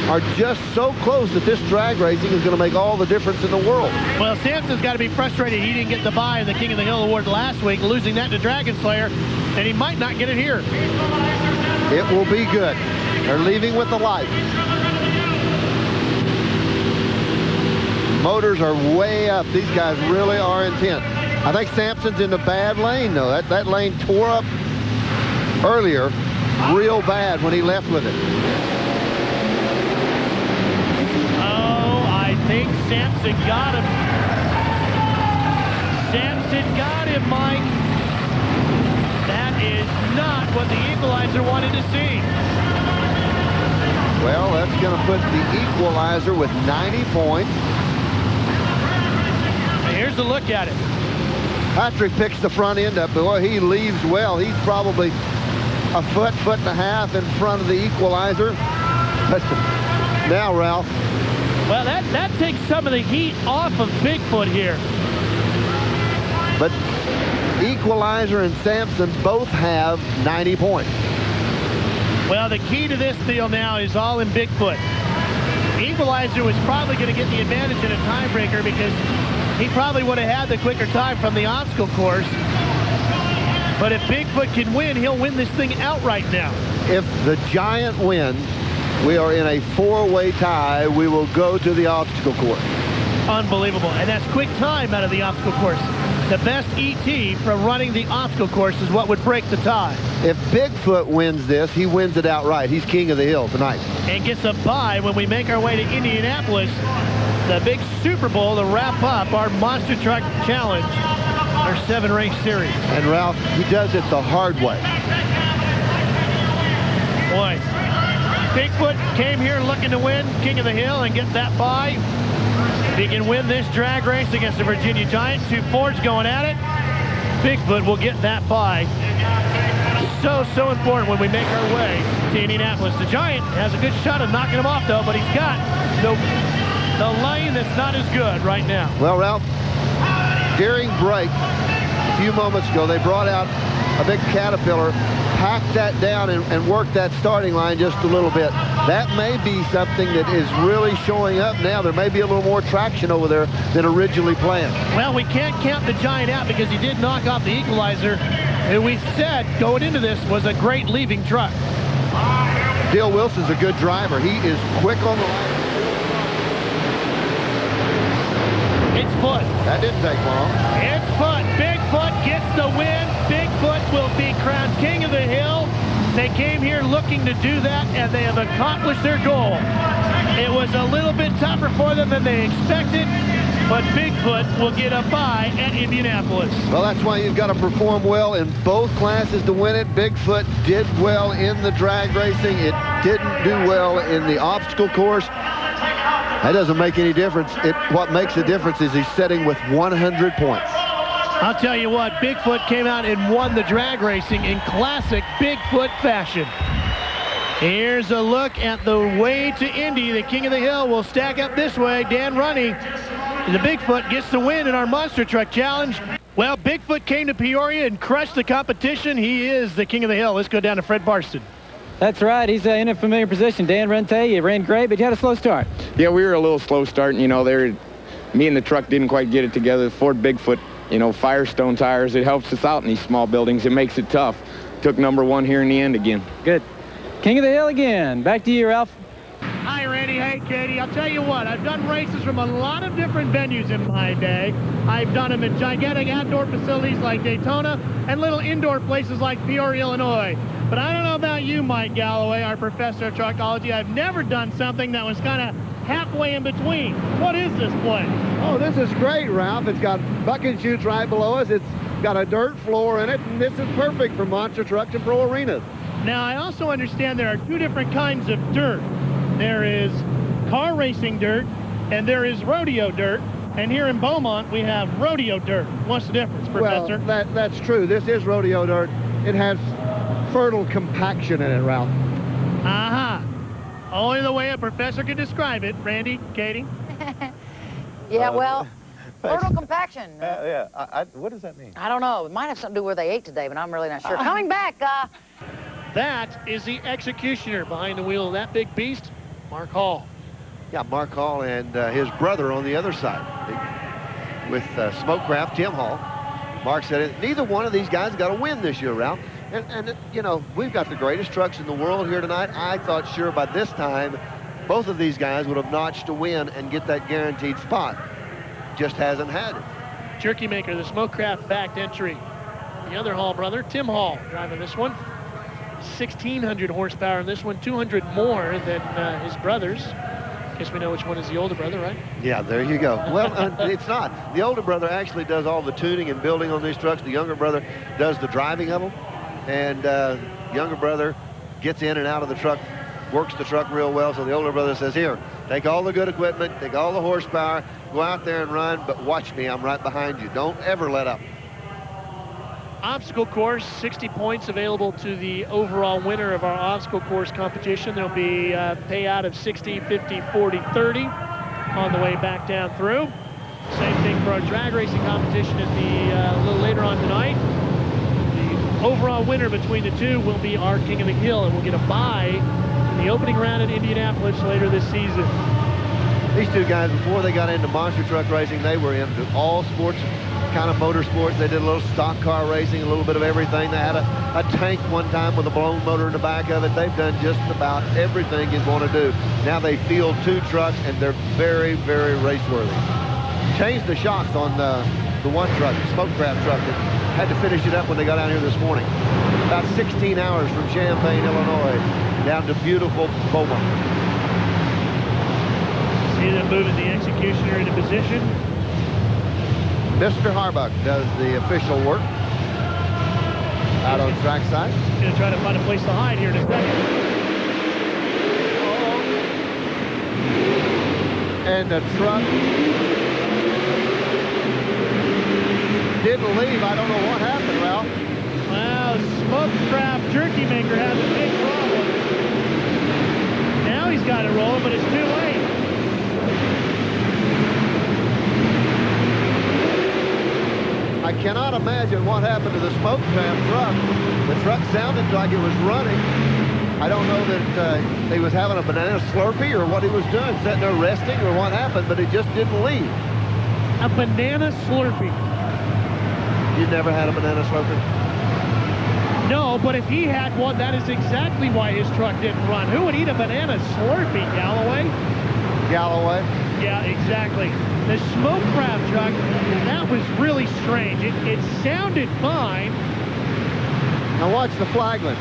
are just so close that this drag racing is going to make all the difference in the world. Well, Sampson's got to be frustrated he didn't get the bye in the King of the Hill Award last week, losing that to Dragon Slayer, and he might not get it here. It will be good. They're leaving with the light. Motors are way up. These guys really are intent. I think Sampson's in the bad lane, though. That lane tore up earlier real bad when he left with it. Oh, I think Sampson got him. Sampson got him, Mike. That is not what the Equalizer wanted to see. Well, that's going to put the Equalizer with 90 points. And here's a look at it. Patrick picks the front end up. Boy, he leaves well. He's probably a foot and a half in front of the Equalizer. But now, Ralph. Well, that takes some of the heat off of Bigfoot here. But Equalizer and Sampson both have 90 points. Well, the key to this deal now is all in Bigfoot. Equalizer was probably going to get the advantage in a tiebreaker because he probably would have had the quicker time from the obstacle course. But if Bigfoot can win, he'll win this thing outright now. If the Giant wins, we are in a four-way tie. We will go to the obstacle course. Unbelievable. And that's quick time out of the obstacle course. The best ET from running the obstacle course is what would break the tie. If Bigfoot wins this, he wins it outright. He's king of the hill tonight. And gets a bye when we make our way to Indianapolis, the big Super Bowl to wrap up our Monster Truck Challenge, our 7-race series. And Ralph, he does it the hard way. Boy, Bigfoot came here looking to win King of the Hill and get that bye. If he can win this drag race against the Virginia Giant, two Fords going at it, Bigfoot will get that bye. So important when we make our way to Indianapolis. The Giant has a good shot of knocking him off, though, but he's got the lane that's not as good right now. Well, Ralph, during break a few moments ago, they brought out a big Caterpillar, packed that down and worked that starting line just a little bit. That may be something that is really showing up now. There may be a little more traction over there than originally planned. Well, we can't count the Giant out because he did knock off the equalizer, who we said going into this was a great leaving truck. Dale Wilson's a good driver. He is quick on the line. It's Foot. That didn't take long. It's Foot. Bigfoot gets the win. Bigfoot will be crowned King of the Hill. They came here looking to do that, and they have accomplished their goal. It was a little bit tougher for them than they expected, but Bigfoot will get a bye at Indianapolis. Well, that's why you've got to perform well in both classes to win it. Bigfoot did well in the drag racing. It didn't do well in the obstacle course. That doesn't make any difference. What makes a difference is he's setting with 100 points. I'll tell you what, Bigfoot came out and won the drag racing in classic Bigfoot fashion. Here's a look at the way to Indy. The King of the Hill will stack up this way. Dan Runny, the Bigfoot, gets the win in our Monster Truck Challenge. Well, Bigfoot came to Peoria and crushed the competition. He is the King of the Hill. Let's go down to Fred Barston. That's right. He's in a familiar position. Dan Rente, he ran great, but he had a slow start. Yeah, we were a little slow starting. You know, me and the truck didn't quite get it together. Ford Bigfoot, you know, Firestone tires, it helps us out in these small buildings. It makes it tough. Took number one here in the end again. Good. King of the Hill again. Back to you, Ralph. Hi, Randy. Hey, Katie. I'll tell you what, I've done races from a lot of different venues in my day. I've done them in gigantic outdoor facilities like Daytona and little indoor places like Peoria, Illinois. But I don't know about you, Mike Galloway, our professor of truckology. I've never done something that was kind of halfway in between. What is this place? Oh, this is great, Ralph. It's got bucket chutes right below us. It's got a dirt floor in it, and this is perfect for monster trucks and pro arenas. Now, I also understand there are two different kinds of dirt. There is car racing dirt, and there is rodeo dirt. And here in Beaumont, we have rodeo dirt. What's the difference, Professor? Well, that's true. This is rodeo dirt. It has fertile compaction in it, Ralph. Only the way a professor can describe it. Randy, Katie? Yeah, well, fertile compaction. What does that mean? I don't know. It might have something to do with where they ate today, but I'm really not sure. Coming back. That is the executioner behind the wheel of that big beast, Mark Hall. Yeah, Mark Hall and his brother on the other side. With Smokecraft, Tim Hall. Mark said neither one of these guys got a win this year, Ralph. And you know, we've got the greatest trucks in the world here tonight. I thought sure by this time, both of these guys would have notched a win and get that guaranteed spot. Just hasn't had it. Jerky Maker, the Smokecraft backed entry. The other Hall brother, Tim Hall, driving this one. 1,600 horsepower in this one, 200 more than his brothers. Guess we know which one is the older brother, right? Yeah, there you go. Well, it's not. The older brother actually does all the tuning and building on these trucks. The younger brother does the driving of them. And younger brother gets in and out of the truck, works the truck real well. So the older brother says, here, take all the good equipment, take all the horsepower, go out there and run, but watch me, I'm right behind you. Don't ever let up. Obstacle course, 60 points available to the overall winner of our obstacle course competition. There'll be a payout of 60, 50, 40, 30 on the way back down through. Same thing for our drag racing competition at the a little later on tonight. The overall winner between the two will be our King of the Hill, and we'll get a bye in the opening round in Indianapolis later this season. These two guys, before they got into monster truck racing, they were into all sports, kind of motorsports. They did a little stock car racing, a little bit of everything. They had a tank one time with a blown motor in the back of it. They've done just about everything you want to do. Now they field two trucks, and they're very, very race-worthy. Changed the shocks on the one truck, the Smokecraft truck, that had to finish it up when they got out here this morning. About 16 hours from Champaign, Illinois, down to beautiful Beaumont. See them moving the executioner into position. Mr. Harbuck does the official work out on trackside. He's going to try to find a place to hide here in a second. And the truck didn't leave. I don't know what happened, Ralph. Well, Smoke Crab Jerky Maker has a big problem. Now he's got it rolling, but it's too late. I cannot imagine what happened to the Smoke Crab truck. The truck sounded like it was running. I don't know that he was having a banana Slurpee or what he was doing, sitting there resting or what happened, but he just didn't leave. A banana Slurpee. You never had a banana Slurpee? No, but if he had one, that is exactly why his truck didn't run. Who would eat a banana Slurpee, Galloway? Galloway? Yeah, exactly. The Smoke Crab truck, that was really strange. It sounded fine. Now watch the flagman.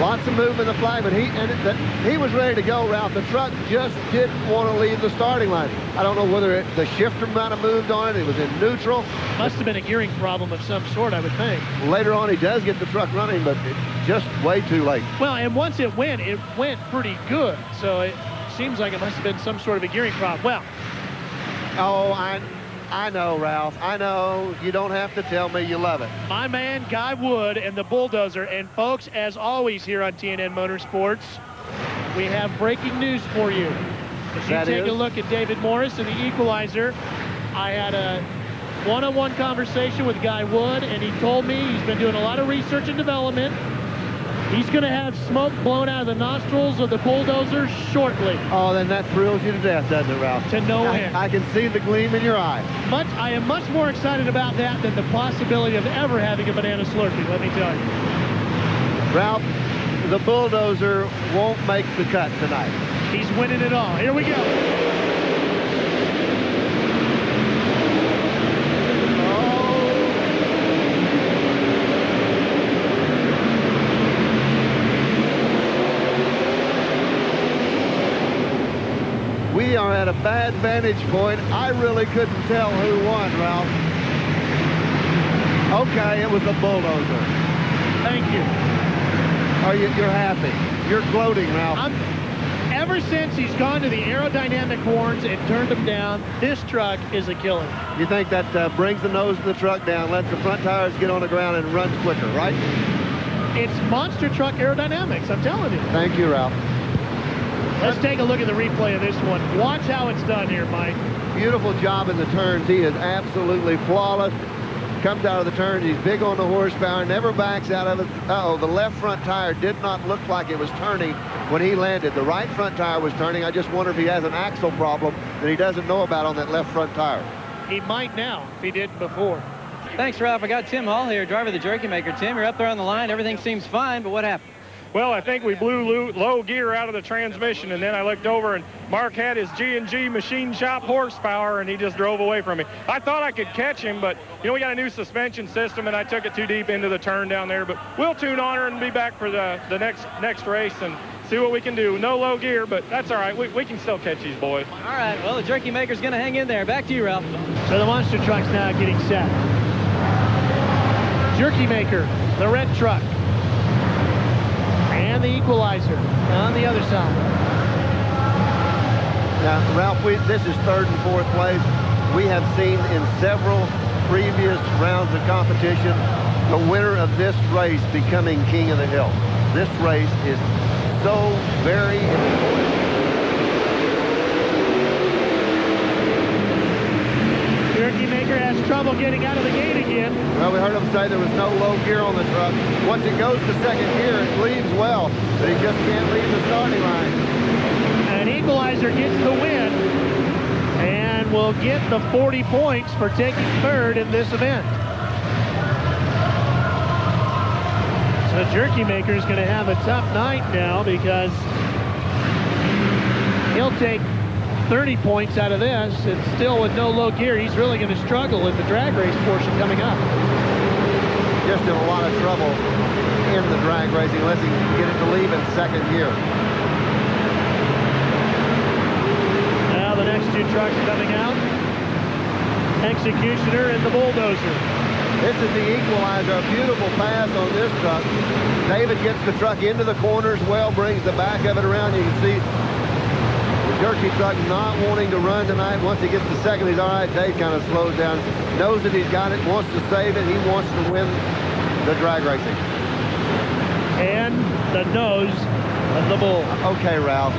Lots of movement in the flagman. He was ready to go, Ralph. The truck just didn't want to leave the starting line. I don't know whether the shifter might have moved on it. It was in neutral. Must have been a gearing problem of some sort, I would think. Later on, he does get the truck running, but it's just way too late. Well, and once it went pretty good. So it seems like it must have been some sort of a gearing problem. Well, oh, I know, Ralph. I know. You don't have to tell me you love it. My man, Guy Wood, and the Bulldozer. And, folks, as always here on TNN Motorsports, we have breaking news for you. As you take a look at David Morris and the Equalizer, I had a one-on-one conversation with Guy Wood, and he told me he's been doing a lot of research and development. He's going to have smoke blown out of the nostrils of the Bulldozer shortly. Oh, then that thrills you to death, doesn't it, Ralph? To no end. I can see the gleam in your eye. I am much more excited about that than the possibility of ever having a banana Slurpee, let me tell you. Ralph, the Bulldozer won't make the cut tonight. He's winning it all. Here we go. We are at a bad vantage point. I really couldn't tell who won, Ralph. Okay, it was the Bulldozer. Thank you. You're happy. You're gloating, Ralph. Ever since he's gone to the aerodynamic horns and turned them down, this truck is a killer. You think that brings the nose of the truck down, lets the front tires get on the ground and runs quicker, right? It's monster truck aerodynamics, I'm telling you. Thank you, Ralph. Let's take a look at the replay of this one. Watch how it's done here, Mike. Beautiful job in the turns. He is absolutely flawless. Comes out of the turns. He's big on the horsepower. Never backs out of it. Uh-oh, the left front tire did not look like it was turning when he landed. The right front tire was turning. I just wonder if he has an axle problem that he doesn't know about on that left front tire. He might now if he didn't before. Thanks, Ralph. I got Tim Hall here, driver of the Jerky Maker. Tim, you're up there on the line. Everything seems fine, but what happened? Well, I think we blew low gear out of the transmission, and then I looked over, and Mark had his G&G machine shop horsepower, and he just drove away from me. I thought I could catch him, but, you know, we got a new suspension system, and I took it too deep into the turn down there. But we'll tune on her and be back for the next race and see what we can do. No low gear, but that's all right. We can still catch these boys. All right, well, the Jerky Maker's going to hang in there. Back to you, Ralph. So the monster truck's now getting set. Jerky Maker, the red truck. And the Equalizer on the other side. Now, Ralph, this is third and fourth place. We have seen in several previous rounds of competition the winner of this race becoming king of the hill. This race is so very important. Jerky Maker has trouble getting out of the gate again. Well, we heard him say there was no low gear on the truck. Once it goes to second gear, it leaves well, but he just can't leave the starting line. An Equalizer gets the win and will get the 40 points for taking third in this event. So Jerky Maker is going to have a tough night now because he'll take 30 points out of this, and still with no low gear, he's really going to struggle in the drag race portion coming up. Just in a lot of trouble in the drag racing unless he can get it to leave in second gear. Now the next two trucks coming out. Executioner and the Bulldozer. This is the Equalizer, a beautiful pass on this truck. David gets the truck into the corners well, brings the back of it around. You can see jerky truck not wanting to run tonight. Once he gets to second, he's all right. Dave kind of slows down, knows that he's got it, wants to save it. He wants to win the drag racing. And the nose of the bull. Okay, Ralph,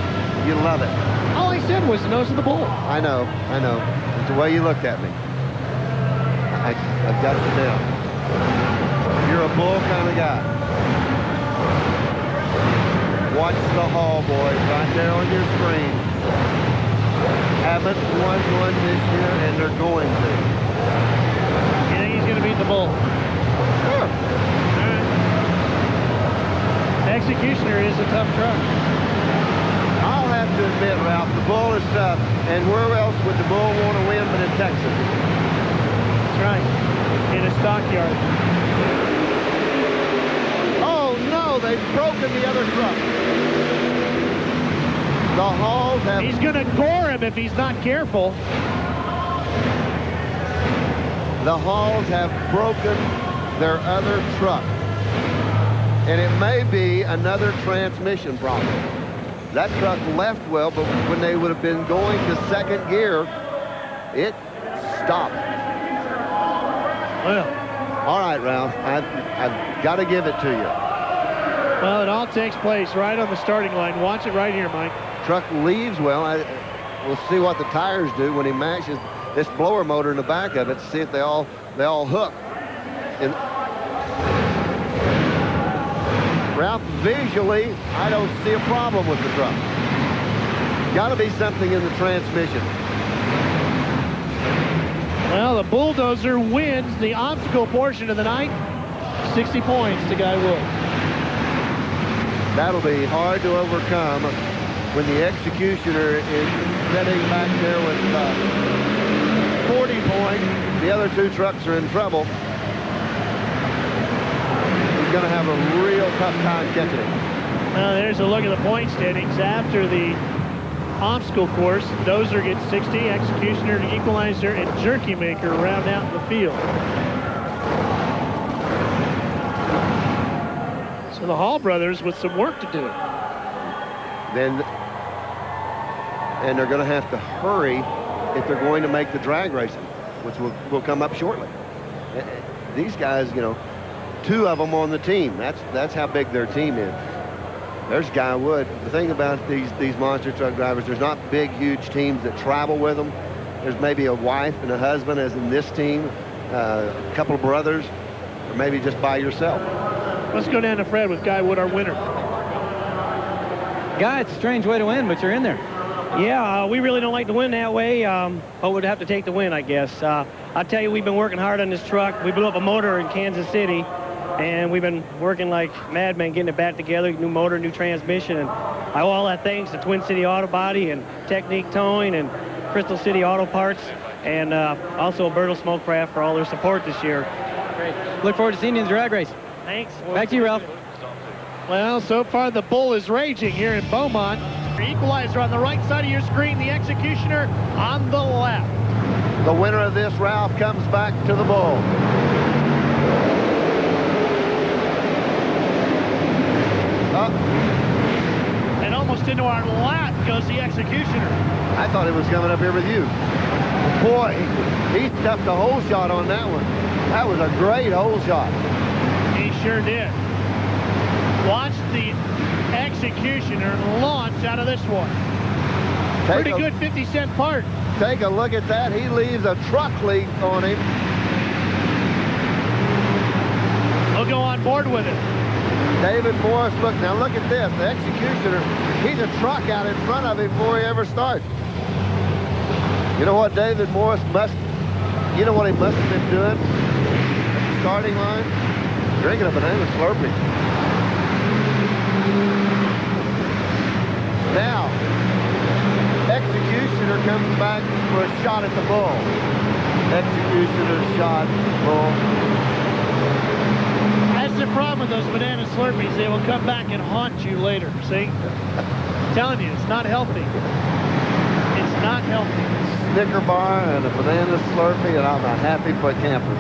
you love it. All I said was the nose of the bull. I know. It's the way you looked at me. I've got you down. You're a bull kind of guy. Watch the Hall, boys, right there on your screen. Haven't won one this year, and they're going to. You think he's going to beat the bull? Sure. Executioner is a tough truck. I'll have to admit, Ralph, the bull is tough. And where else would the bull want to win but in Texas? That's right. In a stockyard. Oh, no, they've broken the other truck. The Halls have... He's going to gore him if he's not careful. The Halls have broken their other truck. And it may be another transmission problem. That truck left well, but when they would have been going to second gear, it stopped. Well, all right, Ralph, I've got to give it to you. Well, it all takes place right on the starting line. Watch it right here, Mike. Truck leaves well. We'll see what the tires do when he matches this blower motor in the back of it to see if they all hook. And Ralph, visually, I don't see a problem with the truck. Got to be something in the transmission. Well, the bulldozer wins the obstacle portion of the night. 60 points to Guy Wolf. That'll be hard to overcome when the executioner is sitting back there with 40 points. The other two trucks are in trouble. He's going to have a real tough time catching it. Well, there's a look at the point standings after the obstacle course. Dozer gets 60, Executioner, Equalizer, and Jerky Maker round out the field. So the Hall brothers with some work to do. And they're going to have to hurry if they're going to make the drag racing, which will come up shortly. These guys, you know, 2 of them on the team. That's how big their team is. There's Guy Wood. The thing about these monster truck drivers, there's not big, huge teams that travel with them. There's maybe a wife and a husband, as in this team, a couple of brothers, or maybe just by yourself. Let's go down to Fred with Guy Wood, our winner. Guy, it's a strange way to win, but you're in there. Yeah, we really don't like to win that way, but we'd have to take the win, I guess. I tell you, we've been working hard on this truck. We blew up a motor in Kansas City, and we've been working like madmen getting it back together, new motor, new transmission, and I owe all that thanks to Twin City Auto Body and Technique Towing and Crystal City Auto Parts, and also Bertle Smokecraft for all their support this year. Great. Look forward to seeing you in the drag race. Thanks. Back to you, Ralph. Well, so far the bull is raging here in Beaumont. Equalizer on the right side of your screen, the Executioner on the left. The winner of this, Ralph, comes back to the bull. And almost into our lap goes the Executioner. I thought he was coming up here with you. Boy, he stuffed a hole shot on that one. That was a great hole shot. He sure did. Watch the Executioner launch out of this one. Pretty good 50-cent part. Take a look at that. He leaves a truck leak on him. We'll go on board with it. David Morris, look at this. The Executioner, he's a truck out in front of him before he ever starts. You know what David Morris you know what he must have been doing at the starting line? Drinking a banana Slurpee. Now, Executioner comes back for a shot at the bull. Executioner shot, bull. That's the problem with those banana Slurpees. They will come back and haunt you later, see? I'm telling you, it's not healthy. It's not healthy. Snicker bar and a banana Slurpee, and I'm a happy foot camper.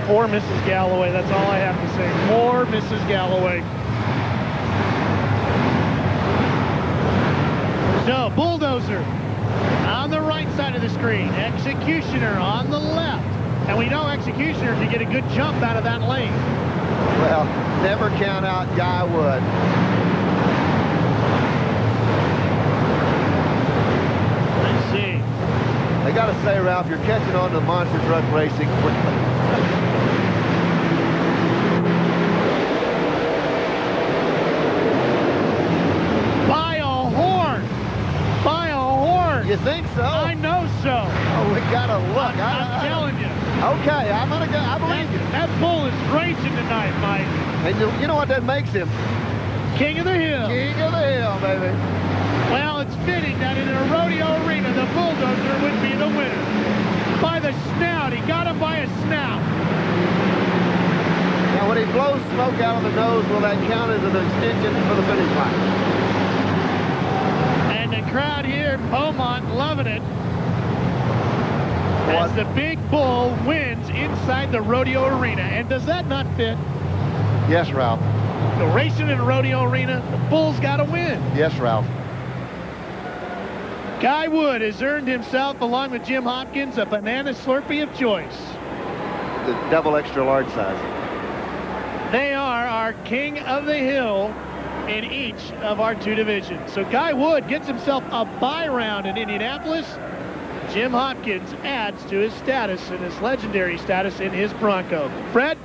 Poor Mrs. Galloway, that's all I have to say. Poor Mrs. Galloway. So, Bulldozer on the right side of the screen. Executioner on the left. And we know Executioner can get a good jump out of that lane. Well, never count out Guy Wood. Let's see. I got to say, Ralph, you're catching on to monster truck racing quickly. By a horn. By a horn. You think so? I know so. Oh, we got to look. I'm telling you. Okay, I'm going to go. I believe you. That bull is racing tonight, Mike. And you know what that makes him? King of the hill. King of the hill, baby. Well, it's fitting that in a rodeo arena, the Bulldozer would be the winner. By the snout. He got him by a snout. Now, when he blows smoke out of the nose, will that count as an extension for the finish line? And the crowd here, Beaumont, loving it. As the big bull wins inside the rodeo arena. And does that not fit? Yes, Ralph. The racing in a rodeo arena, the bull's got to win. Yes, Ralph. Guy Wood has earned himself, along with Jim Hopkins, a banana Slurpee of choice. The double extra large size. They are our king of the hill in each of our two divisions. So Guy Wood gets himself a bye round in Indianapolis. Jim Hopkins adds to his status and his legendary status in his Bronco. Fred?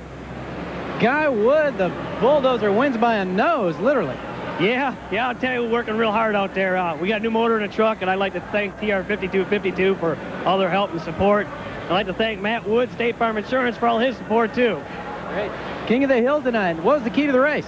Guy Wood, the Bulldozer, wins by a nose, literally. Yeah, I'll tell you, we're working real hard out there. We got a new motor in the truck, and I'd like to thank TR5252 for all their help and support. I'd like to thank Matt Wood, State Farm Insurance, for all his support, too. Great. King of the Hill tonight. What was the key to the race?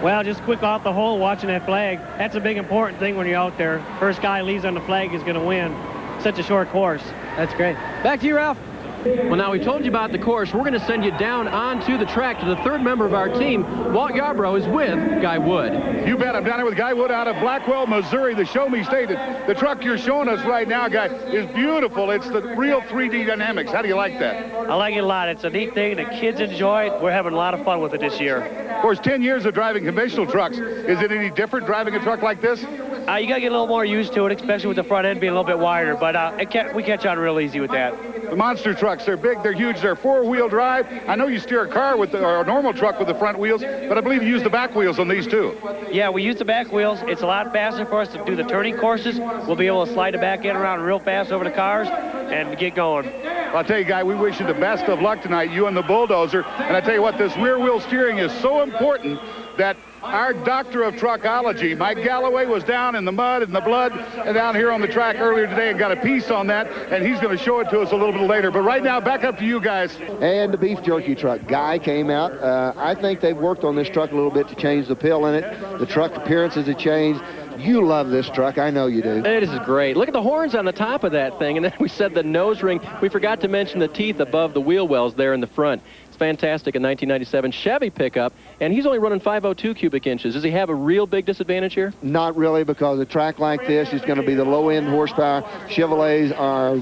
Well, just quick off the hole, watching that flag. That's a big important thing when you're out there. First guy leaves on the flag is going to win. Such a short course. That's great. Back to you, Ralph. Well, now we told you about the course. We're going to send you down onto the track to the third member of our team. Walt Yarbrough is with Guy Wood. You bet. I'm down here with Guy Wood out of Blackwell, Missouri, the Show Me State. The truck you're showing us right now, Guy, is beautiful. It's the real 3D dynamics. How do you like that? I like it a lot. It's a neat thing. The kids enjoy it. We're having a lot of fun with it this year. Of course, 10 years of driving conventional trucks. Is it any different driving a truck like this? You got to get a little more used to it, especially with the front end being a little bit wider. But we catch on real easy with that. The monster trucks, they're big, they're huge, they're four-wheel drive. I know you steer a car with or a normal truck with the front wheels, but I believe you use the back wheels on these too. Yeah, we use the back wheels. It's a lot faster for us to do the turning courses. We'll be able to slide the back end around real fast over the cars and get going. Well, I'll tell you, Guy, we wish you the best of luck tonight, you and the Bulldozer. And I tell you what, this rear wheel steering is so important that our doctor of truckology, Mike Galloway, was down in the mud and the blood and down here on the track earlier today and got a piece on that, and he's going to show it to us a little bit later. But right now, back up to you guys. And the beef jerky truck. Guy came out. I think they've worked on this truck a little bit to change the pill in it. The truck appearances have changed. You love this truck. I know you do. It is great. Look at the horns on the top of that thing. And then we said the nose ring. We forgot to mention the teeth above the wheel wells there in the front. It's fantastic. A 1997 Chevy pickup. And he's only running 502 cubic inches. Does he have a real big disadvantage here? Not really, because a track like this is going to be the low-end horsepower. Chevrolets are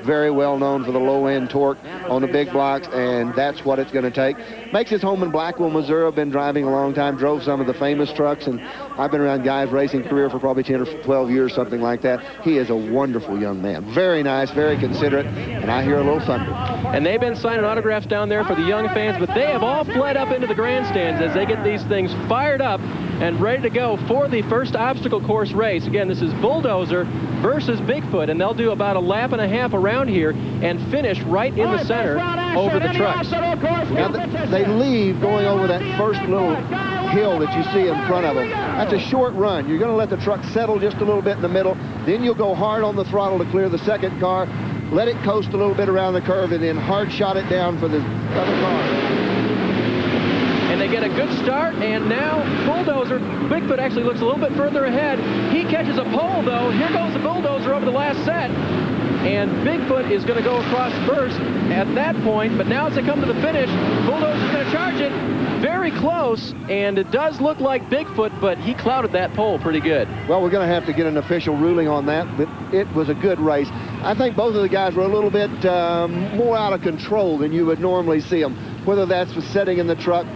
very well known for the low-end torque on the big blocks, and that's what it's going to take. Makes his home in Blackwell, Missouri. I've been driving a long time, drove some of the famous trucks, and I've been around Guy's racing career for probably 10 or 12 years, something like that. He is a wonderful young man. Very nice, very considerate, and I hear a little thunder. And they've been signing autographs down there for the young fans, but they have all fled up into the grandstands as they get these things fired up and ready to go for the first obstacle course race. Again, this is Bulldozer versus Bigfoot, and they'll do about a lap and a half around here and finish right in the center over the trucks. Now, they leave going over that first little hill that you see in front of them. That's a short run. You're going to let the truck settle just a little bit in the middle. Then you'll go hard on the throttle to clear the second car, let it coast a little bit around the curve, and then hard shot it down for the other car. And they get a good start, and now Bulldozer, Bigfoot actually looks a little bit further ahead. He catches a pole, though. Here goes the Bulldozer over the last set. And Bigfoot is going to go across first at that point, but now as they come to the finish, Bulldozer's going to charge it very close, and it does look like Bigfoot, but he clouded that pole pretty good. Well, we're going to have to get an official ruling on that, but it was a good race. I think both of the guys were a little bit more out of control than you would normally see them, whether that's for setting in the truck,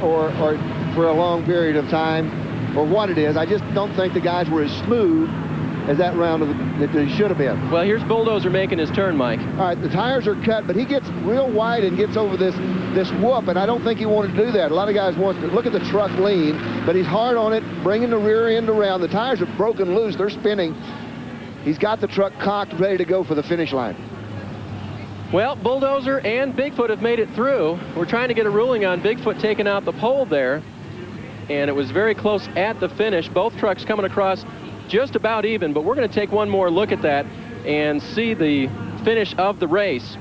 or for a long period of time. or what it is. I just don't think the guys were as smooth as that round that they should have been. Well, here's Bulldozer making his turn, Mike. All right, the tires are cut, but he gets real wide and gets over this whoop, and I don't think he wanted to do that. A lot of guys want to look at the truck lean, but he's hard on it, bringing the rear end around. The tires are broken loose. They're spinning. He's got the truck cocked, ready to go for the finish line. Well, Bulldozer and Bigfoot have made it through. We're trying to get a ruling on Bigfoot taking out the pole there, and it was very close at the finish. Both trucks coming across just about even, but we're going to take one more look at that and see the finish of the race.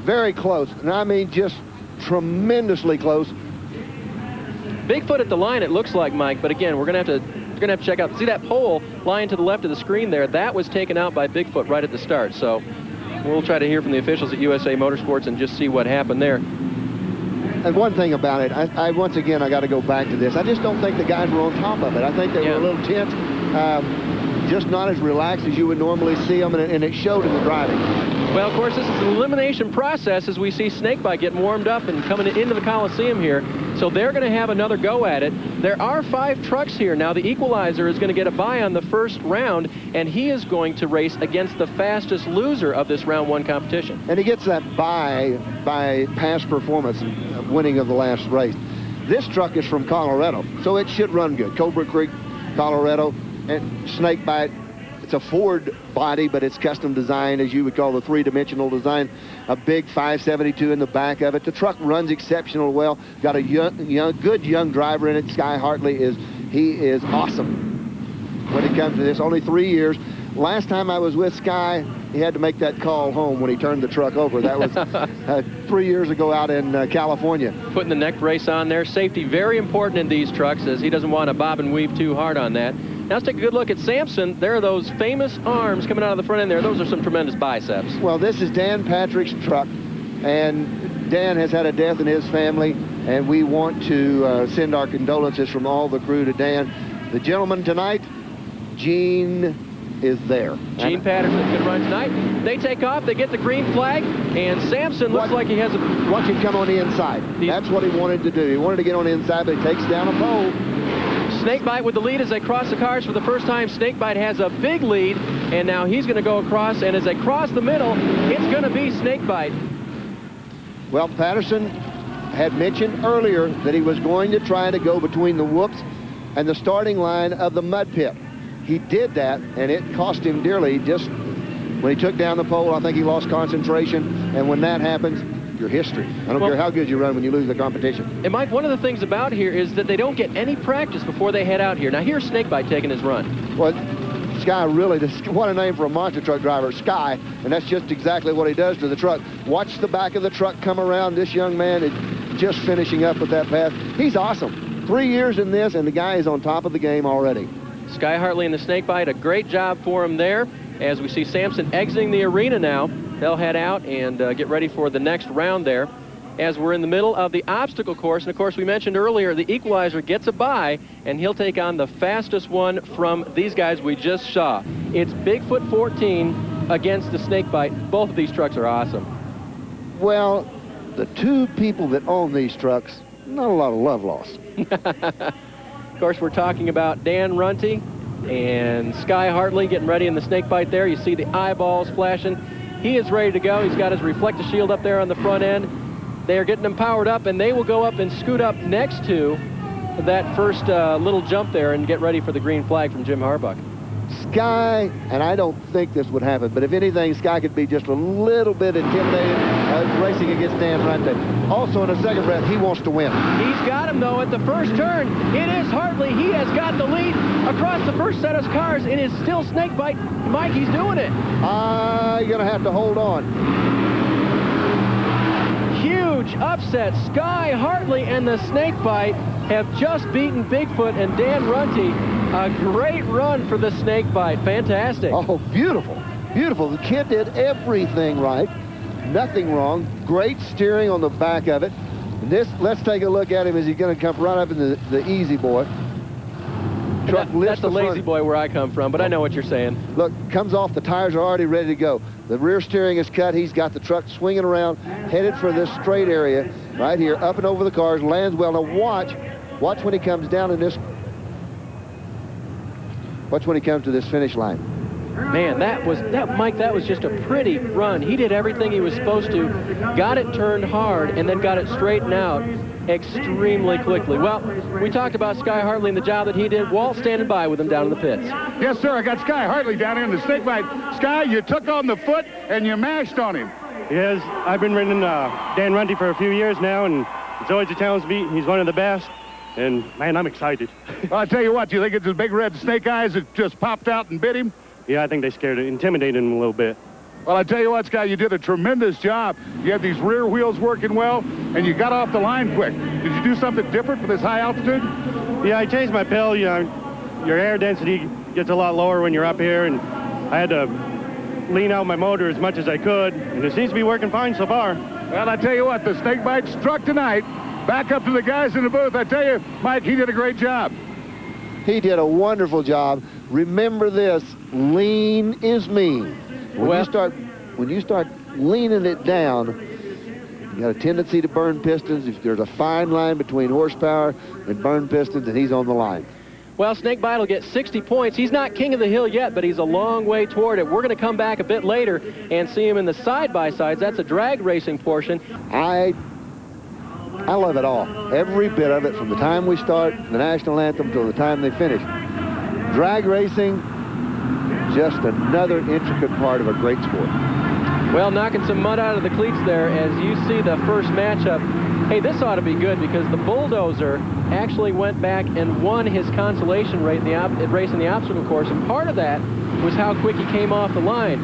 Very close, and I mean just tremendously close. Bigfoot at the line, it looks like, Mike, but again, we're going to have to check out. See that pole lying to the left of the screen there? That was taken out by Bigfoot right at the start, so we'll try to hear from the officials at USA Motorsports and just see what happened there. And one thing about it, I once again, I got to go back to this. I just don't think the guys were on top of it. I think they were a little tense, just not as relaxed as you would normally see them, and it showed in the driving. Well, of course, this is an elimination process as we see Snakebite get warmed up and coming into the Coliseum here. So they're going to have another go at it. There are 5 trucks here. Now, the Equalizer is going to get a bye on the first round, and he is going to race against the fastest loser of this round 1 competition. And he gets that bye by past performance, winning of the last race. This truck is from Colorado, so it should run good. Cobra Creek, Colorado, and Snakebite. It's a Ford body, but it's custom designed, as you would call the 3-dimensional design. A big 572 in the back of it. The truck runs exceptional well. Got a good young driver in it. Sky Hartley is awesome when it comes to this. Only 3 years. Last time I was with Sky, he had to make that call home when he turned the truck over. That was 3 years ago out in California. Putting the neck brace on there. Safety very important in these trucks, as he doesn't want to bob and weave too hard on that. Now let's take a good look at Sampson. There are those famous arms coming out of the front end there. Those are some tremendous biceps. Well, this is Dan Patrick's truck, and Dan has had a death in his family, and we want to send our condolences from all the crew to Dan. The gentleman tonight, Gene, is there. Gene Patterson's going to run tonight. They take off, they get the green flag, and Sampson looks like he has a... Watch him come on the inside. That's what he wanted to do. He wanted to get on the inside, but he takes down a pole. Snakebite with the lead as they cross the cars for the first time. Snakebite has a big lead, and now he's going to go across, and as they cross the middle, it's going to be Snakebite. Well, Patterson had mentioned earlier that he was going to try to go between the whoops and the starting line of the mud pit. He did that, and it cost him dearly. Just when he took down the pole, I think he lost concentration, and when that happens, your history. I don't care how good you run when you lose the competition. And Mike, one of the things about here is that they don't get any practice before they head out here. Now here's Snakebite taking his run. Well, Sky really, what a name for a monster truck driver, Sky, and that's just exactly what he does to the truck. Watch the back of the truck come around. This young man is just finishing up with that pass. He's awesome. 3 years in this, and the guy is on top of the game already. Sky Hartley and the Snakebite, a great job for him there. As we see Sampson exiting the arena now, they'll head out and get ready for the next round there. As we're in the middle of the obstacle course, and of course we mentioned earlier, the Equalizer gets a bye, and he'll take on the fastest one from these guys we just saw. It's Bigfoot 14 against the Snakebite. Both of these trucks are awesome. Well, the 2 people that own these trucks, not a lot of love lost. Of course, we're talking about Dan Runte and Sky Hartley getting ready in the Snakebite there. You see the eyeballs flashing. He is ready to go. He's got his reflector shield up there on the front end. They are getting them powered up, and they will go up and scoot up next to that first little jump there and get ready for the green flag from Jim Harbuck. Sky, and I don't think this would happen, but if anything, Sky could be just a little bit intimidated racing against Dan Runte. Also, in a second breath, he wants to win. He's got him, though, at the first turn. It is Hartley. He has got the lead across the first set of cars. It is still Snakebite. Mike, he's doing it. You're going to have to hold on. Huge upset. Sky Hartley and the Snakebite have just beaten Bigfoot and Dan Runte. A great run for the Snakebite. Fantastic. Oh, beautiful. Beautiful. The kid did everything right. Nothing wrong. Great steering on the back of it. And let's take a look at him as he's going to come right up in the Easy Boy. That's the Lazy Boy where I come from, but I know what you're saying. Look, comes off, the tires are already ready to go. The rear steering is cut. He's got the truck swinging around, headed for this straight area right here, up and over the cars, lands well. Now watch when he comes down in this Watch when he comes to this finish line. Man, Mike, that was just a pretty run. He did everything he was supposed to, got it turned hard, and then got it straightened out extremely quickly. Well, we talked about Sky Hartley and the job that he did. Walt standing by with him down in the pits. Yes, sir. I got Sky Hartley down here in the snakebite. Sky, you took on the foot and you mashed on him. Yes, I've been riding Dan Runty for a few years now, and it's always a challenge to beat. He's one of the best, and, man, I'm excited. Well, I tell you what, you think it's his big red snake eyes that just popped out and bit him? Yeah, I think they intimidated him a little bit. Well, I tell you what, Sky, you did a tremendous job. You had these rear wheels working well, and you got off the line quick. Did you do something different for this high altitude? Yeah, I changed my pill. You know, your air density gets a lot lower when you're up here, and I had to lean out my motor as much as I could, and it seems to be working fine so far. Well, I tell you what, the snakebite struck tonight. Back up to the guys in the booth. I tell you, Mike, he did a great job. He did a wonderful job. Remember this, lean is mean. When you start leaning it down, you got a tendency to burn pistons. If there's a fine line between horsepower and burn pistons, and he's on the line. Well, Snakebite will get 60 points. He's not king of the hill yet, but he's a long way toward it. We're going to come back a bit later and see him in the side-by-sides. That's a drag racing portion. I love it all. Every bit of it, from the time we start the national anthem till the time they finish. Drag racing, just another intricate part of a great sport. Well, knocking some mud out of the cleats there as you see the first matchup. Hey, this ought to be good because the Bulldozer actually went back and won his consolation race in the obstacle course, and part of that was how quick he came off the line.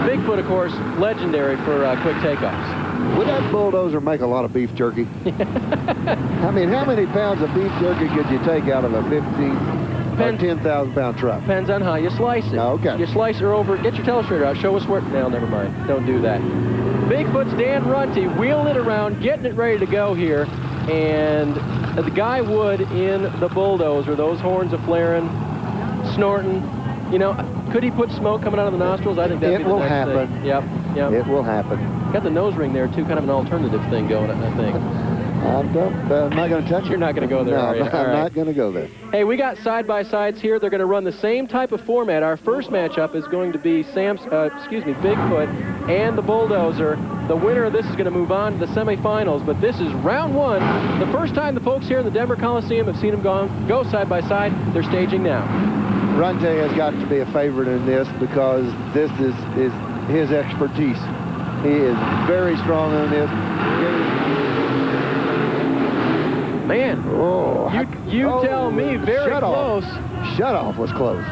Bigfoot, of course, legendary for quick takeoffs. Would that Bulldozer make a lot of beef jerky? I mean, how many pounds of beef jerky could you take out of a 10,000-pound truck? Depends on how you slice it. Oh, okay. You slice her over, get your telestrator out, show us where, no, never mind, don't do that. Bigfoot's Dan Runty wheeling it around, getting it ready to go here, and the guy Wood in the Bulldozer, those horns are flaring, snorting. You know, could he put smoke coming out of the nostrils? I think that'd be the next thing. It will happen. Yep. It will happen. Got the nose ring there, too, kind of an alternative thing going, I think. I'm not going to touch it. You're not going to go there, no, are you? I'm not going to go there. Hey, we got side-by-sides here. They're going to run the same type of format. Our first matchup is going to be Bigfoot and the Bulldozer. The winner of this is going to move on to the semifinals, but this is round one. The first time the folks here in the Denver Coliseum have seen them go side-by-side. They're staging now. Runte has got to be a favorite in this because this is his expertise. He is very strong on this. Man, you tell me, very close. Shutoff was close.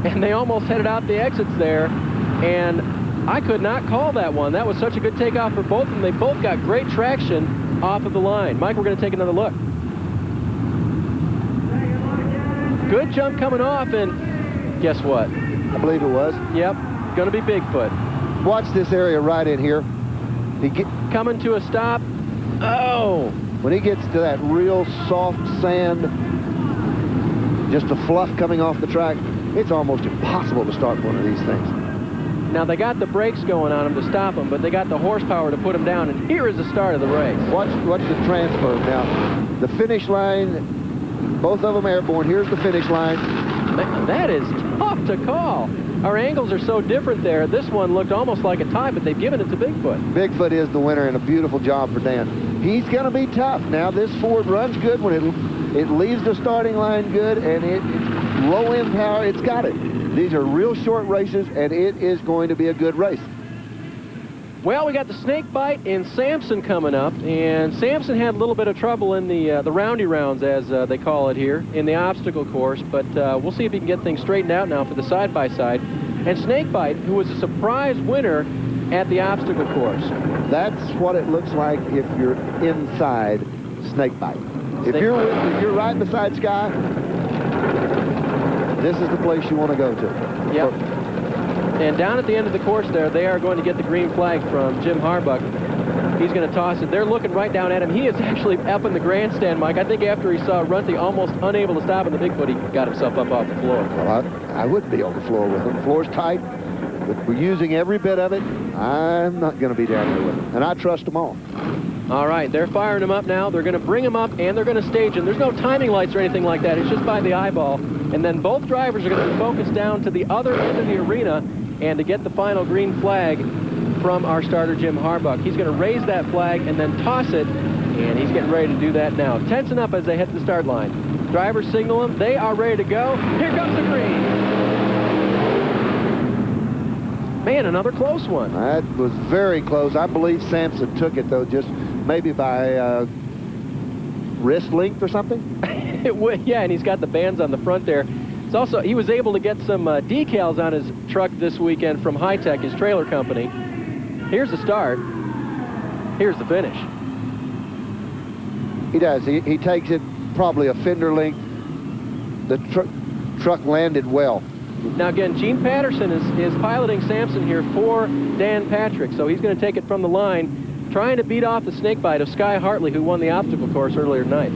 And they almost headed out the exits there, and I could not call that one. That was such a good takeoff for both of them. They both got great traction off of the line. Mike, we're going to take another look. Good jump coming off, and guess what? I believe it was. Yep, going to be Bigfoot. Watch this area right in here. Coming to a stop. Oh! When he gets to that real soft sand, just the fluff coming off the track, it's almost impossible to start one of these things. Now, they got the brakes going on him to stop him, but they got the horsepower to put him down, and here is the start of the race. Watch the transfer. Now, the finish line, both of them airborne. Here's the finish line. That is tough to call. Our angles are so different there. This one looked almost like a tie, but they've given it to Bigfoot. Bigfoot is the winner, and a beautiful job for Dan. He's going to be tough. Now, this Ford runs good when it leaves the starting line good, and it's low end power. It's got it. These are real short races, and it is going to be a good race. Well, we got the Snakebite and Samson coming up, and Samson had a little bit of trouble in the roundy rounds, as they call it here, in the obstacle course, but we'll see if he can get things straightened out now for the side-by-side. And Snakebite, who was a surprise winner at the obstacle course. That's what it looks like if you're inside Snakebite. If you're right beside Sky, this is the place you want to go to. Yep. And down at the end of the course there, they are going to get the green flag from Jim Harbuck. He's going to toss it. They're looking right down at him. He is actually up in the grandstand, Mike. I think after he saw Runty almost unable to stop in the Bigfoot, he got himself up off the floor. Well, I would be on the floor with him. The floor's tight, but we're using every bit of it. I'm not going to be down there with him, and I trust them all. All right, they're firing him up now. They're going to bring him up, and they're going to stage him. There's no timing lights or anything like that. It's just by the eyeball. And then both drivers are going to be focused down to the other end of the arena and to get the final green flag from our starter, Jim Harbuck. He's going to raise that flag and then toss it, and he's getting ready to do that now. Tension up as they hit the start line. Drivers signal them. They are ready to go. Here comes the green. Man, another close one. That was very close. I believe Sampson took it, though, just maybe by wrist length or something. Yeah, and he's got the bands on the front there. It's also, he was able to get some decals on his truck this weekend from High Tech, his trailer company. Here's the start. Here's the finish. He does. He takes it probably a fender length. The truck landed well. Now again, Gene Patterson is piloting Sampson here for Dan Patrick, so he's going to take it from the line, trying to beat off the snakebite of Sky Hartley, who won the obstacle course earlier tonight.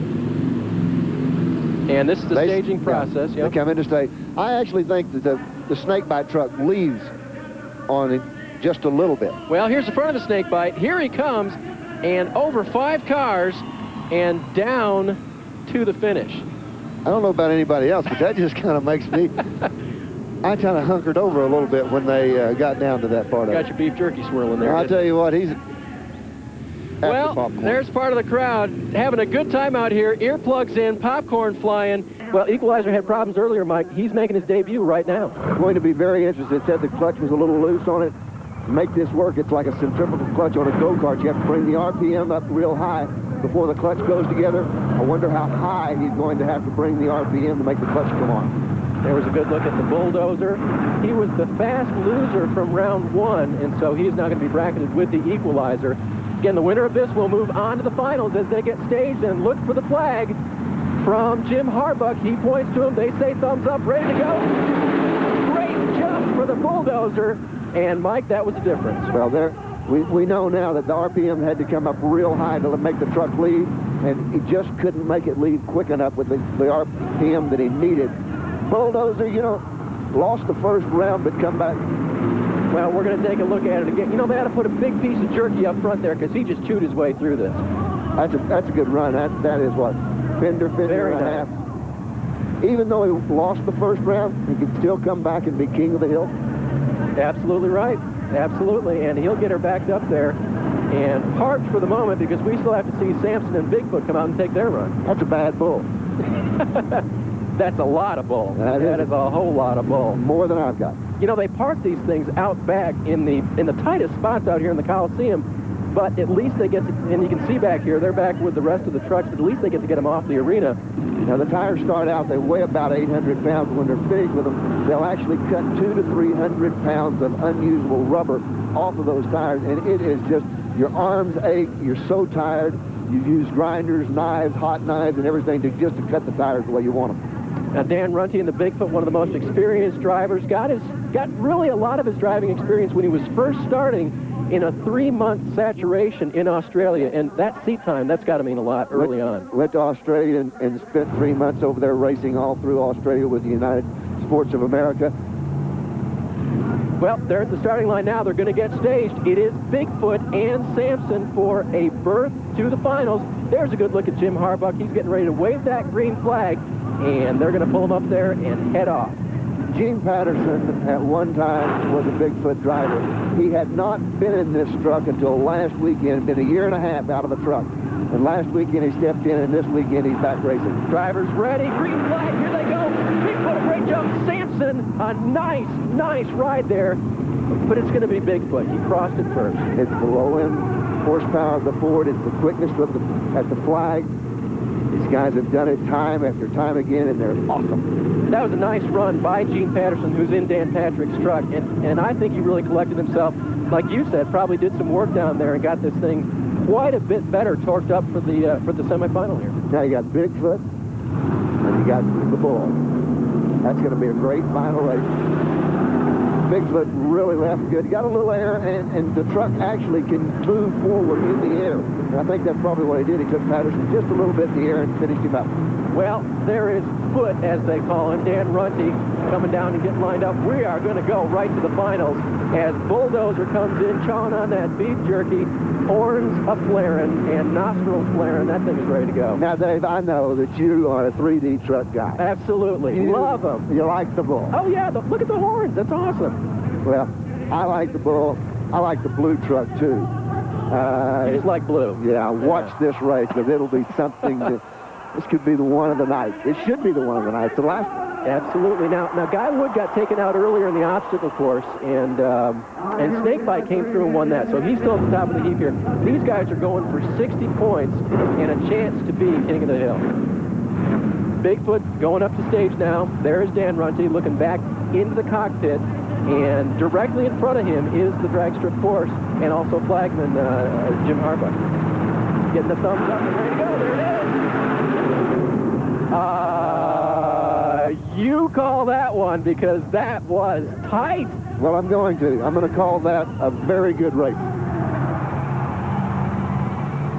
And this is the staging process. They come into stage. I actually think that the snakebite truck leaves on it just a little bit. Well, here's the front of the snakebite. Here he comes, and over 5 cars, and down to the finish. I don't know about anybody else, but that just kind of makes me... I kind of hunkered over a little bit when they got down to that part of it. Got your beef jerky swirling there. I'll tell you what, he's... Well, there's part of the crowd having a good time out here. Earplugs in, popcorn flying. Well, Equalizer had problems earlier, Mike. He's making his debut right now. Going to be very interested. It said the clutch was a little loose on it. To make this work, it's like a centrifugal clutch on a go-kart. You have to bring the RPM up real high before the clutch goes together. I wonder how high he's going to have to bring the RPM to make the clutch come on. There was a good look at the bulldozer. He was the fast loser from round 1, and so he's now going to be bracketed with the Equalizer. Again, the winner of this will move on to the finals as they get staged and look for the flag from Jim Harbuck. He points to him. They say thumbs up, ready to go. Great jump for the bulldozer. And, Mike, that was the difference. Well, we know now that the RPM had to come up real high to make the truck lead, and he just couldn't make it lead quick enough with the RPM that he needed. Bulldozer, lost the first round, but come back. Well, we're going to take a look at it again. They had to put a big piece of jerky up front there because he just chewed his way through this. That's a good run. That is what? Fender Very and a nice. half. Even though he lost the first round, he can still come back and be king of the hill. Absolutely right. Absolutely. And he'll get her backed up there and parked for the moment because we still have to see Sampson and Bigfoot come out and take their run. That's a bad bull. That's a lot of bull. That is a whole lot of bull. More than I've got. They park these things out back in the tightest spots out here in the Coliseum, but at least they get to, and you can see back here, they're back with the rest of the trucks, but at least they get to get them off the arena. Now, the tires start out, they weigh about 800 pounds. When they're finished with them, they'll actually cut 200 to 300 pounds of unusable rubber off of those tires, and it is just, your arms ache, you're so tired, you use grinders, knives, hot knives, and everything to cut the tires the way you want them. Now, Dan Runte in the Bigfoot, one of the most experienced drivers, got really a lot of his driving experience when he was first starting in a 3-month saturation in Australia, and that seat time, that's got to mean a lot early on. Went to Australia and spent 3 months over there racing all through Australia with the United Sports of America. Well, they're at the starting line now. They're going to get staged. It is Bigfoot and Sampson for a berth to the finals. There's a good look at Jim Harbuck. He's getting ready to wave that green flag, and they're going to pull him up there and head off. Gene Patterson at one time was a Bigfoot driver. He had not been in this truck until last weekend, been a year and a half out of the truck. And last weekend he stepped in, and this weekend he's back racing. Drivers ready, green flag, here they go. Bigfoot, a great jump. Sampson, a nice ride there. But it's going to be Bigfoot. He crossed it first. It's the low-end horsepower of the Ford. It's the quickness at the flag. These guys have done it time after time again, and they're awesome. That was a nice run by Gene Patterson, who's in Dan Patrick's truck, and I think he really collected himself. Like you said, probably did some work down there and got this thing quite a bit better torqued up for the semifinal here. Now you got Bigfoot, and you got the Bull. That's going to be a great final race. Bigfoot really left good. He got a little air, and the truck actually can move forward in the air. And I think that's probably what he did. He took Patterson just a little bit in the air and finished him up. Well, there is Foot, as they call him, Dan Runte, coming down and getting lined up. We are going to go right to the finals as Bulldozer comes in, chawing on that beef jerky. horns a-flaring and nostrils flaring. That thing is ready to go. Now, Dave, I know that you are a 3D truck guy. Absolutely. Love them. You like the bull. Oh, yeah. Look at the horns. That's awesome. Well, I like the bull. I like the blue truck, too. You just like blue. Yeah, watch this race, because it'll be something that... This could be the one of the night. It should be the one of the night. The last one. Absolutely. Now Guy Wood got taken out earlier in the obstacle course, and Snakebite came through and won that. So he's still at the top of the heap here. These guys are going for 60 points and a chance to be King of the Hill. Bigfoot going up the stage now. There's Dan Runte looking back into the cockpit, and directly in front of him is the drag strip course and also flagman Jim Harbuck. Getting the thumbs up and ready to go. There it is. You call that one, because that was tight. Well, I'm going to call that a very good race.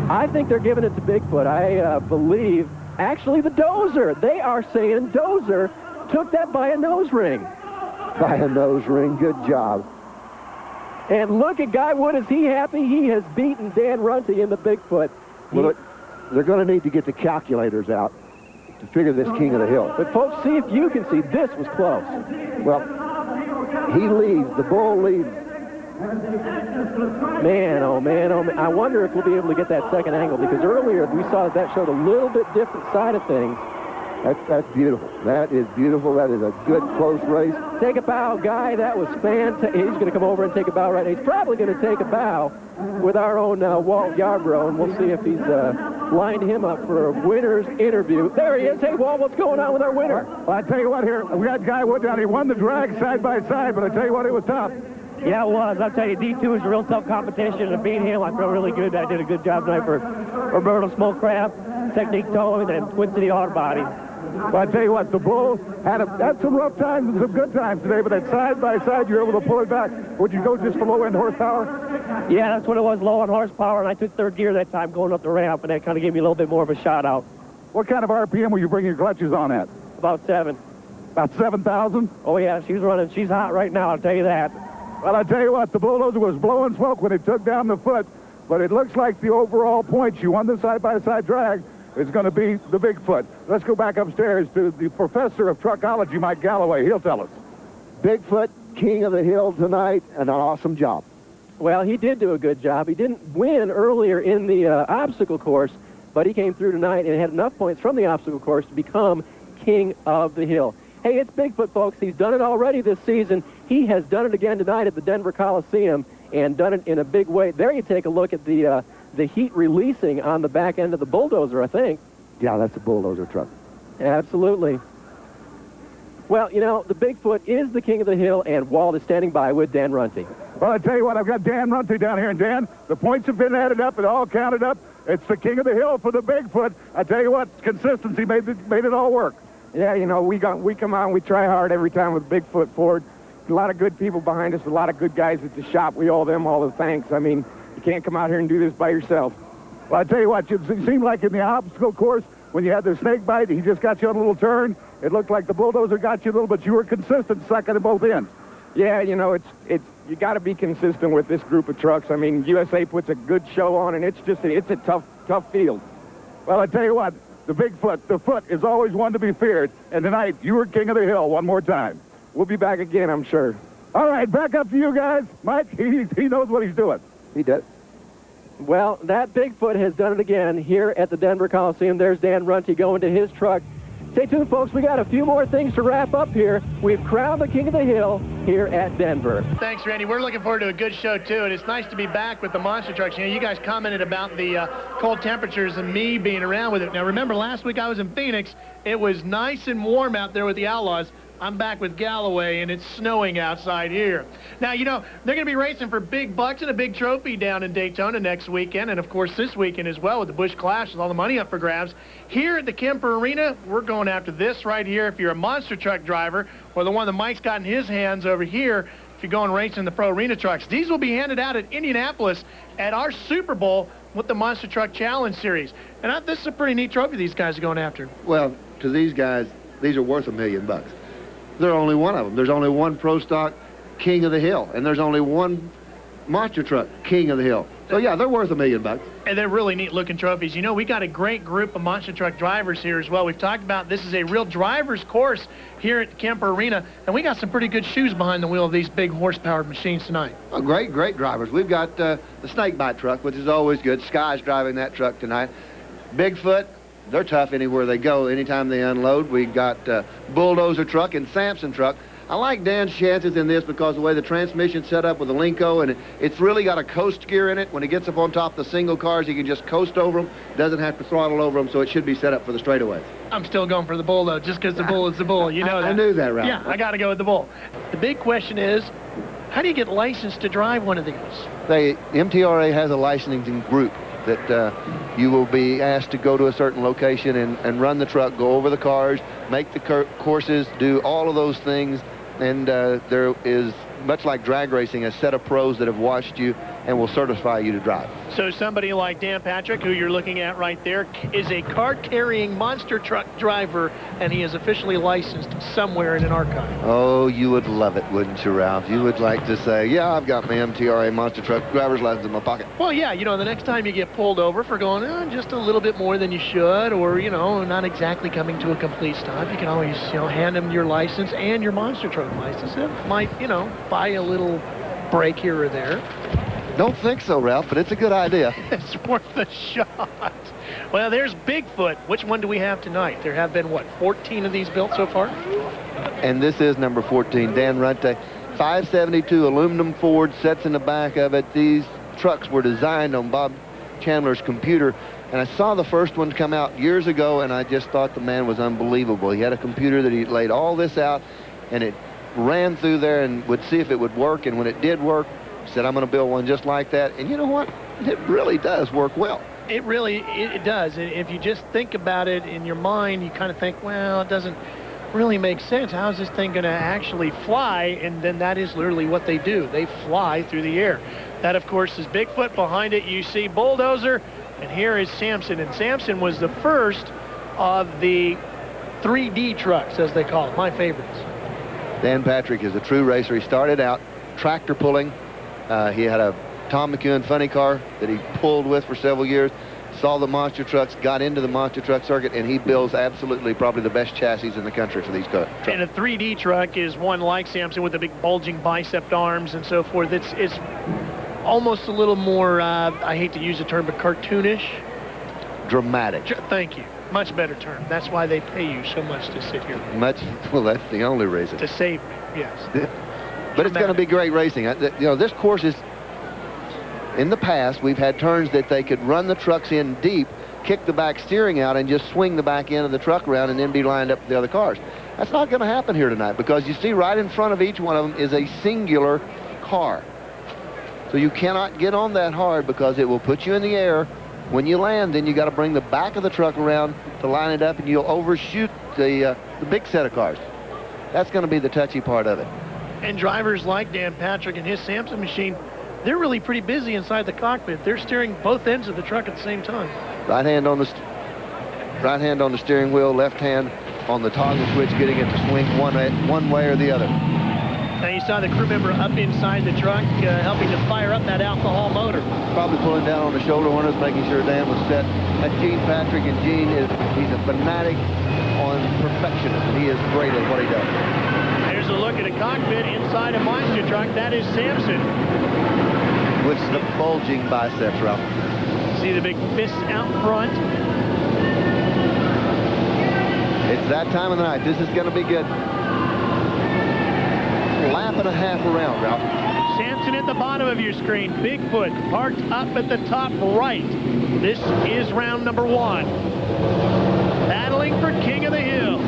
I think they're giving it to Bigfoot. I believe, actually, the Dozer. They are saying Dozer took that by a nose ring. By a nose ring. Good job. And look at Guy Wood. Is he happy? He has beaten Dan Runte in the Bigfoot. Well, they're going to need to get the calculators out to figure this King of the Hill. But folks, see if you can see, this was close. Well, he leads, the bull leads. Man, oh man, oh man. I wonder if we'll be able to get that second angle, because earlier we saw that showed a little bit different side of things. That's beautiful. That is beautiful. That is a good, close race. Take a bow, Guy. That was fantastic. He's going to come over and take a bow right now. He's probably going to take a bow with our own Walt Yarbrough, and we'll see if he's lined him up for a winner's interview. There he is. Hey, Walt, what's going on with our winner? Well, I tell you what here, we got Guy Wood down. He won the drag side by side, but I tell you what, it was tough. Yeah, it was. I'll tell you, D2 is a real tough competition. To beat him, I feel really good. I did a good job tonight for Roberto Smokecraft, Technique Towing, and Twin City Auto Body. Well, I tell you what, the bull had some rough times and some good times today, but that side by side, you were able to pull it back. Would you go just for low end horsepower? Yeah, that's what it was, low on horsepower, and I took third gear that time going up the ramp, and that kind of gave me a little bit more of a shot out. What kind of RPM were you bringing your clutches on at? About 7. About 7,000? Oh, yeah, she's running. She's hot right now, I'll tell you that. Well, I tell you what, the bulldozer was blowing smoke when it took down the foot, but it looks like the overall points, you won the side-by-side drag, is going to be the Bigfoot. Let's go back upstairs to the professor of truckology, Mike Galloway. He'll tell us. Bigfoot, King of the Hill tonight, and an awesome job. Well, he did do a good job. He didn't win earlier in the obstacle course, but he came through tonight and had enough points from the obstacle course to become King of the Hill. Hey, it's Bigfoot, folks. He's done it already this season. He has done it again tonight at the Denver Coliseum and done it in a big way. There you take a look at the heat releasing on the back end of the bulldozer, I think. Yeah, that's a bulldozer truck. Absolutely. Well, you know, the Bigfoot is the King of the Hill, and Walt is standing by with Dan Runte. Well, I tell you what, I've got Dan Runte down here, and Dan, the points have been added up. It all counted up. It's the King of the Hill for the Bigfoot. I tell you what, consistency made it all work. Yeah, you know, we come out and we try hard every time with Bigfoot Ford. A lot of good people behind us, a lot of good guys at the shop. We owe them all the thanks. I mean, you can't come out here and do this by yourself. Well, I tell you what, it seemed like in the obstacle course, when you had the snake bite, he just got you on a little turn. It looked like the bulldozer got you a little, but you were consistent second at both ends. Yeah, you know, you got to be consistent with this group of trucks. I mean, USA puts a good show on, and it's a tough field. Well, I tell you what, the Bigfoot, the foot is always one to be feared. And tonight, you were King of the Hill one more time. We'll be back again, I'm sure. All right, back up to you guys. Mike, he knows what he's doing. He does. Well, that Bigfoot has done it again here at the Denver Coliseum. There's Dan Runte going to his truck. Stay tuned, folks. We got a few more things to wrap up here. We've crowned the King of the Hill here at Denver. Thanks, Randy. We're looking forward to a good show, too, and it's nice to be back with the monster trucks. You know, you guys commented about the cold temperatures and me being around with it. Now, remember, last week I was in Phoenix. It was nice and warm out there with the Outlaws. I'm back with Galloway, and it's snowing outside here. Now, you know, they're going to be racing for big bucks and a big trophy down in Daytona next weekend, and, of course, this weekend as well with the Busch Clash with all the money up for grabs. Here at the Kemper Arena, we're going after this right here. If you're a monster truck driver or the one that Mike's got in his hands over here, if you're going racing the Pro Arena trucks, these will be handed out at Indianapolis at our Super Bowl with the Monster Truck Challenge Series. And this is a pretty neat trophy these guys are going after. Well, to these guys, these are worth $1 million. There's only one of them. There's only one Pro Stock King of the Hill, and there's only one monster truck King of the Hill. So, yeah, they're worth $1 million. And they're really neat-looking trophies. You know, we got a great group of monster truck drivers here as well. We've talked about this is a real driver's course here at Kemper Arena, and we got some pretty good shoes behind the wheel of these big horsepowered machines tonight. Oh, great drivers. We've got the snakebite truck, which is always good. Sky's driving that truck tonight. Bigfoot, they're tough anywhere they go, anytime they unload. We've got bulldozer truck and Samson truck. I like Dan's chances in this because the way the transmission's set up with the Linko, and it's really got a coast gear in it. When he gets up on top of the single cars, he can just coast over them, doesn't have to throttle over them, so it should be set up for the straightaways. I'm still going for the bull, though, just because the bull is the bull. You know that. I knew that, Ralph. Yeah, I got to go with the bull. The big question is, how do you get licensed to drive one of these? MTRA has a licensing group that you will be asked to go to a certain location and run the truck, go over the cars, make the courses, do all of those things. And there is, much like drag racing, a set of pros that have watched you and will certify you to drive. So somebody like Dan Patrick, who you're looking at right there, is a cart-carrying monster truck driver, and he is officially licensed somewhere in an archive. Oh, you would love it, wouldn't you, Ralph? You would like to say, yeah, I've got my MTRA monster truck driver's license in my pocket. Well, yeah, you know, the next time you get pulled over for going just a little bit more than you should, or, you know, not exactly coming to a complete stop, you can always, you know, hand them your license and your monster truck license. It might, you know, buy a little break here or there. Don't think so, Ralph, but it's a good idea. It's worth a shot. Well, there's Bigfoot. Which one do we have tonight? There have been, what, 14 of these built so far? And this is number 14, Dan Runte. 572 aluminum Ford sets in the back of it. These trucks were designed on Bob Chandler's computer, and I saw the first one come out years ago, and I just thought the man was unbelievable. He had a computer that he laid all this out, and it ran through there and would see if it would work, and when it did work, said, I'm going to build one just like that. And you know what? It really does work well. It really, it does. If you just think about it in your mind, you kind of think, well, it doesn't really make sense. How is this thing going to actually fly? And then that is literally what they do. They fly through the air. That, of course, is Bigfoot. Behind it, you see Bulldozer. And here is Samson. And Samson was the first of the 3D trucks, as they call it, my favorites. Dan Patrick is a true racer. He started out tractor pulling. He had a Tom McEwen funny car that he pulled with for several years, saw the monster trucks, got into the monster truck circuit, and he builds absolutely probably the best chassis in the country for these trucks. And a 3D truck is one like Samson with the big bulging bicep arms and so forth. It's almost a little more, I hate to use the term, but cartoonish. Dramatic. Thank you. Much better term. That's why they pay you so much to sit here. Well, that's the only reason. To save me, yes. But it's going to be great racing. You know, this course is, in the past, we've had turns that they could run the trucks in deep, kick the back steering out, and just swing the back end of the truck around and then be lined up with the other cars. That's not going to happen here tonight because you see right in front of each one of them is a singular car. So you cannot get on that hard because it will put you in the air. When you land, then you got to bring the back of the truck around to line it up, and you'll overshoot the big set of cars. That's going to be the touchy part of it. And drivers like Dan Patrick and his Samson machine, they're really pretty busy inside the cockpit. They're steering both ends of the truck at the same time. Right hand on the steering wheel, left hand on the toggle switch, getting it to swing one way or the other. Now you saw the crew member up inside the truck helping to fire up that alcohol motor. Probably pulling down on the shoulder harness, making sure Dan was set. That's Gene Patrick, and Gene he's a fanatic on perfectionism. He is great at what he does. Here's a look at a cockpit inside a monster truck. That is Samson. With the bulging biceps, Ralph. See the big fists out front. It's that time of the night. This is going to be good. Lap and a half around, Ralph. Samson at the bottom of your screen. Bigfoot parked up at the top right. This is round number 1. Battling for King of the Hill.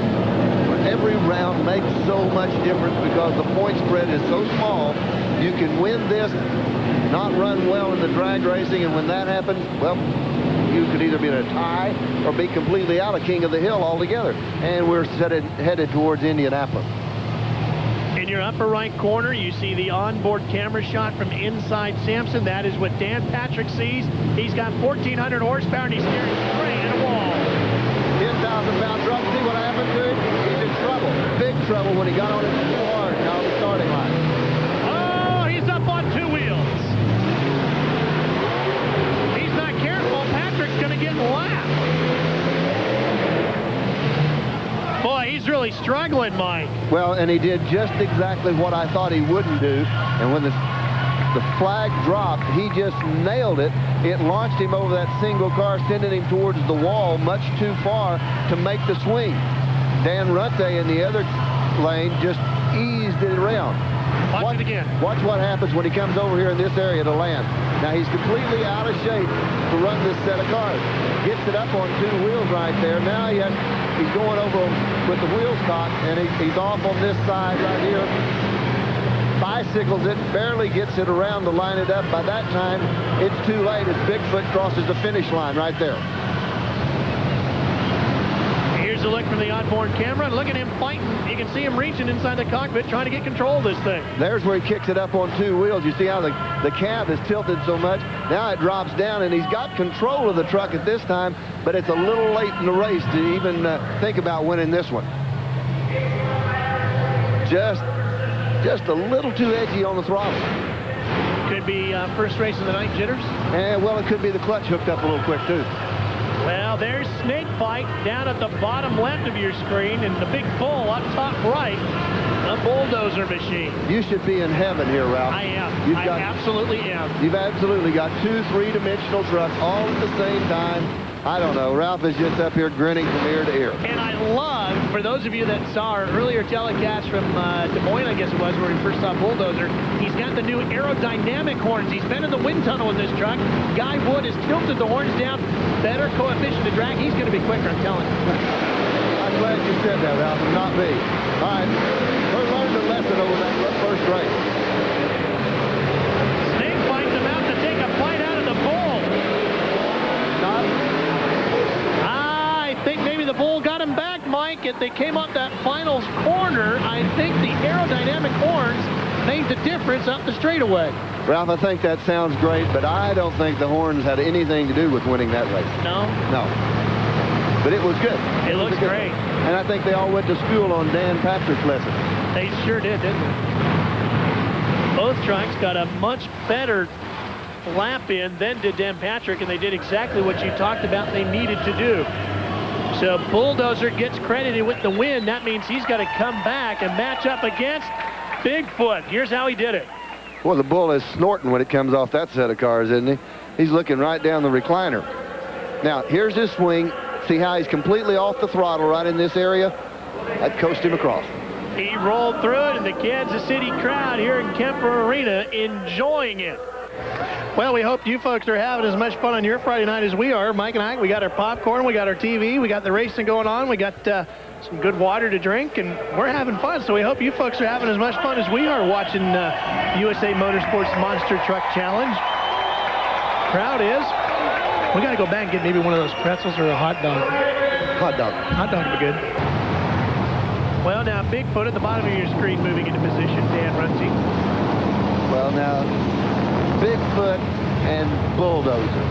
Every round makes so much difference because the point spread is so small. You can win this, not run well in the drag racing, and when that happens, well, you could either be in a tie or be completely out of King of the Hill altogether. And we're headed towards Indianapolis. In your upper right corner, you see the onboard camera shot from inside Samson. That is what Dan Patrick sees. He's got 1,400 horsepower, and he's steering straight at a wall. 10,000-pound truck. See what happened to him? He's in trouble. Big trouble when he got on it too hard down the starting line. Oh, he's up on 2 wheels. really struggling, Mike. Well, and he did just exactly what I thought he wouldn't do. And when the flag dropped, he just nailed it. It launched him over that single car, sending him towards the wall much too far to make the swing. Dan Runte in the other lane just eased it around. Watch it again. Watch what happens when he comes over here in this area to land. Now he's completely out of shape to run this set of cars. Gets it up on 2 wheels right there. Now he's going over with the wheels caught, and he's off on this side right here. Bicycles it, barely gets it around to line it up. By that time, it's too late as Bigfoot crosses the finish line right there. Here's a look from the onboard camera. Look at him fighting. You can see him reaching inside the cockpit trying to get control of this thing. There's where he kicks it up on 2 wheels. You see how the cab is tilted so much. Now it drops down, and he's got control of the truck at this time, but it's a little late in the race to even think about winning this one. Just a little too edgy on the throttle. Could be first race of the night jitters. And well, it could be the clutch hooked up a little quick too. Well, there's Snake Bite down at the bottom left of your screen, and the big bull up top right, a bulldozer machine. You should be in heaven here, Ralph. I am. I absolutely am. You've absolutely got 2 3-dimensional trucks all at the same time. I don't know. Ralph is just up here grinning from ear to ear. And I love, for those of you that saw our earlier telecast from Des Moines, I guess it was, where we first saw Bulldozer, he's got the new aerodynamic horns. He's been in the wind tunnel with this truck. Guy Wood has tilted the horns down. Better coefficient of drag. He's going to be quicker, I'm telling you. I'm glad you said that, Ralph, and not me. All right. We learned a lesson over that first race. Snake Bite's about to take a bite out of the bull. I think maybe the bull got him back, Mike. If they came up that finals corner, I think the aerodynamic horns made the difference up the straightaway. Ralph, I think that sounds great, but I don't think the horns had anything to do with winning that race. No? No. But it was good. It looks great. And I think they all went to school on Dan Patrick's lesson. They sure did, didn't they? Both trucks got a much better lap in than did Dan Patrick, and they did exactly what you talked about they needed to do. So Bulldozer gets credited with the win. That means he's got to come back and match up against Bigfoot. Here's how he did it. Well, the bull is snorting when it comes off that set of cars, isn't he? He's looking right down the recliner. Now, here's his swing. See how he's completely off the throttle right in this area? That coast him across. He rolled through it, and the Kansas City crowd here in Kemper Arena enjoying it. Well, we hope you folks are having as much fun on your Friday night as we are. Mike and I, we got our popcorn, we got our TV, we got the racing going on, we got some good water to drink, and we're having fun. So we hope you folks are having as much fun as we are watching USA Motorsports Monster Truck Challenge. Crowd is. We got to go back and get maybe one of those pretzels or a hot dog. Hot dog. Hot dog would be good. Well, now Bigfoot at the bottom of your screen moving into position. Dan Runte. Well, now Bigfoot and Bulldozer.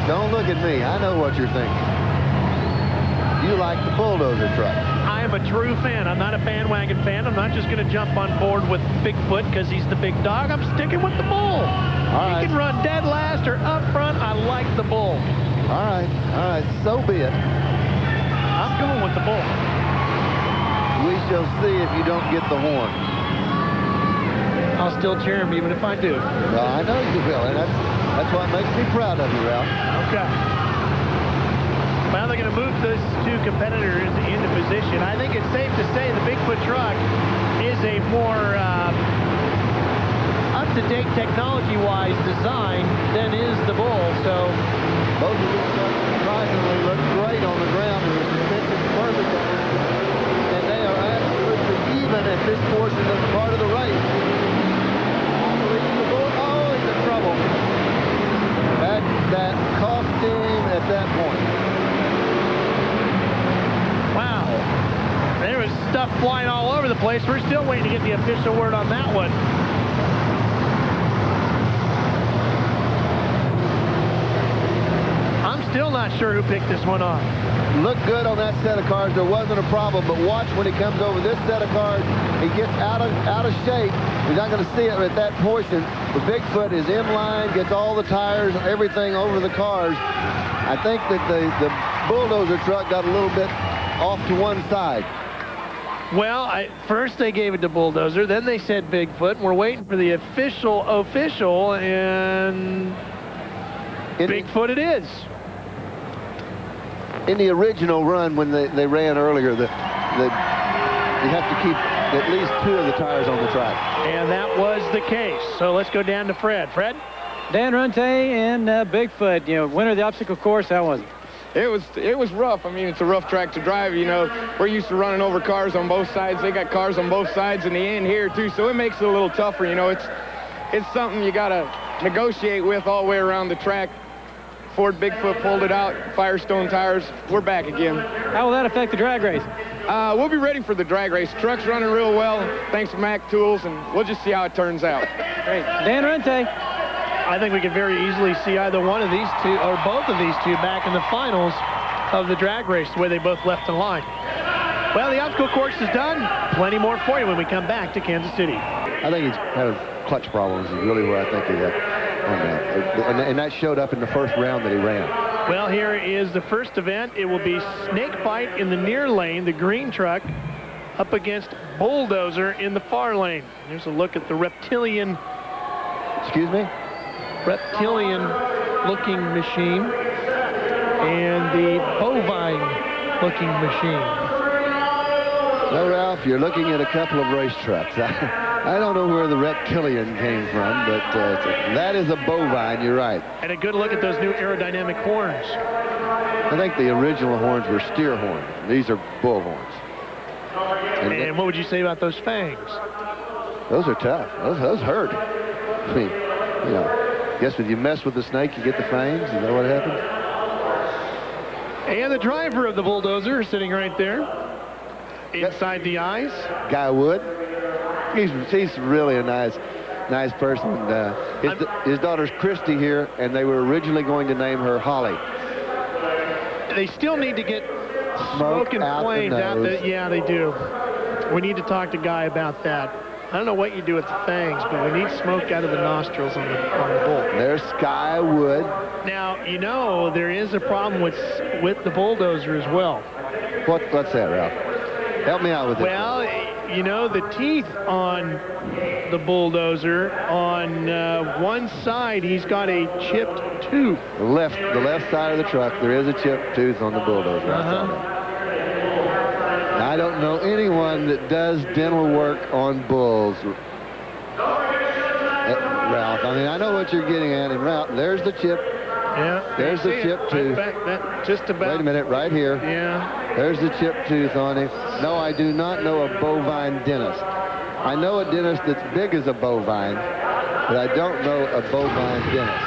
Don't look at me. I know what you're thinking. You like the Bulldozer truck. I am a true fan. I'm not a bandwagon fan. I'm not just going to jump on board with Bigfoot because he's the big dog. I'm sticking with the bull. He can run dead last or up front. I like the bull. All right, so be it. I'm going with the bull. We shall see if you don't get the horn. I'll still cheer him even if I do. Well, I know you will, and that's what makes me proud of you, Ralph. Okay. Well, they're going to move those 2 competitors into position. I think it's safe to say the Bigfoot truck is a more up-to-date technology-wise design than is the bull. So both of these trucks surprisingly look great on the ground. The suspension's perfect, and they are absolutely even at this portion of part of the race. Oh, he's in trouble. That cost him at that point. Wow. There was stuff flying all over the place. We're still waiting to get the official word on that one. I'm still not sure who picked this one off. Looked good on that set of cars. There wasn't a problem, but watch when he comes over this set of cars. He gets out of shape. He's not going to see it at that portion. The Bigfoot is in line, gets all the tires, everything over the cars. I think that the bulldozer truck got a little bit off to one side. Well, first they gave it to Bulldozer, then they said Bigfoot, and we're waiting for the official, and Bigfoot it is. In the original run when they ran earlier, you have to keep at least 2 of the tires on the track. And that was the case. So let's go down to Fred. Fred? Dan Runte and Bigfoot, winner of the obstacle course, how was it? It was rough. I mean, it's a rough track to drive. We're used to running over cars on both sides. They got cars on both sides in the end here too, so it makes it a little tougher. It's something you gotta negotiate with all the way around the track. Ford Bigfoot pulled it out. Firestone tires. We're back again. How will that affect the drag race? We'll be ready for the drag race. Truck's running real well, thanks to Mac Tools, and we'll just see how it turns out. Great. Dan Runte. I think we could very easily see either one of these two, or both of these two, back in the finals of the drag race, the way they both left the line. Well, the obstacle course is done. Plenty more for you when we come back to Kansas City. I think he's had clutch problems is really where I think he had on that. And that showed up in the first round that he ran. Well, here is the first event. It will be snake bite in the near lane, the green truck, up against Bulldozer in the far lane. There's a look at the reptilian... Excuse me? Reptilian-looking machine and the bovine-looking machine. So, Ralph, you're looking at a couple of race trucks. I don't know where the reptilian came from, but that is a bovine, you're right. And a good look at those new aerodynamic horns. I think the original horns were steer horns. These are bull horns. And what would you say about those fangs? Those are tough. Those hurt. I mean, guess if you mess with the snake, you get the fangs. Is that what happened? And the driver of the Bulldozer sitting right there inside the eyes. Guy Wood. He's really a nice person. His daughter's Christy here, and they were originally going to name her Holly. They still need to get smoke and flames out there. Yeah, they do. We need to talk to Guy about that. I don't know what you do with the fangs, but we need smoke out of the nostrils on the bull. There's Sky Wood. Now, there is a problem with the Bulldozer as well. What's that, Ralph? Help me out with this. Well, the teeth on the Bulldozer, on one side, he's got a chipped tooth. The left side of the truck, there is a chipped tooth on the Bulldozer. I don't know anyone that does dental work on bulls. Ralph, I mean, I know what you're getting at, and Ralph, there's the chip. Yeah. There's the chip tooth. Just about. Wait a minute, right here. Yeah. There's the chip tooth on him. No, I do not know a bovine dentist. I know a dentist that's big as a bovine, but I don't know a bovine dentist.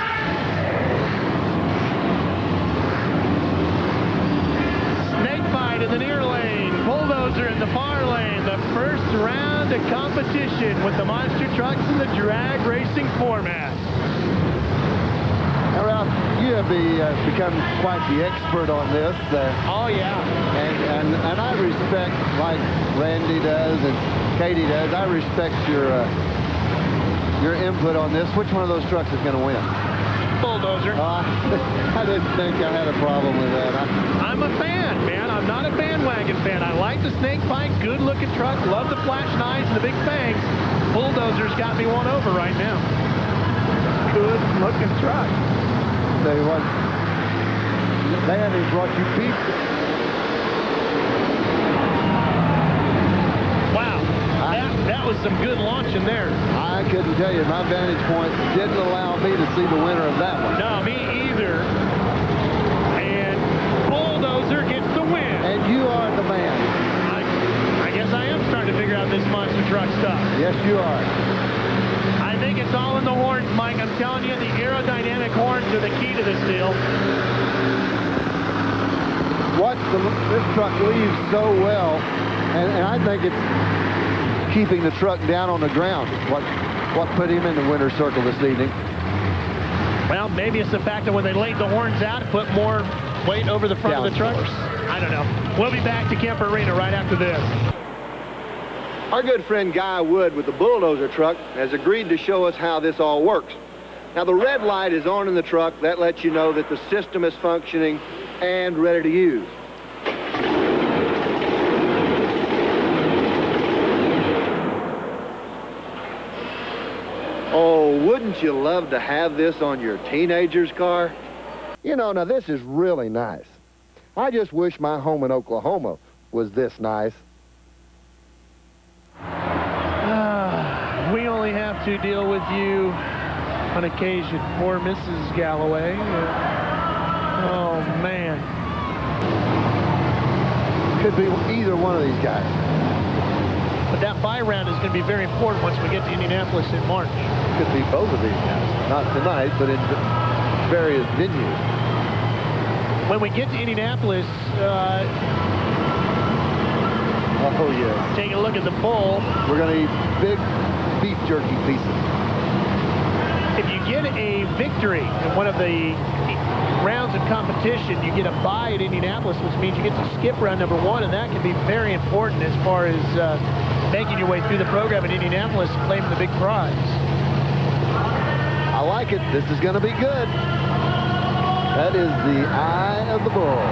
Snake bite in the near lane. Bulldozer in the far lane. The first round of competition with the monster trucks in the drag racing format. Now, Ralph, you have become quite the expert on this. Oh, yeah. And I respect, like Randy does and Katie does, I respect your input on this. Which one of those trucks is going to win? Bulldozer. I didn't think I had a problem with that. I'm a fan, man. I'm not a bandwagon fan. I like the snake bite, good-looking truck, love the flashing eyes and the big fangs. Bulldozer's got me one over right now. Good-looking truck. Tell you what, they haven't brought you pizza. Wow, that was some good launching there. I couldn't tell you. My vantage point didn't allow me to see the winner of that one. No, me either. And Bulldozer gets the win. And you are the man. I guess I am starting to figure out this monster truck stuff. Yes, you are. I think it's all in the horns, Mike. I'm telling you, the aerodynamic horns are the key to this deal. This truck leaves so well, and I think it's keeping the truck down on the ground. What put him in the winner's circle this evening? Well, maybe it's the fact that when they laid the horns out, it put more weight over the front of the truck. I don't know. We'll be back to Kemper Arena right after this. Our good friend Guy Wood with the Bulldozer truck has agreed to show us how this all works. Now, the red light is on in the truck. That lets you know that the system is functioning and ready to use. Oh, wouldn't you love to have this on your teenager's car? You know, now this is really nice. I just wish my home in Oklahoma was this nice. We only have to deal with you on occasion. Poor Mrs. Galloway. Oh, man. Could be either one of these guys. But that bye round is going to be very important once we get to Indianapolis in March. Could be both of these guys. Not tonight, but in various venues. When we get to Indianapolis, oh, yeah. Take a look at the bull. We're going to eat big beef jerky pieces. If you get a victory in one of the rounds of competition, you get a bye at Indianapolis, which means you get to skip round number 1, and that can be very important as far as making your way through the program in Indianapolis and claiming the big prize. I like it. This is going to be good. That is the eye of the bull.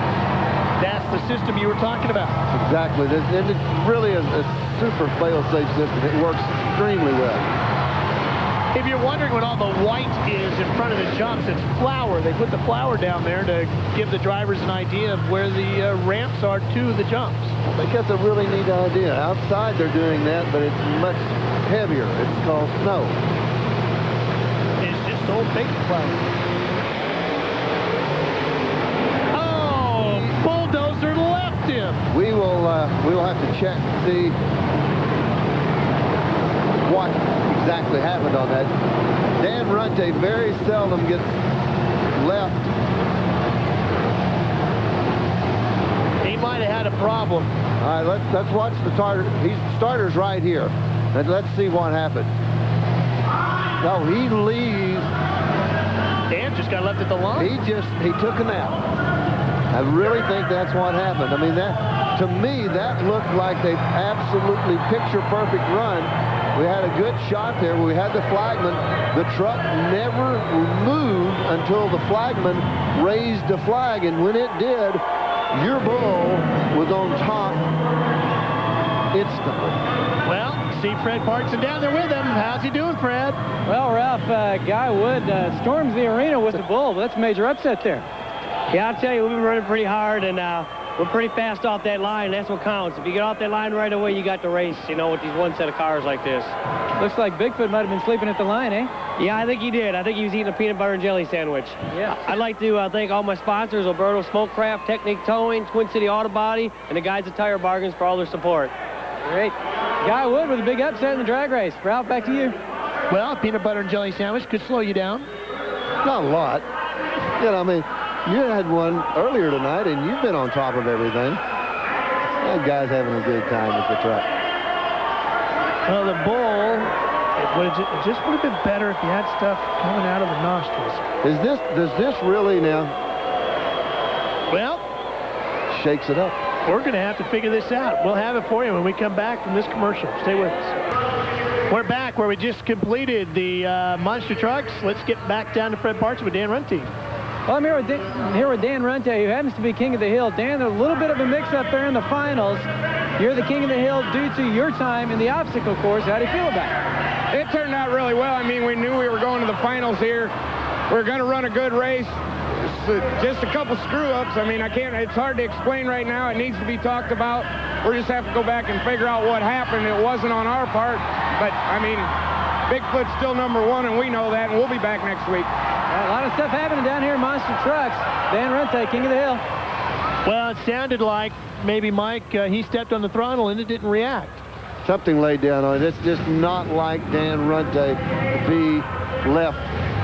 That's the system you were talking about. Exactly. And it's really a super fail-safe system. It works extremely well. If you're wondering what all the white is in front of the jumps, it's flour. They put the flour down there to give the drivers an idea of where the ramps are to the jumps. I think that's a really neat idea. Outside they're doing that, but it's much heavier. It's called snow. It's just old baking flour. Oh, bulldozer left him. We will have to check and see what exactly happened on that. Dan Runte very seldom gets left. He might have had a problem. All right, let's watch the starter's right here. And let's see what happened. No, he leaves. Dan just got left at the line. He took a nap. I really think that's what happened. I mean, to me, that looked like a absolutely picture-perfect run. We had a good shot there. We had the flagman. The truck never moved until the flagman raised the flag, and when it did, your bull was on top instantly. Well, see Fred Parkson down there with him. How's he doing, Fred? Well, Ralph, Guy Wood storms the arena with the bull. That's a major upset there. Yeah, I'll tell you, we've been running pretty hard, and we're pretty fast off that line. That's what counts. If you get off that line right away, you got the race, you know, with these one set of cars like this. Looks like Bigfoot might have been sleeping at the line, eh? Yeah, I think he did. I think he was eating a peanut butter and jelly sandwich. Yeah. I'd like to thank all my sponsors, Alberto Smokecraft, Technique Towing, Twin City Auto Body, and the guys at Tire Bargains for all their support. Great. Guy Wood with a big upset in the drag race. Ralph, back to you. Well, peanut butter and jelly sandwich could slow you down. Not a lot. You know, I mean, you had one earlier tonight, and you've been on top of everything. That guy's having a good time with the truck. Well, the bull, it just would have been better if you had stuff coming out of the nostrils. Does this really now? Well, shakes it up. We're going to have to figure this out. We'll have it for you when we come back from this commercial. Stay with us. We're back where we just completed the monster trucks. Let's get back down to Fred Parkson with Dan Runte. Well, I'm here with Dan Runte, who happens to be King of the Hill. Dan, there's a little bit of a mix-up there in the finals. You're the King of the Hill due to your time in the obstacle course. How do you feel about it? It turned out really well. I mean, we knew we were going to the finals here. We were going to run a good race. Just a couple screw-ups. I mean, it's hard to explain right now. It needs to be talked about. We just have to go back and figure out what happened. It wasn't on our part. But, I mean, Bigfoot's still #1, and we know that, and we'll be back next week. A lot of stuff happening down here in Monster Trucks. Dan Runte, King of the Hill. Well, it sounded like maybe Mike, he stepped on the throttle and it didn't react. Something laid down on it. It's just not like Dan Runte to be left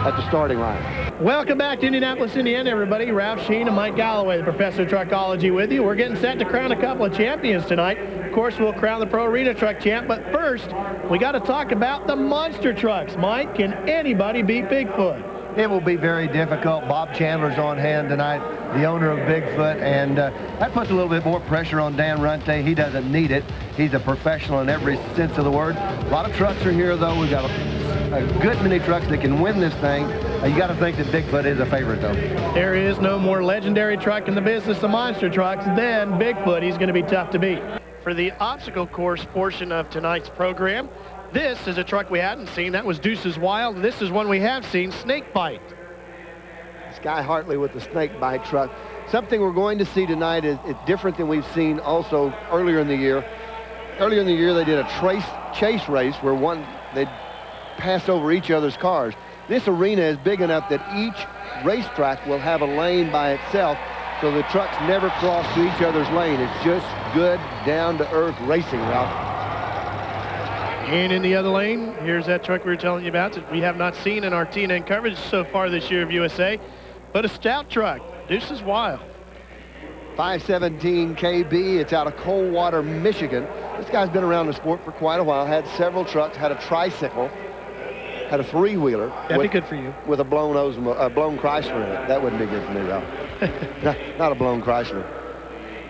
at the starting line. Welcome back to Indianapolis, Indiana, everybody. Ralph Sheen and Mike Galloway, the Professor of Truckology, with you. We're getting set to crown a couple of champions tonight. Of course, we'll crown the Pro Arena Truck champ, but first, we got to talk about the monster trucks. Mike, can anybody beat Bigfoot? It will be very difficult. Bob Chandler's on hand tonight, the owner of Bigfoot, and that puts a little bit more pressure on Dan Runte. He doesn't need it. He's a professional in every sense of the word. A lot of trucks are here, though. We've got a good many trucks that can win this thing. You got to think that Bigfoot is a favorite, though. There is no more legendary truck in the business of monster trucks than Bigfoot. He's going to be tough to beat. For the obstacle course portion of tonight's program, this is a truck we hadn't seen. That was Deuce's Wild. This is one we have seen, Snakebite. Sky Hartley with the Snakebite truck. Something we're going to see tonight is different than we've seen also earlier in the year. Earlier in the year, they did a chase race where they'd pass over each other's cars. This arena is big enough that each racetrack will have a lane by itself, so the trucks never cross to each other's lane. It's just good, down-to-earth racing, Ralph. And in the other lane, here's that truck we were telling you about that we have not seen in our TNN coverage so far this year of USA, but a stout truck, Deuce's Wild. 517 KB, it's out of Coldwater, Michigan. This guy's been around the sport for quite a while, had several trucks, had a tricycle, had a three-wheeler. That'd be good for you. With a blown Chrysler in it. That wouldn't be good for me, Ralph. not a blown Chrysler.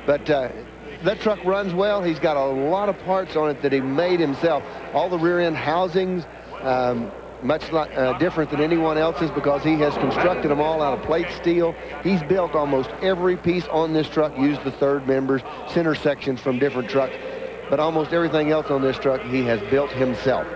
But that truck runs well. He's got a lot of parts on it that he made himself. All the rear end housings, much different than anyone else's because he has constructed them all out of plate steel. He's built almost every piece on this truck, used the third members, center sections from different trucks. But almost everything else on this truck he has built himself.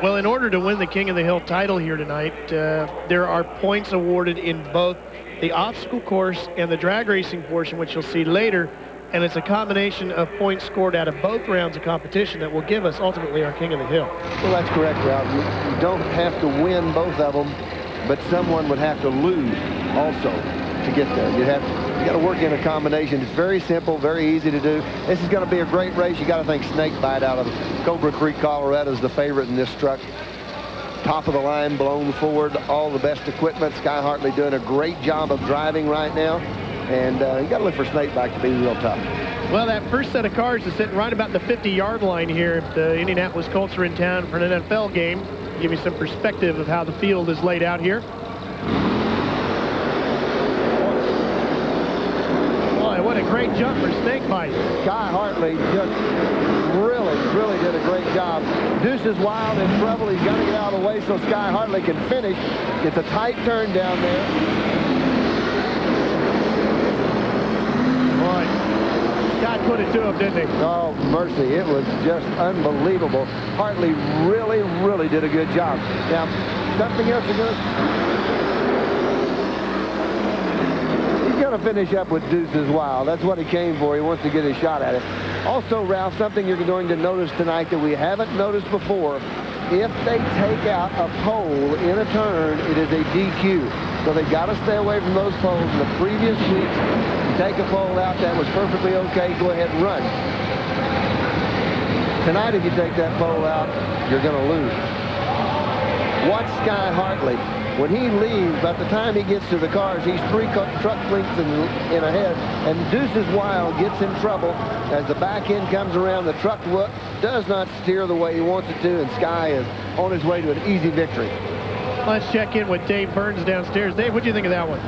Well, in order to win the King of the Hill title here tonight, there are points awarded in both the obstacle course and the drag racing portion, which you'll see later. And it's a combination of points scored out of both rounds of competition that will give us ultimately our King of the Hill. Well, that's correct, Ralph. You don't have to win both of them, but someone would have to lose also to get there. You got to work in a combination. It's very simple, very easy to do. This is going to be a great race. You got to think Snakebite out of Cobra Creek, Colorado is the favorite in this truck. Top of the line, blown forward, all the best equipment. Sky Hartley doing a great job of driving right now. And you got to look for Snakebite to be real tough. Well, that first set of cars is sitting right about the 50-yard line here at the Indianapolis Colts are in town for an NFL game. Give you some perspective of how the field is laid out here. Boy, what a great jump for Snakebite. Sky Hartley just really did a great job. Deuce's Wild in trouble. He's got to get out of the way so Sky Hartley can finish. It's a tight turn down there. God put it to him, didn't he? Oh, mercy. It was just unbelievable. Hartley really did a good job. Now, something else he's going to finish up with Deuce's Wild. That's what he came for. He wants to get his shot at it. Also, Ralph, something you're going to notice tonight that we haven't noticed before, if they take out a pole in a turn, it is a DQ. So they've got to stay away from those poles. In the previous weeks, take a pole out, that was perfectly okay, go ahead and run. Tonight, if you take that pole out, you're going to lose. Watch Sky Hartley. When he leaves, by the time he gets to the cars, he's 3 truck lengths in ahead, and Deuce's Wild gets in trouble as the back end comes around. The truck does not steer the way he wants it to, and Sky is on his way to an easy victory. Let's check in with Dave Burns downstairs. Dave, what do you think of that one?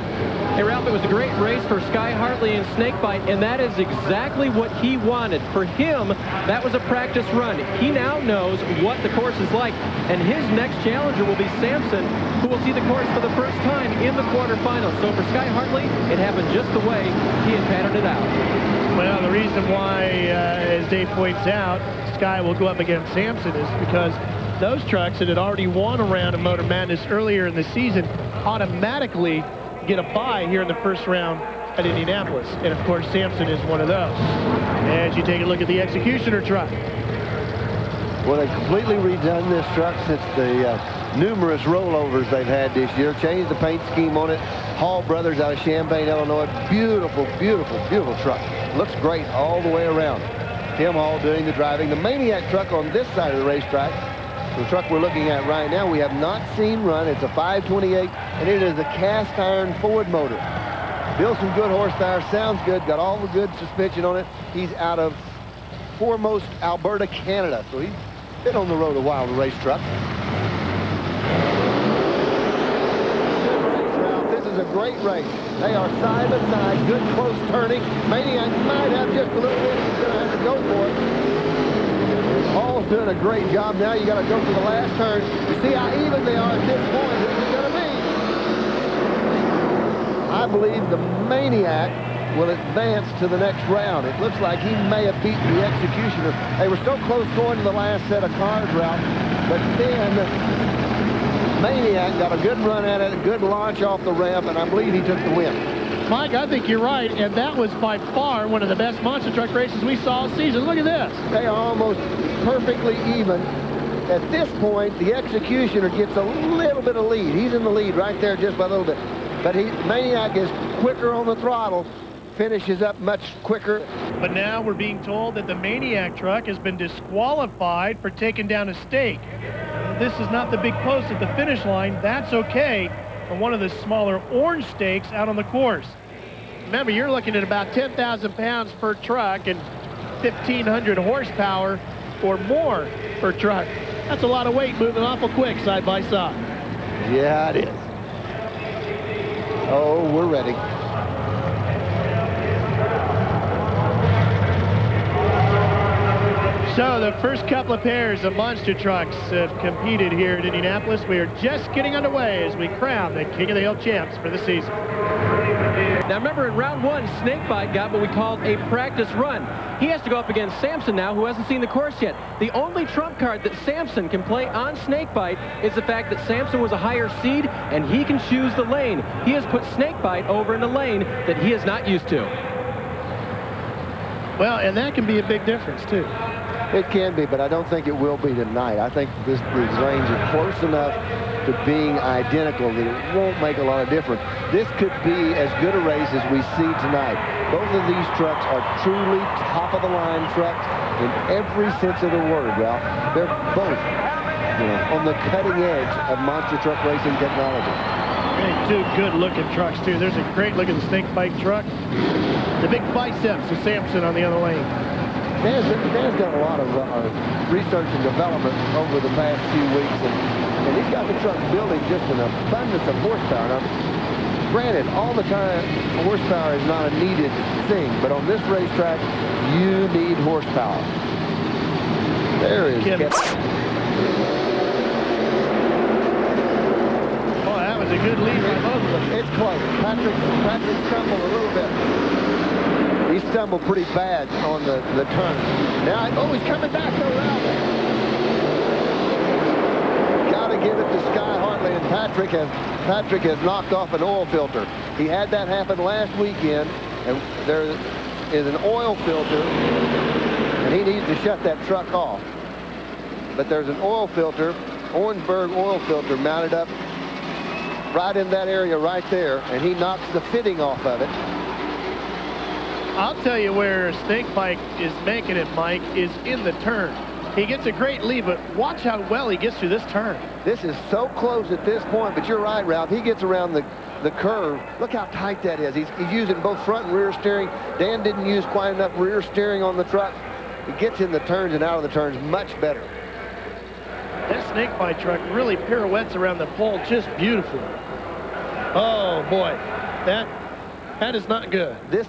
Hey, Ralph, it was a great race for Sky Hartley and Snakebite, and that is exactly what he wanted. For him, that was a practice run. He now knows what the course is like, and his next challenger will be Sampson, who will see the course for the first time in the quarterfinals. So for Sky Hartley, it happened just the way he had patterned it out. Well, the reason why, as Dave points out, Sky will go up against Sampson is because those trucks that had already won a round of Motor Madness earlier in the season automatically get a bye here in the first round at Indianapolis. And of course, Sampson is one of those. As you take a look at the Executioner truck. Well, they've completely redone this truck since the numerous rollovers they've had this year. Changed the paint scheme on it. Hall Brothers out of Champaign, Illinois. Beautiful truck. Looks great all the way around. Tim Hall doing the driving. The Maniac truck on this side of the racetrack, the truck we're looking at right now, we have not seen run. It's a 528, and it is a cast iron Ford motor. Built some good horsepower, sounds good, got all the good suspension on it. He's out of Foremost, Alberta, Canada, so he's been on the road a while, the race truck. This is a great race. They are side by side, good close turning. Maniac might have just a little bit. He's going to have to go for it. Hall's doing a great job. Now you got to go for the last turn. You see how even they are at this point. This is going to be believe the Maniac will advance to the next round. It looks like he may have beaten the Executioner. They were so close going to the last set of cars, Ralph, but then Maniac got a good run at it, a good launch off the ramp, and I believe he took the win. Mike, I think you're right, and that was by far one of the best monster truck races we saw all season. Look at this. They are almost perfectly even. At this point, the Executioner gets a little bit of lead. He's in the lead right there just by a little bit. But Maniac is quicker on the throttle, finishes up much quicker. But now we're being told that the Maniac truck has been disqualified for taking down a stake. This is not the big post at the finish line. That's okay for one of the smaller orange stakes out on the course. Remember, you're looking at about 10,000 pounds per truck and 1,500 horsepower or more per truck. That's a lot of weight moving awful quick side by side. Yeah, it is. Oh, we're ready. So the first couple of pairs of monster trucks have competed here at Indianapolis. We are just getting underway as we crown the King of the Hill champs for the season. Now remember, in round one, Snakebite got what we called a practice run. He has to go up against Samson now, who hasn't seen the course yet. The only trump card that Samson can play on Snakebite is the fact that Samson was a higher seed, and he can choose the lane. He has put Snakebite over in a lane that he is not used to. Well, and that can be a big difference, too. It can be, but I don't think it will be tonight. I think these lanes are close enough to being identical that it won't make a lot of difference. This could be as good a race as we see tonight. Both of these trucks are truly top-of-the-line trucks in every sense of the word, Ralph. They're both, on the cutting edge of monster truck racing technology. Two good-looking trucks, too. There's a great-looking Snakebite truck. The big biceps of Samson on the other lane. Dan's done a lot of research and development over the past few weeks, and he's got the truck building just an abundance of horsepower. Now, granted, all the time, horsepower is not a needed thing, but on this racetrack, you need horsepower. There is Kevin. Oh, that was a good lead by both of them. It's close. Patrick stumbled a little bit. He stumbled pretty bad on the turn. Now, he's coming back though, Ralph. Got to give it to Sky Hartley, and Patrick has knocked off an oil filter. He had that happen last weekend, and there is an oil filter, and he needs to shut that truck off. But there's an oil filter, Orangeburg oil filter, mounted up right in that area right there, and he knocks the fitting off of it. I'll tell you where Snakebite is making it, Mike, is in the turn. He gets a great lead, but watch how well he gets through this turn. This is so close at this point, but you're right, Ralph. He gets around the curve. Look how tight that is. He's using both front and rear steering. Dan didn't use quite enough rear steering on the truck. He gets in the turns and out of the turns much better. That Snakebite truck really pirouettes around the pole just beautifully. Oh, boy. That is not good. This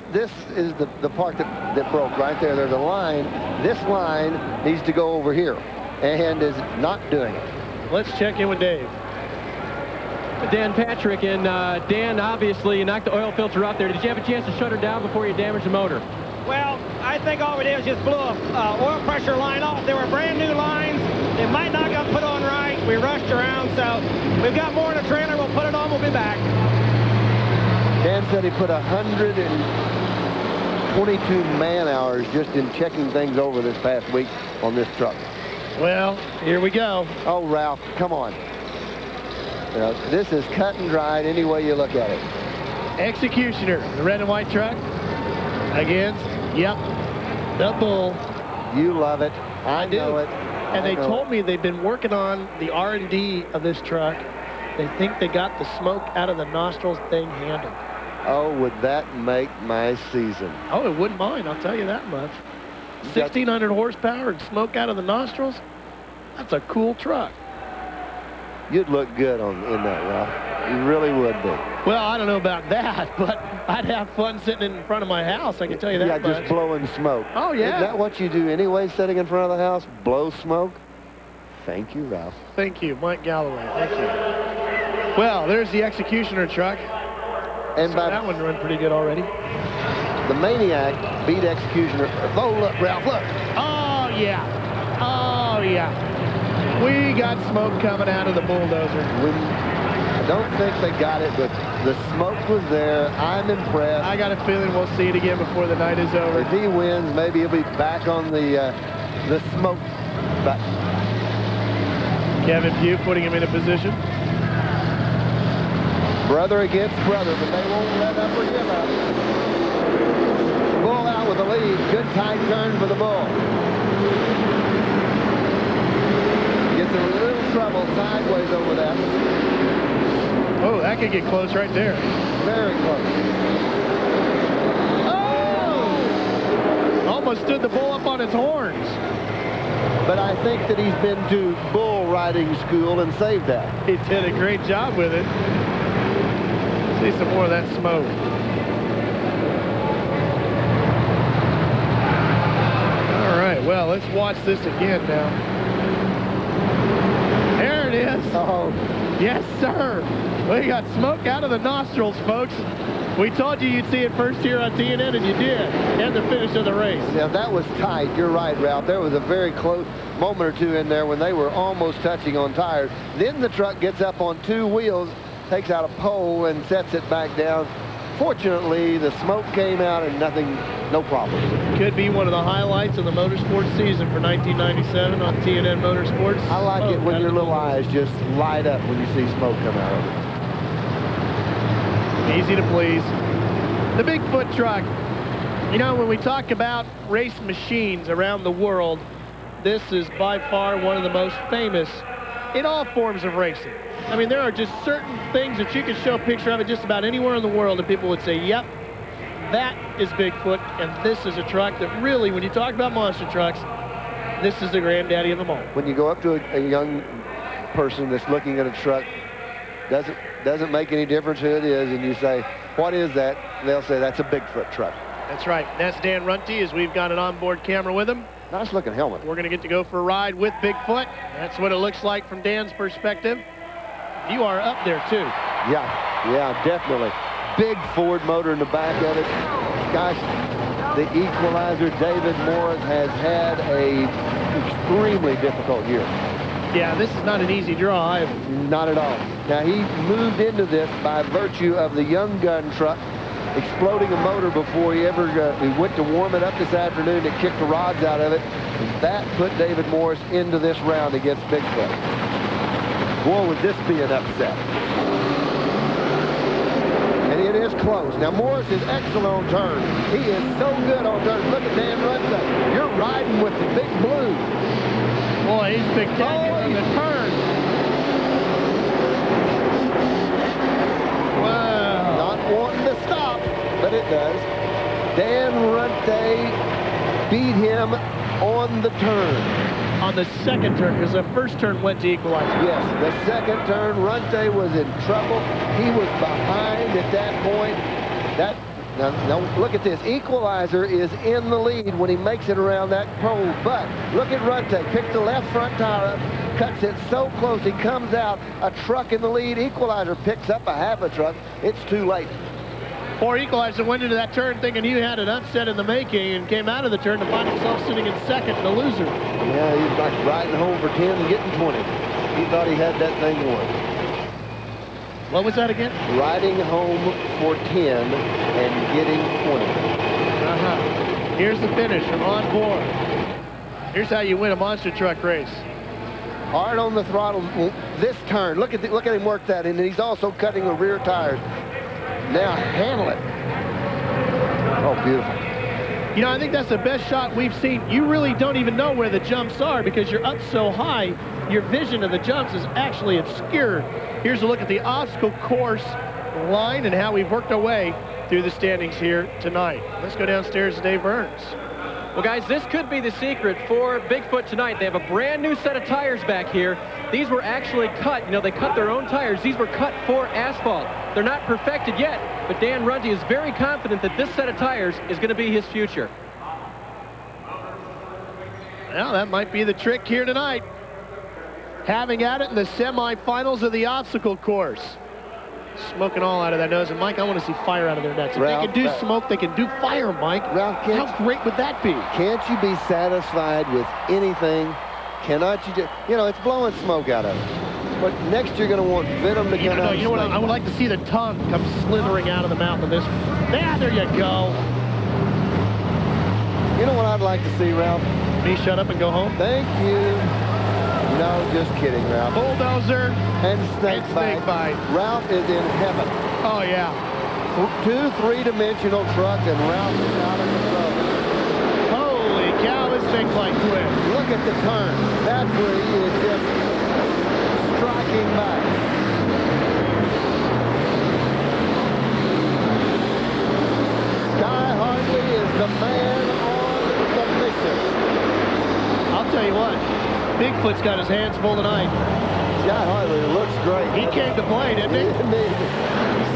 is the part that broke right there. There's a line. This line needs to go over here and is not doing it. Let's check in with Dave. Dan Patrick, and Dan, obviously, you knocked the oil filter out there. Did you have a chance to shut her down before you damaged the motor? Well, I think all we did was just blew a oil pressure line off. They were brand new lines. They might not got put on right. We rushed around, so we've got more in the trailer. We'll put it on. We'll be back. Dan said he put 122 man-hours just in checking things over this past week on this truck. Well, here we go. Oh, Ralph, come on. This is cut and dried any way you look at it. Executioner, the red and white truck, against, the Bull. You love it. I know it. And they told me they've been working on the R&D of this truck. They think they got the smoke out of the nostrils thing handled. Oh, would that make my season? Oh, it wouldn't mind, I'll tell you that much. 1,600 horsepower and smoke out of the nostrils? That's a cool truck. You'd look good in that, Ralph. You really would be. Well, I don't know about that, but I'd have fun sitting in front of my house, I can tell you that much. Yeah, just blowing smoke. Oh, yeah. Isn't that what you do anyway, sitting in front of the house? Blow smoke? Thank you, Ralph. Thank you, Mike Galloway. Thank you. Well, there's the Executioner truck. And So that one ran pretty good already. the Maniac beat Executioner. Oh, look, Ralph, look. Oh, yeah. Oh, yeah. We got smoke coming out of the bulldozer. I don't think they got it, but the smoke was there. I'm impressed. I got a feeling we'll see it again before the night is over. If he wins, maybe he'll be back on the smoke. But Kevin Pugh putting him in a position. brother against brother, but they won't let up or give up. Bull out with the lead. Good tight turn for the Bull. Gets in a little trouble sideways over that. Oh, that could get close right there. Very close. Oh! Almost stood the bull up on its horns. But I think that he's been to bull riding school and saved that. He did a great job with it. See some more of that smoke. All right, well, let's watch this again now. There it is. Oh. Yes, sir. We got smoke out of the nostrils, folks. We told you you'd see it first here on TNN, and you did. And the finish of the race. Yeah, that was tight. You're right, Ralph. There was a very close moment or two in there when they were almost touching on tires. Then the truck gets up on two wheels, takes out a pole, and sets it back down. Fortunately, the smoke came out and no problem. Could be one of the highlights of the motorsports season for 1997 on TNN Motorsports. I like it when your little eyes just light up when you see smoke come out of it. Easy to please. The Bigfoot truck. You know, when we talk about race machines around the world, this is by far one of the most famous in all forms of racing. I mean, there are just certain things that you could show a picture of it just about anywhere in the world and people would say, yep, that is Bigfoot, and this is a truck that really, when you talk about monster trucks, this is the granddaddy of them all. When you go up to a young person that's looking at a truck, doesn't make any difference who it is, and you say, what is that? They'll say, that's a Bigfoot truck. That's right. That's Dan Runte, as we've got an onboard camera with him. Nice looking helmet. We're going to get to go for a ride with Bigfoot. That's what it looks like from Dan's perspective. You are up there, too. Yeah, definitely. Big Ford motor in the back of it. Gosh, the equalizer, David Morris, has had a extremely difficult year. Yeah, this is not an easy draw either. Not at all. Now, he moved into this by virtue of the Young Gun truck exploding a motor before he went to warm it up this afternoon and kicked the rods out of it. And that put David Morris into this round against Bigfoot. Boy, would this be an upset. And it is close. Now, Morris is excellent on turns. He is so good on turns. Look at Dan Runte. You're riding with the big blue. Boy, he's spectacular in the turn. Wow. Not wanting to stop, but it does. Dan Runte beat him on the turn. On the second turn, because the first turn went to equalizer. Yes, the second turn, Runte was in trouble. He was behind at that point. Now, look at this. Equalizer is in the lead when he makes it around that pole. But look at Runte. Picks the left front tire up, cuts it so close, he comes out. A truck in the lead. Equalizer picks up a half a truck. It's too late. Poor Equalizer went into that turn thinking he had an upset in the making and came out of the turn to find himself sitting in second, the loser. Yeah, he was like riding home for 10 and getting 20. He thought he had that thing won. What was that again? Riding home for 10 and getting 20. Here's the finish from on board. Here's how you win a monster truck race. Hard on the throttle this turn. Look at him work that, and he's also cutting the rear tires. Now handle it. Oh, beautiful. You know, I think that's the best shot we've seen. You really don't even know where the jumps are because you're up so high, your vision of the jumps is actually obscured. Here's a look at the obstacle course line and how we've worked our way through the standings here tonight. Let's go downstairs to Dave Burns. Well, guys, this could be the secret for Bigfoot tonight. They have a brand new set of tires back here. These were actually cut. You know, they cut their own tires. These were cut for asphalt. They're not perfected yet, but Dan Runte is very confident that this set of tires is going to be his future. Well, that might be the trick here tonight. Having at it in the semifinals of the obstacle course. Smoking all out of that nose. And, Mike, I want to see fire out of their necks. If Ralph, they can do smoke, they can do fire, Mike. Ralph, how great would that be? Can't you be satisfied with anything? Cannot you just, you know, it's blowing smoke out of it. But next you're going to want venom to come out. You know what? I would like to see the tongue come slithering out of the mouth of this. There you go. You know what I'd like to see, Ralph? Me shut up and go home? Thank you. No, just kidding, Ralph. Bulldozer and snake bite. Ralph is in heaven. Oh, yeah. 2 3-dimensional truck, and Ralph is out of control. Holy cow, this thing's like quick. Look at the turn. That's where he is just striking back. Sky Hartley is the man on the mission. I'll tell you what, Bigfoot's got his hands full tonight. Sky Hartley looks great. He came to play, didn't he?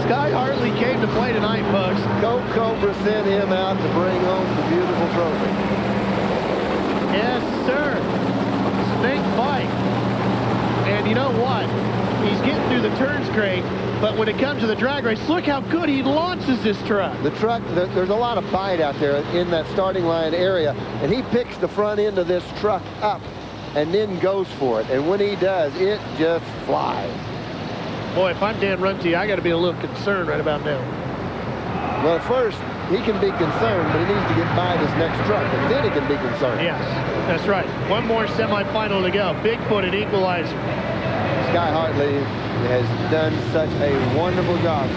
Sky Hartley came to play tonight, folks. Coke Cobra sent him out to bring home the beautiful trophy. Yes, sir. Snake bite. And you know what? He's getting through the turns great, but when it comes to the drag race, look how good he launches this truck. The truck, there's a lot of bite out there in that starting line area, and he picks the front end of this truck up and then goes for it. And when he does, it just flies. Boy, if I'm Dan Runte, I got to be a little concerned right about now. Well, at first, he can be concerned, but he needs to get by this next truck, and then he can be concerned. Yes, that's right. One more semifinal to go. Bigfoot and equalizer. Sky Hartley has done such a wonderful job.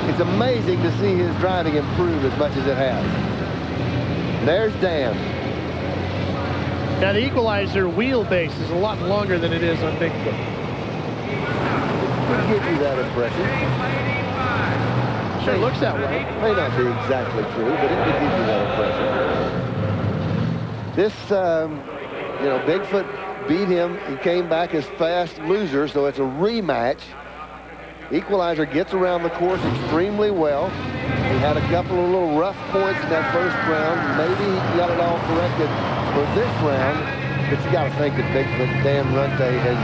It's amazing to see his driving improve as much as it has. There's Dan. Now, the equalizer wheelbase is a lot longer than it is on Bigfoot. Would give you that impression. Sure looks that way. May not be exactly true, but it would give you that impression. This, you know, Bigfoot beat him. He came back as fast loser, so it's a rematch. Equalizer gets around the course extremely well. He had a couple of little rough points in that first round. Maybe he got it all corrected for this round, but you got to think that Bigfoot, Dan Runte, has,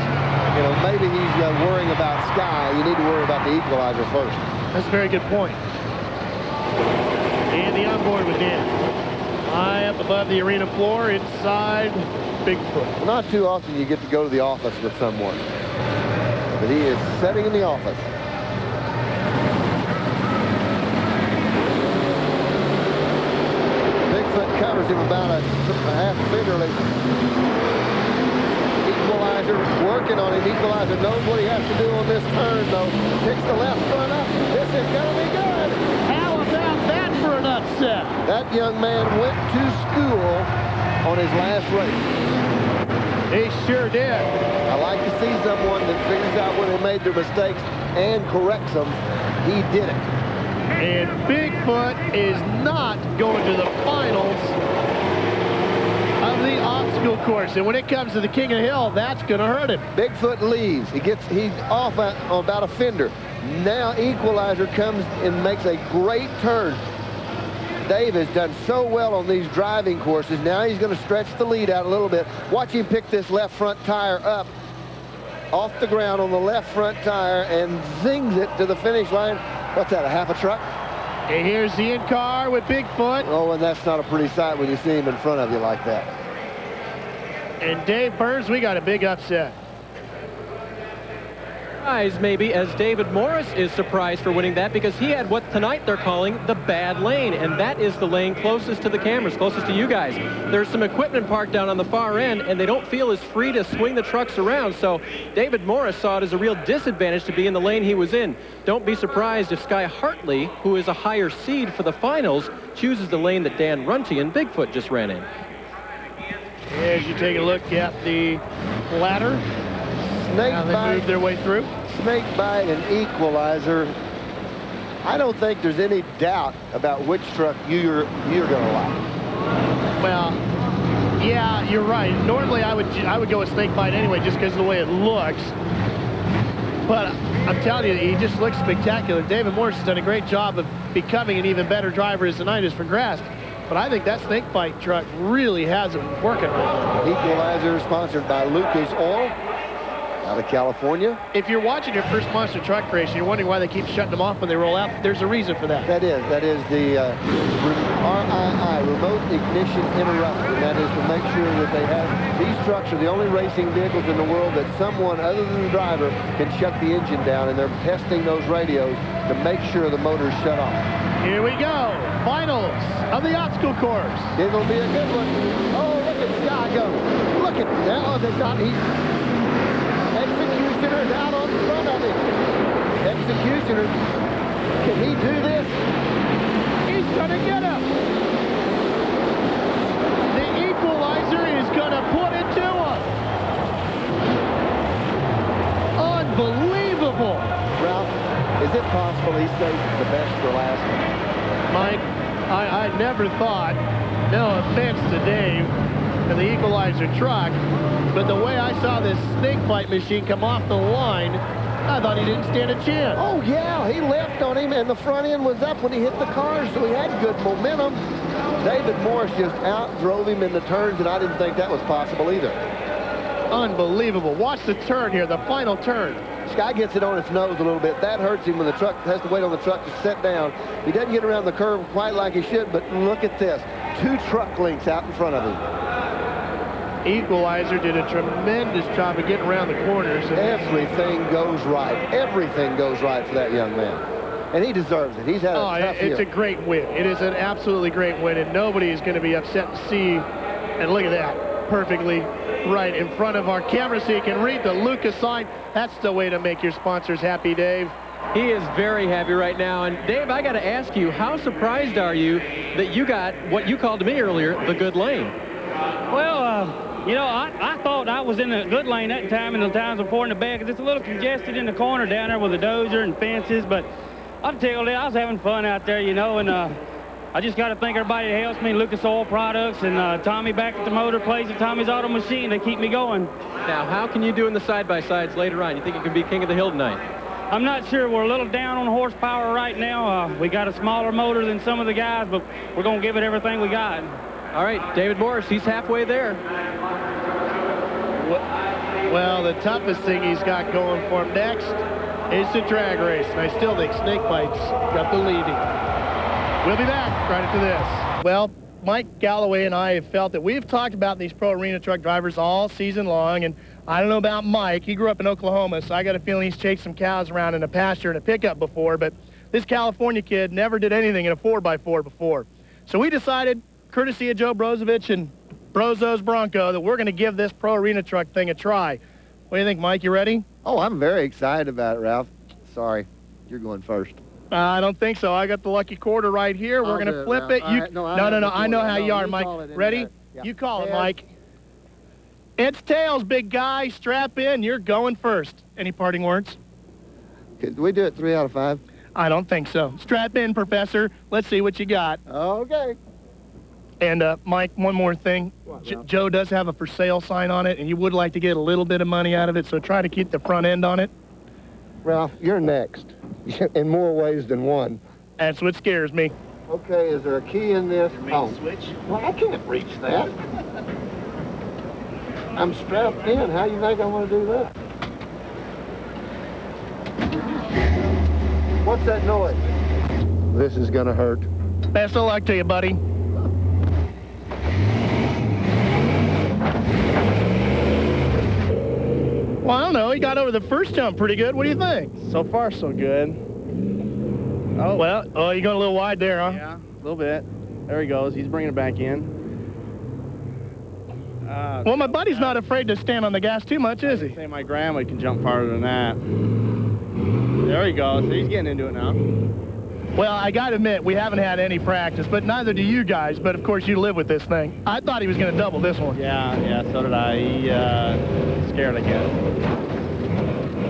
you know, maybe he's worrying about Sky. You need to worry about the equalizer first. That's a very good point. And the onboard with Dan. High up above the arena floor, inside Bigfoot. Not too often you get to go to the office with someone, but he is sitting in the office. Bigfoot covers him about a half fingerly. Equalizer working on him. Equalizer knows what he has to do on this turn, though. Picks the left front up. This is going to be good. How about that for an upset? That young man went to school on his last race. He sure did. I like to see someone that figures out when they made their mistakes and corrects them. He did it. And Bigfoot is not going to the finals of the obstacle course. And when it comes to the King of the Hill, that's going to hurt him. Bigfoot leaves. He's off about a fender. Now Equalizer comes and makes a great turn. Dave has done so well on these driving courses. Now he's going to stretch the lead out a little bit. Watch him pick this left front tire up off the ground on the left front tire and zings it to the finish line. What's that, a half a truck? And here's the in-car with Bigfoot. Oh, and that's not a pretty sight when you see him in front of you like that. And Dave Burns, we got a big upset. Maybe, as David Morris is surprised for winning that, because he had what tonight they're calling the bad lane, and that is the lane closest to the cameras, closest to you guys. There's some equipment parked down on the far end, and they don't feel as free to swing the trucks around, so David Morris saw it as a real disadvantage to be in the lane he was in. Don't be surprised if Sky Hartley, who is a higher seed for the finals, chooses the lane that Dan Runte and Bigfoot just ran in. As you take a look at the ladder, now they move their way through. Snake bite and Equalizer. I don't think there's any doubt about which truck you're going to like. Well, yeah, you're right. Normally I would go with Snake bite anyway, just because of the way it looks. But I'm telling you, he just looks spectacular. David Morris has done a great job of becoming an even better driver as the night has progressed. But I think that Snake bite truck really has it working right now. Equalizer sponsored by Lucas Oil. Out of California. If you're watching your first monster truck race, you're wondering why they keep shutting them off when they roll out, there's a reason for that. That is the RII, remote ignition interrupter. That is to make sure that they have, these trucks are the only racing vehicles in the world that someone other than the driver can shut the engine down, and they're testing those radios to make sure the motor's shut off. Here we go. Finals of the obstacle course. It'll be a good one. Oh, look at Sky go. Look at that. Oh, they've got, Executioner's out on front of him. Executioner. Can he do this? He's going to get him. The equalizer is going to put it to him. Unbelievable. Ralph, is it possible he saved the best for last? Mike, I never thought, no offense to Dave and the equalizer truck, but the way I saw this snake bite machine come off the line, I thought he didn't stand a chance. Oh, yeah, he left on him, and the front end was up when he hit the car, so he had good momentum. David Morris just out-drove him in the turns, and I didn't think that was possible either. Unbelievable. Watch the turn here, the final turn. Sky gets it on its nose a little bit. That hurts him when the truck has to wait on the truck to set down. He doesn't get around the curve quite like he should, but look at this. 2 truck links out in front of him. Equalizer did a tremendous job of getting around the corners. Everything goes right. Everything goes right for that young man. And he deserves it. He's had a tough year. It's a great win. It is an absolutely great win, and nobody is going to be upset to see. And look at that. Perfectly right in front of our camera so you can read the Lucas sign. That's the way to make your sponsors happy, Dave. He is very happy right now. And Dave, I got to ask you, how surprised are you that you got what you called to me earlier the good lane? Well, you know, I thought I was in a good lane that time and the times before in the back, because it's a little congested in the corner down there with the dozer and fences. But I'll tell you, I was having fun out there, you know, and I just got to thank everybody that helps me, Lucas Oil Products and Tommy back at the motor place and Tommy's Auto Machine. They keep me going. Now, how can you do in the side-by-sides later on? You think you can be king of the hill tonight? I'm not sure. We're a little down on horsepower right now. We got a smaller motor than some of the guys, but we're going to give it everything we got. All right, David Morris, he's halfway there. Well, the toughest thing he's got going for him next is the drag race, and I still think Snakebite's got the leading. We'll be back right after this. Well, Mike Galloway and I have felt that we've talked about these pro arena truck drivers all season long, and I don't know about Mike. He grew up in Oklahoma, so I got a feeling he's chased some cows around in a pasture and a pickup before, but this California kid never did anything in a 4x4 before. So we decided, courtesy of Joe Brozovich and Brozo's Bronco, that we're going to give this pro arena truck thing a try. What do you think, Mike? You ready? Oh, I'm very excited about it, Ralph. Sorry, you're going first. I don't think so. I got the lucky quarter right here. We're going to flip it. No. I know how you are, Mike. Ready? Yeah. You call it, Mike. It's tails, big guy. Strap in. You're going first. Any parting words? Could we do it 3 out of 5? I don't think so. Strap in, Professor. Let's see what you got. Okay. And, Mike, one more thing. Joe does have a for sale sign on it, and you would like to get a little bit of money out of it, so try to keep the front end on it. Ralph, you're next. In more ways than one. That's what scares me. Okay, is there a key in this? Switch. Well, I can't reach that. I'm strapped in. How do you think I want to do that? What's that noise? This is going to hurt. Best of luck to you, buddy. Well, I don't know. He got over the first jump pretty good. What do you think? So far, so good. Oh, well, you going a little wide there, huh? Yeah, a little bit. There he goes. He's bringing it back in. Well, my buddy's not afraid to stand on the gas too much, is he? Say my grandma can jump farther than that. There he goes. So he's getting into it now. Well, I got to admit, we haven't had any practice, but neither do you guys. But, of course, you live with this thing. I thought he was going to double this one. Yeah, so did I. He scared again.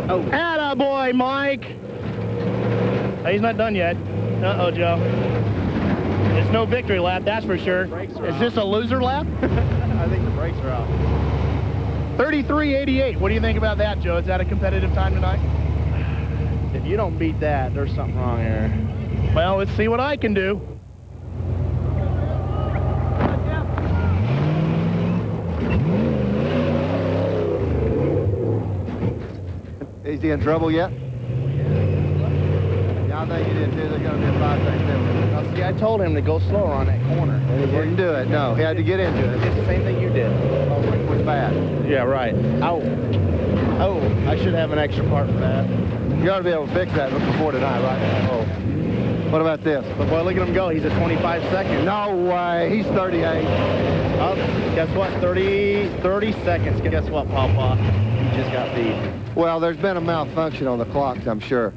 Oh. Attaboy, Mike. He's not done yet. Uh-oh, Joe. It's no victory lap, that's for sure. Is this a loser lap? I think the brakes are out. 33.88. What do you think about that, Joe? Is that a competitive time tonight? If you don't beat that, there's something wrong here. Well, let's see what I can do. Is he in trouble yet? Yeah, I think he did too. They're going to be a 5-second penalty. See, I told him to go slower on that corner. And he didn't do it. No, he had to get into it. It's the same thing you did. Oh, it was bad. Yeah, right. Oh, I should have an extra part for that. You ought to be able to fix that before tonight, right? Oh. What about this? But boy, look at him go. He's at 25 seconds. No way. He's 38. Oh, guess what? 30 seconds. Guess what, Papa? He just got beat. Well, there's been a malfunction on the clocks, I'm sure.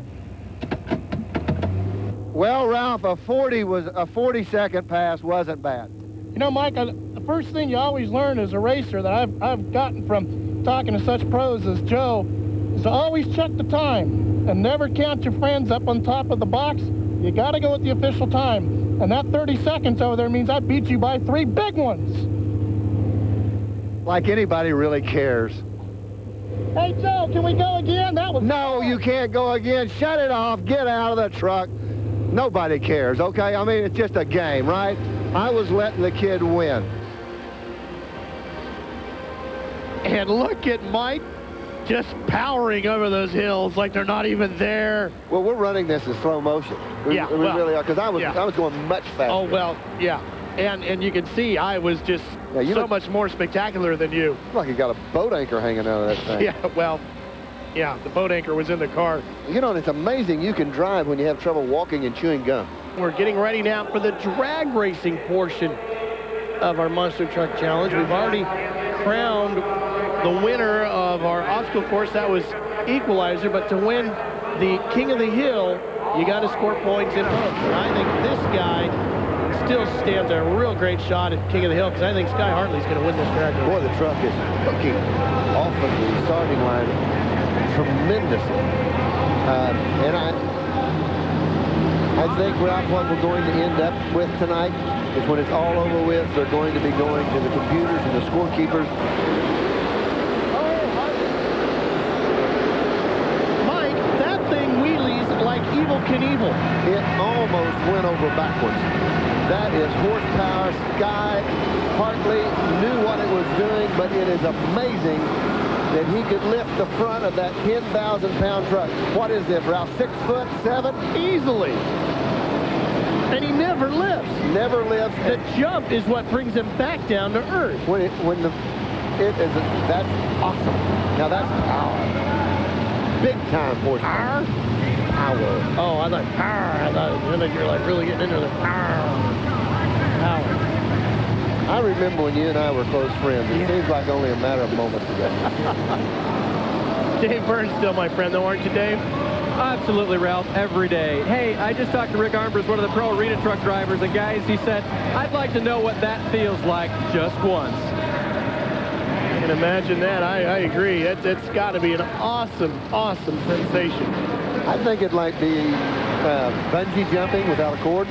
Well, Ralph, a 40-second pass wasn't bad. You know, Mike, the first thing you always learn as a racer that I've gotten from talking to such pros as Joe is to always check the time and never count your friends up on top of the box. You got to go with the official time. And that 30 seconds over there means I beat you by 3 big ones. Like anybody really cares. Hey, Joe, can we go again? That was... No, you can't go again. Shut it off. Get out of the truck. Nobody cares, okay? I mean, it's just a game, right? I was letting the kid win. And look at Mike just powering over those hills like they're not even there. Well, we're running this in slow motion. We really are, because I was going much faster. Oh, well, yeah. And you can see I was just much more spectacular than you. Like you got a boat anchor hanging out of that thing. Yeah, well, yeah, the boat anchor was in the car. You know, it's amazing you can drive when you have trouble walking and chewing gum. We're getting ready now for the drag racing portion of our Monster Truck Challenge. We've already crowned the winner of our obstacle course. That was Equalizer, but to win the King of the Hill, you got to score points in both. And I think this guy still stands a real great shot at King of the Hill, because I think Sky Hartley's going to win this drag race. Boy, the truck is hooking off of the starting line tremendously. And I think, Ralph, what we're going to end up with tonight is when it's all over with, they're going to be going to the computers and the scorekeepers. Mike, that thing wheelies like Evel Knievel. It almost went over backwards. That is horsepower. Sky Hartley knew what it was doing, but it is amazing that he could lift the front of that 10,000-pound truck. What is this, Ralph? 6'7"? Easily. And he never lifts. Never lifts. The jump is what brings him back down to earth. That's awesome. Now that's power. Big time horsepower. Power. Oh, I thought power. I thought you're like really getting into the power. I remember when you and I were close friends. It seems like only a matter of moments ago. Dave Burns still my friend, though, aren't you, Dave? Absolutely, Ralph, every day. Hey, I just talked to Rick Armbruster, one of the pro arena truck drivers, and guys, he said, I'd like to know what that feels like just once. I can imagine that. I agree. It's got to be an awesome, awesome sensation. I think it might be bungee jumping without a cord.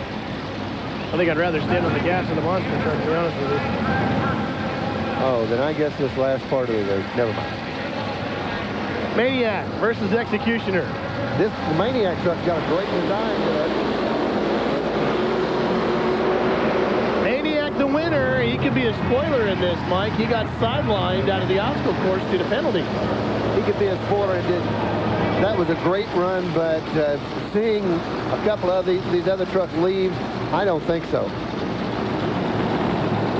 I think I'd rather stand on the gas of the monster truck, to be honest with you. Oh, then I guess this last part of the race, never mind. Maniac versus Executioner. The Maniac truck's got a great design to it. Maniac the winner. He could be a spoiler in this, Mike. He got sidelined out of the obstacle course due to penalty. He could be a spoiler and didn't. That was a great run, but seeing a couple of these other trucks leave, I don't think so.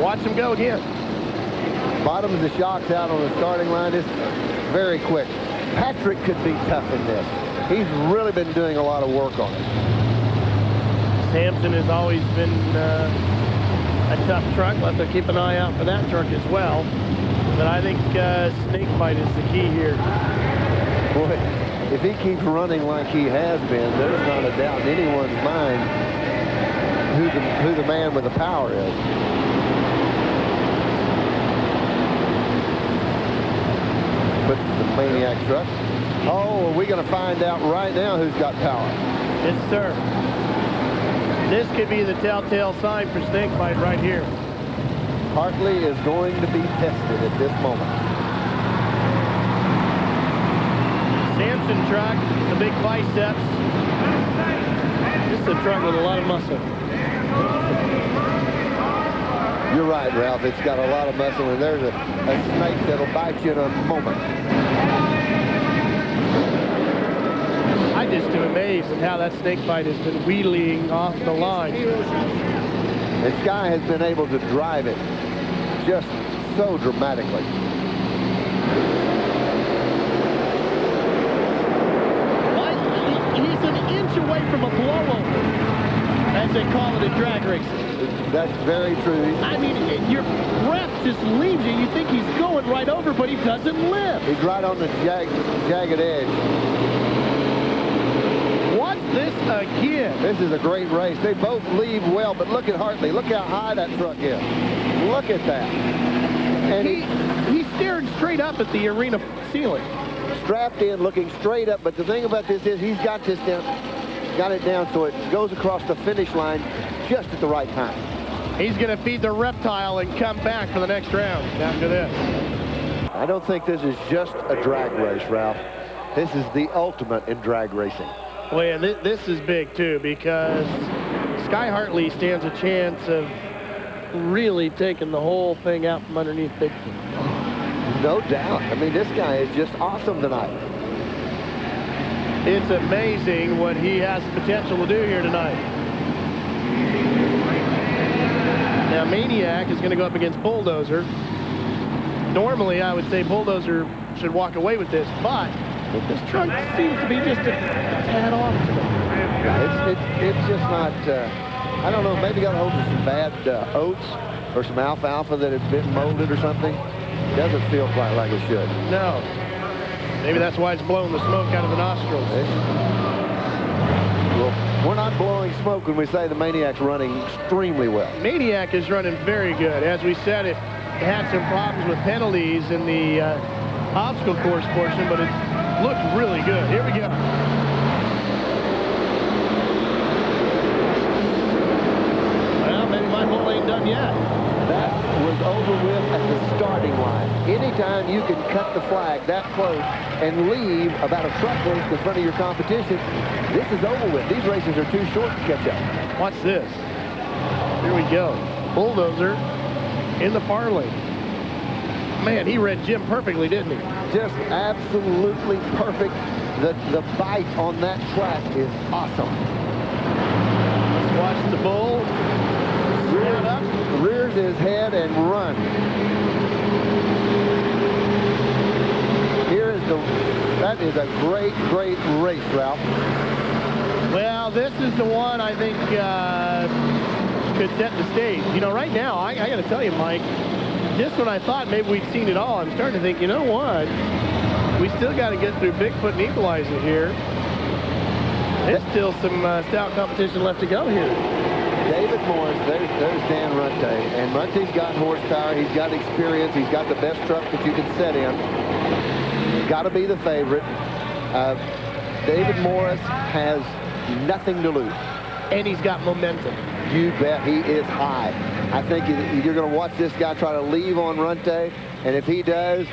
Watch him go again. Bottom of the shocks out on the starting line is very quick. Patrick could be tough in this. He's really been doing a lot of work on it. Sampson has always been a tough truck. We'll have to keep an eye out for that truck as well. But I think Snakebite is the key here. Boy, if he keeps running like he has been, there's not a doubt in anyone's mind who the man with the power is. But the Maniac truck. Oh, are we going to find out right now who's got power? Yes, sir. This could be the telltale sign for Snakebite right here. Hartley is going to be tested at this moment. Sampson truck, the big biceps. This is a truck with a lot of muscle. You're right, Ralph. It's got a lot of muscle, and there's a snake that'll bite you in a moment. I'm just amazed at how that snake bite has been wheeling off the line. And Sky has been able to drive it just so dramatically. He's an inch away from a blowover, as they call it in drag racing. That's very true. I mean, your breath just leaves you. You think he's going right over, but he doesn't lift. He's right on the jagged edge. What's this again? This is a great race. They both leave well, but look at Hartley. Look how high that truck is. Look at that. And he's staring straight up at the arena ceiling. Strapped in, looking straight up. But the thing about this is he's got this down, got it down so it goes across the finish line just at the right time. He's going to feed the reptile and come back for the next round after this. I don't think this is just a drag race, Ralph. This is the ultimate in drag racing. Well, yeah, this is big, too, because Sky Hartley stands a chance of really taking the whole thing out from underneath Bigfoot. No doubt. I mean, this guy is just awesome tonight. It's amazing what he has the potential to do here tonight. Now, Maniac is going to go up against Bulldozer. Normally, I would say Bulldozer should walk away with this, but this truck seems to be just a tad off today. Yeah, it's just not, I don't know, maybe got hold of some bad oats or some alfalfa that had been molded or something. Doesn't feel quite like it should. No. Maybe that's why it's blowing the smoke out of the nostrils. Well, we're not blowing smoke when we say the Maniac's running extremely well. Maniac is running very good. As we said, it had some problems with penalties in the obstacle course portion, but it looked really good. Here we go. Well, maybe my bull ain't done yet. That was over with at the starting line. Anytime you can cut the flag that close and leave about a truck length in front of your competition, this is over with. These races are too short to catch up. Watch this. Here we go. Bulldozer in the far lane. Man, he read Jim perfectly, didn't he? Just absolutely perfect. The bite on that track is awesome. Let's watch the bull. Rears his head and run. That is a great, great race, Ralph. Well, this is the one I think could set the stage. You know, right now, I got to tell you, Mike, just when I thought maybe we'd seen it all, I'm starting to think, you know what? We still got to get through Bigfoot and Equalizer here. There's still some stout competition left to go here. David Morris, there's Dan Runte. And Runte's got horsepower. He's got experience. He's got the best truck that you can set in. Got to be the favorite. David Morris has nothing to lose. And he's got momentum. You bet he is high. I think you're going to watch this guy try to leave on Runte. And if he does,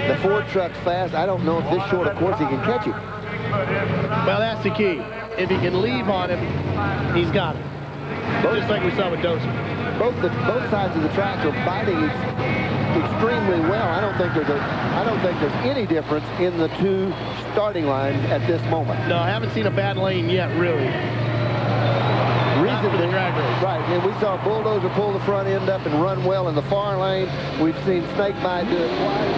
the Ford truck's fast. I don't know if this short of course he can catch him. Well, that's the key. If he can leave on him, he's got it. Just like we saw with Dozer. Both sides of the track are biting extremely well. I don't think there's any difference in the two starting lines at this moment. No, I haven't seen a bad lane yet, really. Recently, the drag race. Right, and we saw Bulldozer pull the front end up and run well in the far lane. We've seen Snakebite do it twice.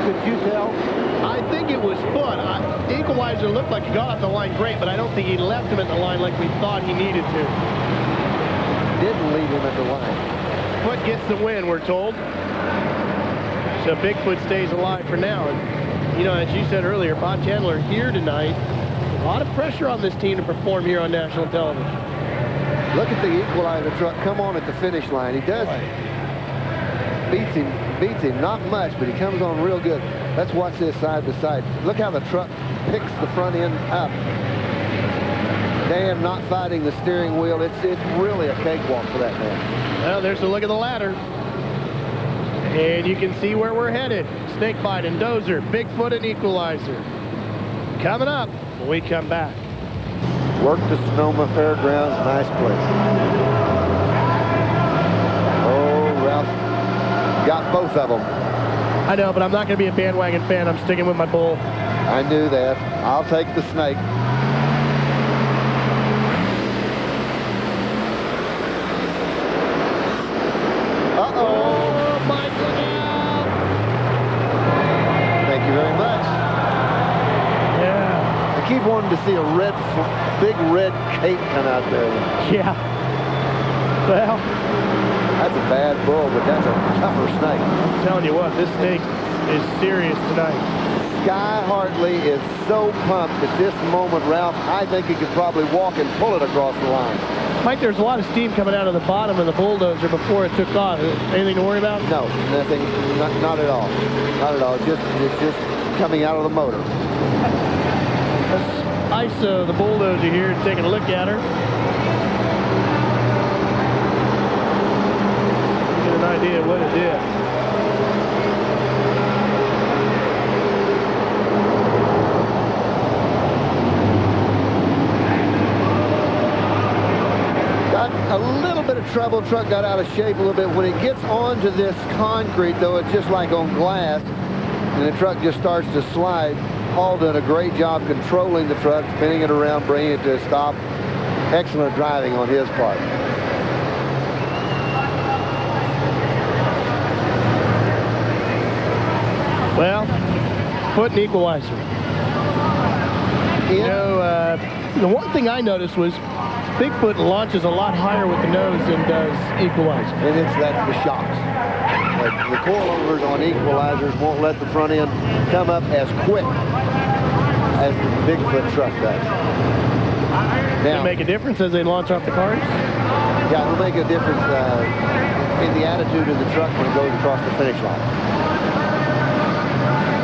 Could you tell? I think it was foot. Equalizer looked like he got off the line great, but I don't think he left him at the line like we thought he needed to. Didn't leave him at the line. Foot gets the win, we're told. So Bigfoot stays alive for now. And, you know, as you said earlier, Bob Chandler here tonight. A lot of pressure on this team to perform here on national television. Look at the Equalizer truck come on at the finish line. He does. Beats him, not much, but he comes on real good. Let's watch this side by side. Look how the truck picks the front end up. Dan not fighting the steering wheel. It's really a cakewalk for that man. Well, there's a look at the ladder. And you can see where we're headed. Snakebite and Dozer, Bigfoot and Equalizer. Coming up when we come back. Work the Sonoma Fairgrounds, nice place. Oh, Ralph got both of them. I know, but I'm not going to be a bandwagon fan. I'm sticking with my bull. I knew that. I'll take the snake. Oh, Mike, look out! Thank you very much. Yeah. I keep wanting to see a big red cape come out there. Yeah. Well, that's a bad bull, but that's a tougher snake. I'm telling you what, this snake is serious tonight. Sky Hartley is so pumped at this moment, Ralph. I think he could probably walk and pull it across the line. Mike, there's a lot of steam coming out of the bottom of the bulldozer before it took off. Anything to worry about? No, nothing. Not at all. Not at all. It's just coming out of the motor. Let's ISO the bulldozer here and take a look at her. Get an idea of what it did. A little bit of trouble. Truck got out of shape a little bit. When it gets onto this concrete, though, it's just like on glass, and the truck just starts to slide. Paul did a great job controlling the truck, spinning it around, bringing it to a stop. Excellent driving on his part. Well, foot and equalizer. You know, the one thing I noticed was Bigfoot launches a lot higher with the nose than does Equalizer. And that's the shocks. The coilovers on Equalizers won't let the front end come up as quick as the Bigfoot truck does. Does it make a difference as they launch off the cars? Yeah, it'll make a difference in the attitude of the truck when it goes across the finish line.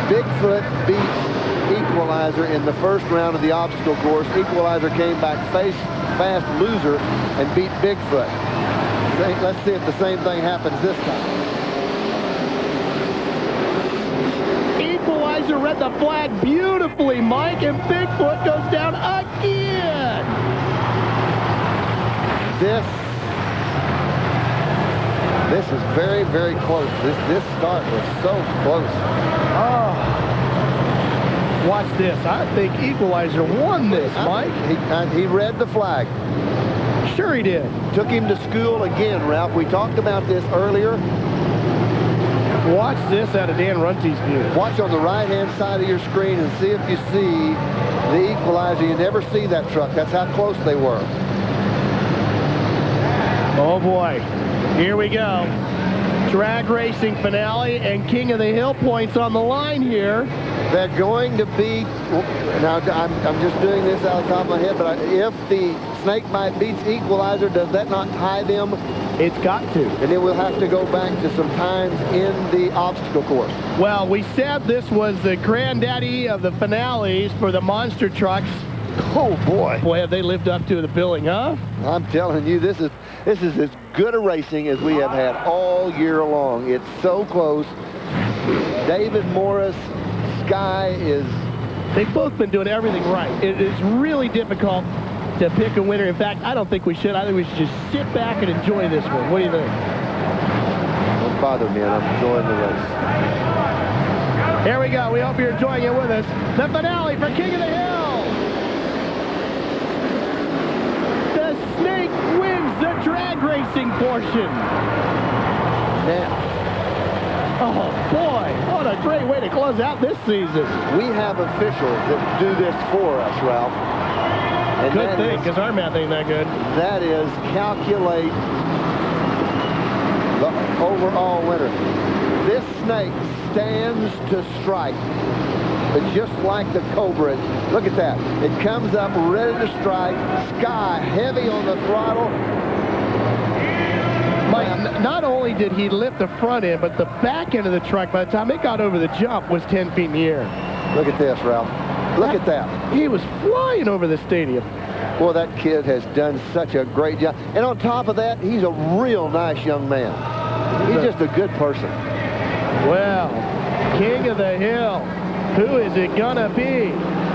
Bigfoot beats Equalizer in the first round of the obstacle course. Equalizer came back fast loser and beat Bigfoot. Let's see if the same thing happens this time. Equalizer read the flag beautifully, Mike, and Bigfoot goes down again. This is very, very close. This start was so close. Oh. Watch this. I think Equalizer won this, Mike. He read the flag. Sure he did. Took him to school again, Ralph. We talked about this earlier. Watch this out of Dan Runte's view. Watch on the right-hand side of your screen and see if you see the Equalizer. You never see that truck. That's how close they were. Oh, boy. Here we go. Drag racing finale and King of the Hill points on the line here. They're going to be, now I'm just doing this out of the top of my head, but if the Snakebite beats Equalizer, does that not tie them? It's got to. And then we'll have to go back to some times in the obstacle course. Well, we said this was the granddaddy of the finales for the monster trucks. Oh, boy. Boy, have they lived up to the billing, huh? I'm telling you, this is as good a racing as we have had all year long. It's so close. David Morris, Sky is... They've both been doing everything right. It is really difficult to pick a winner. In fact, I don't think we should. I think we should just sit back and enjoy this one. What do you think? Don't bother me, I'm enjoying the race. Here we go. We hope you're enjoying it with us. The finale for King of the Hill. The Snake wins the drag racing portion. Now, oh, boy, what a great way to close out this season. We have officials that do this for us, Ralph. And good thing, because our math ain't that good. That is calculate the overall winner. This snake stands to strike. But just like the Cobra, look at that. It comes up ready to strike. Sky heavy on the throttle. Mike, not only did he lift the front end, but the back end of the truck, by the time it got over the jump, was 10 feet in the air. Look at this, Ralph. Look at that. He was flying over the stadium. Boy, that kid has done such a great job. And on top of that, he's a real nice young man. He's just a good person. Well, King of the Hill. Who is it gonna be?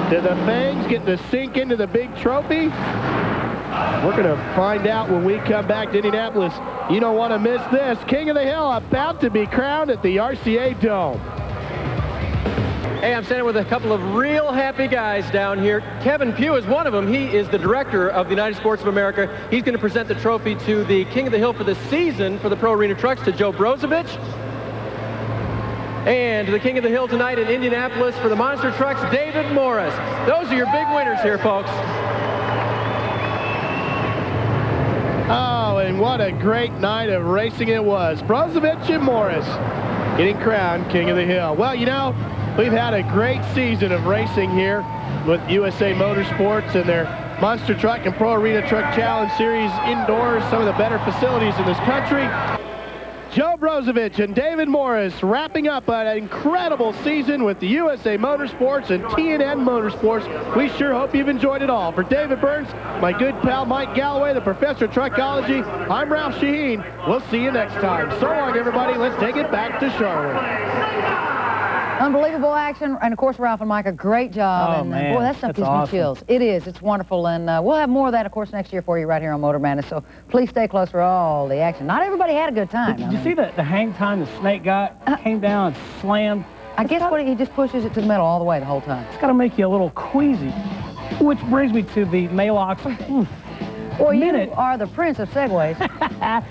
Do the fangs get to sink into the big trophy? We're gonna find out when we come back to Indianapolis. You don't want to miss this. King of the Hill about to be crowned at the RCA Dome. Hey, I'm standing with a couple of real happy guys down here. Kevin Pugh is one of them. He is the director of the United Sports of America. He's going to present the trophy to the King of the Hill for the season for the Pro Arena Trucks, to Joe Brozovich. And the King of the Hill tonight in Indianapolis for the Monster Trucks, David Morris. Those are your big winners here, folks. Oh, and what a great night of racing it was. Brozovich and Morris getting crowned King of the Hill. Well, you know, we've had a great season of racing here with USA Motorsports and their Monster Truck and Pro Arena Truck Challenge Series indoors, some of the better facilities in this country. Joe Brozovich and David Morris wrapping up an incredible season with the USA Motorsports and TNN Motorsports. We sure hope you've enjoyed it all. For David Burns, my good pal Mike Galloway, the professor of truckology, I'm Ralph Shaheen. We'll see you next time. So long, everybody. Let's take it back to Charlotte. Unbelievable action, and of course Ralph and Mike, a great job. Oh, and man, boy, that stuff that's gives awesome. me chills. It is. It's wonderful, and we'll have more of that, of course, next year for you right here on Motor Madness. So please stay close for all the action. Not everybody had a good time. Did you see the hang time the snake got? Came down and slammed. I guess he just pushes it to the middle all the way the whole time. It's got to make you a little queasy. Which brings me to the Malox. Well, you are the prince of segues.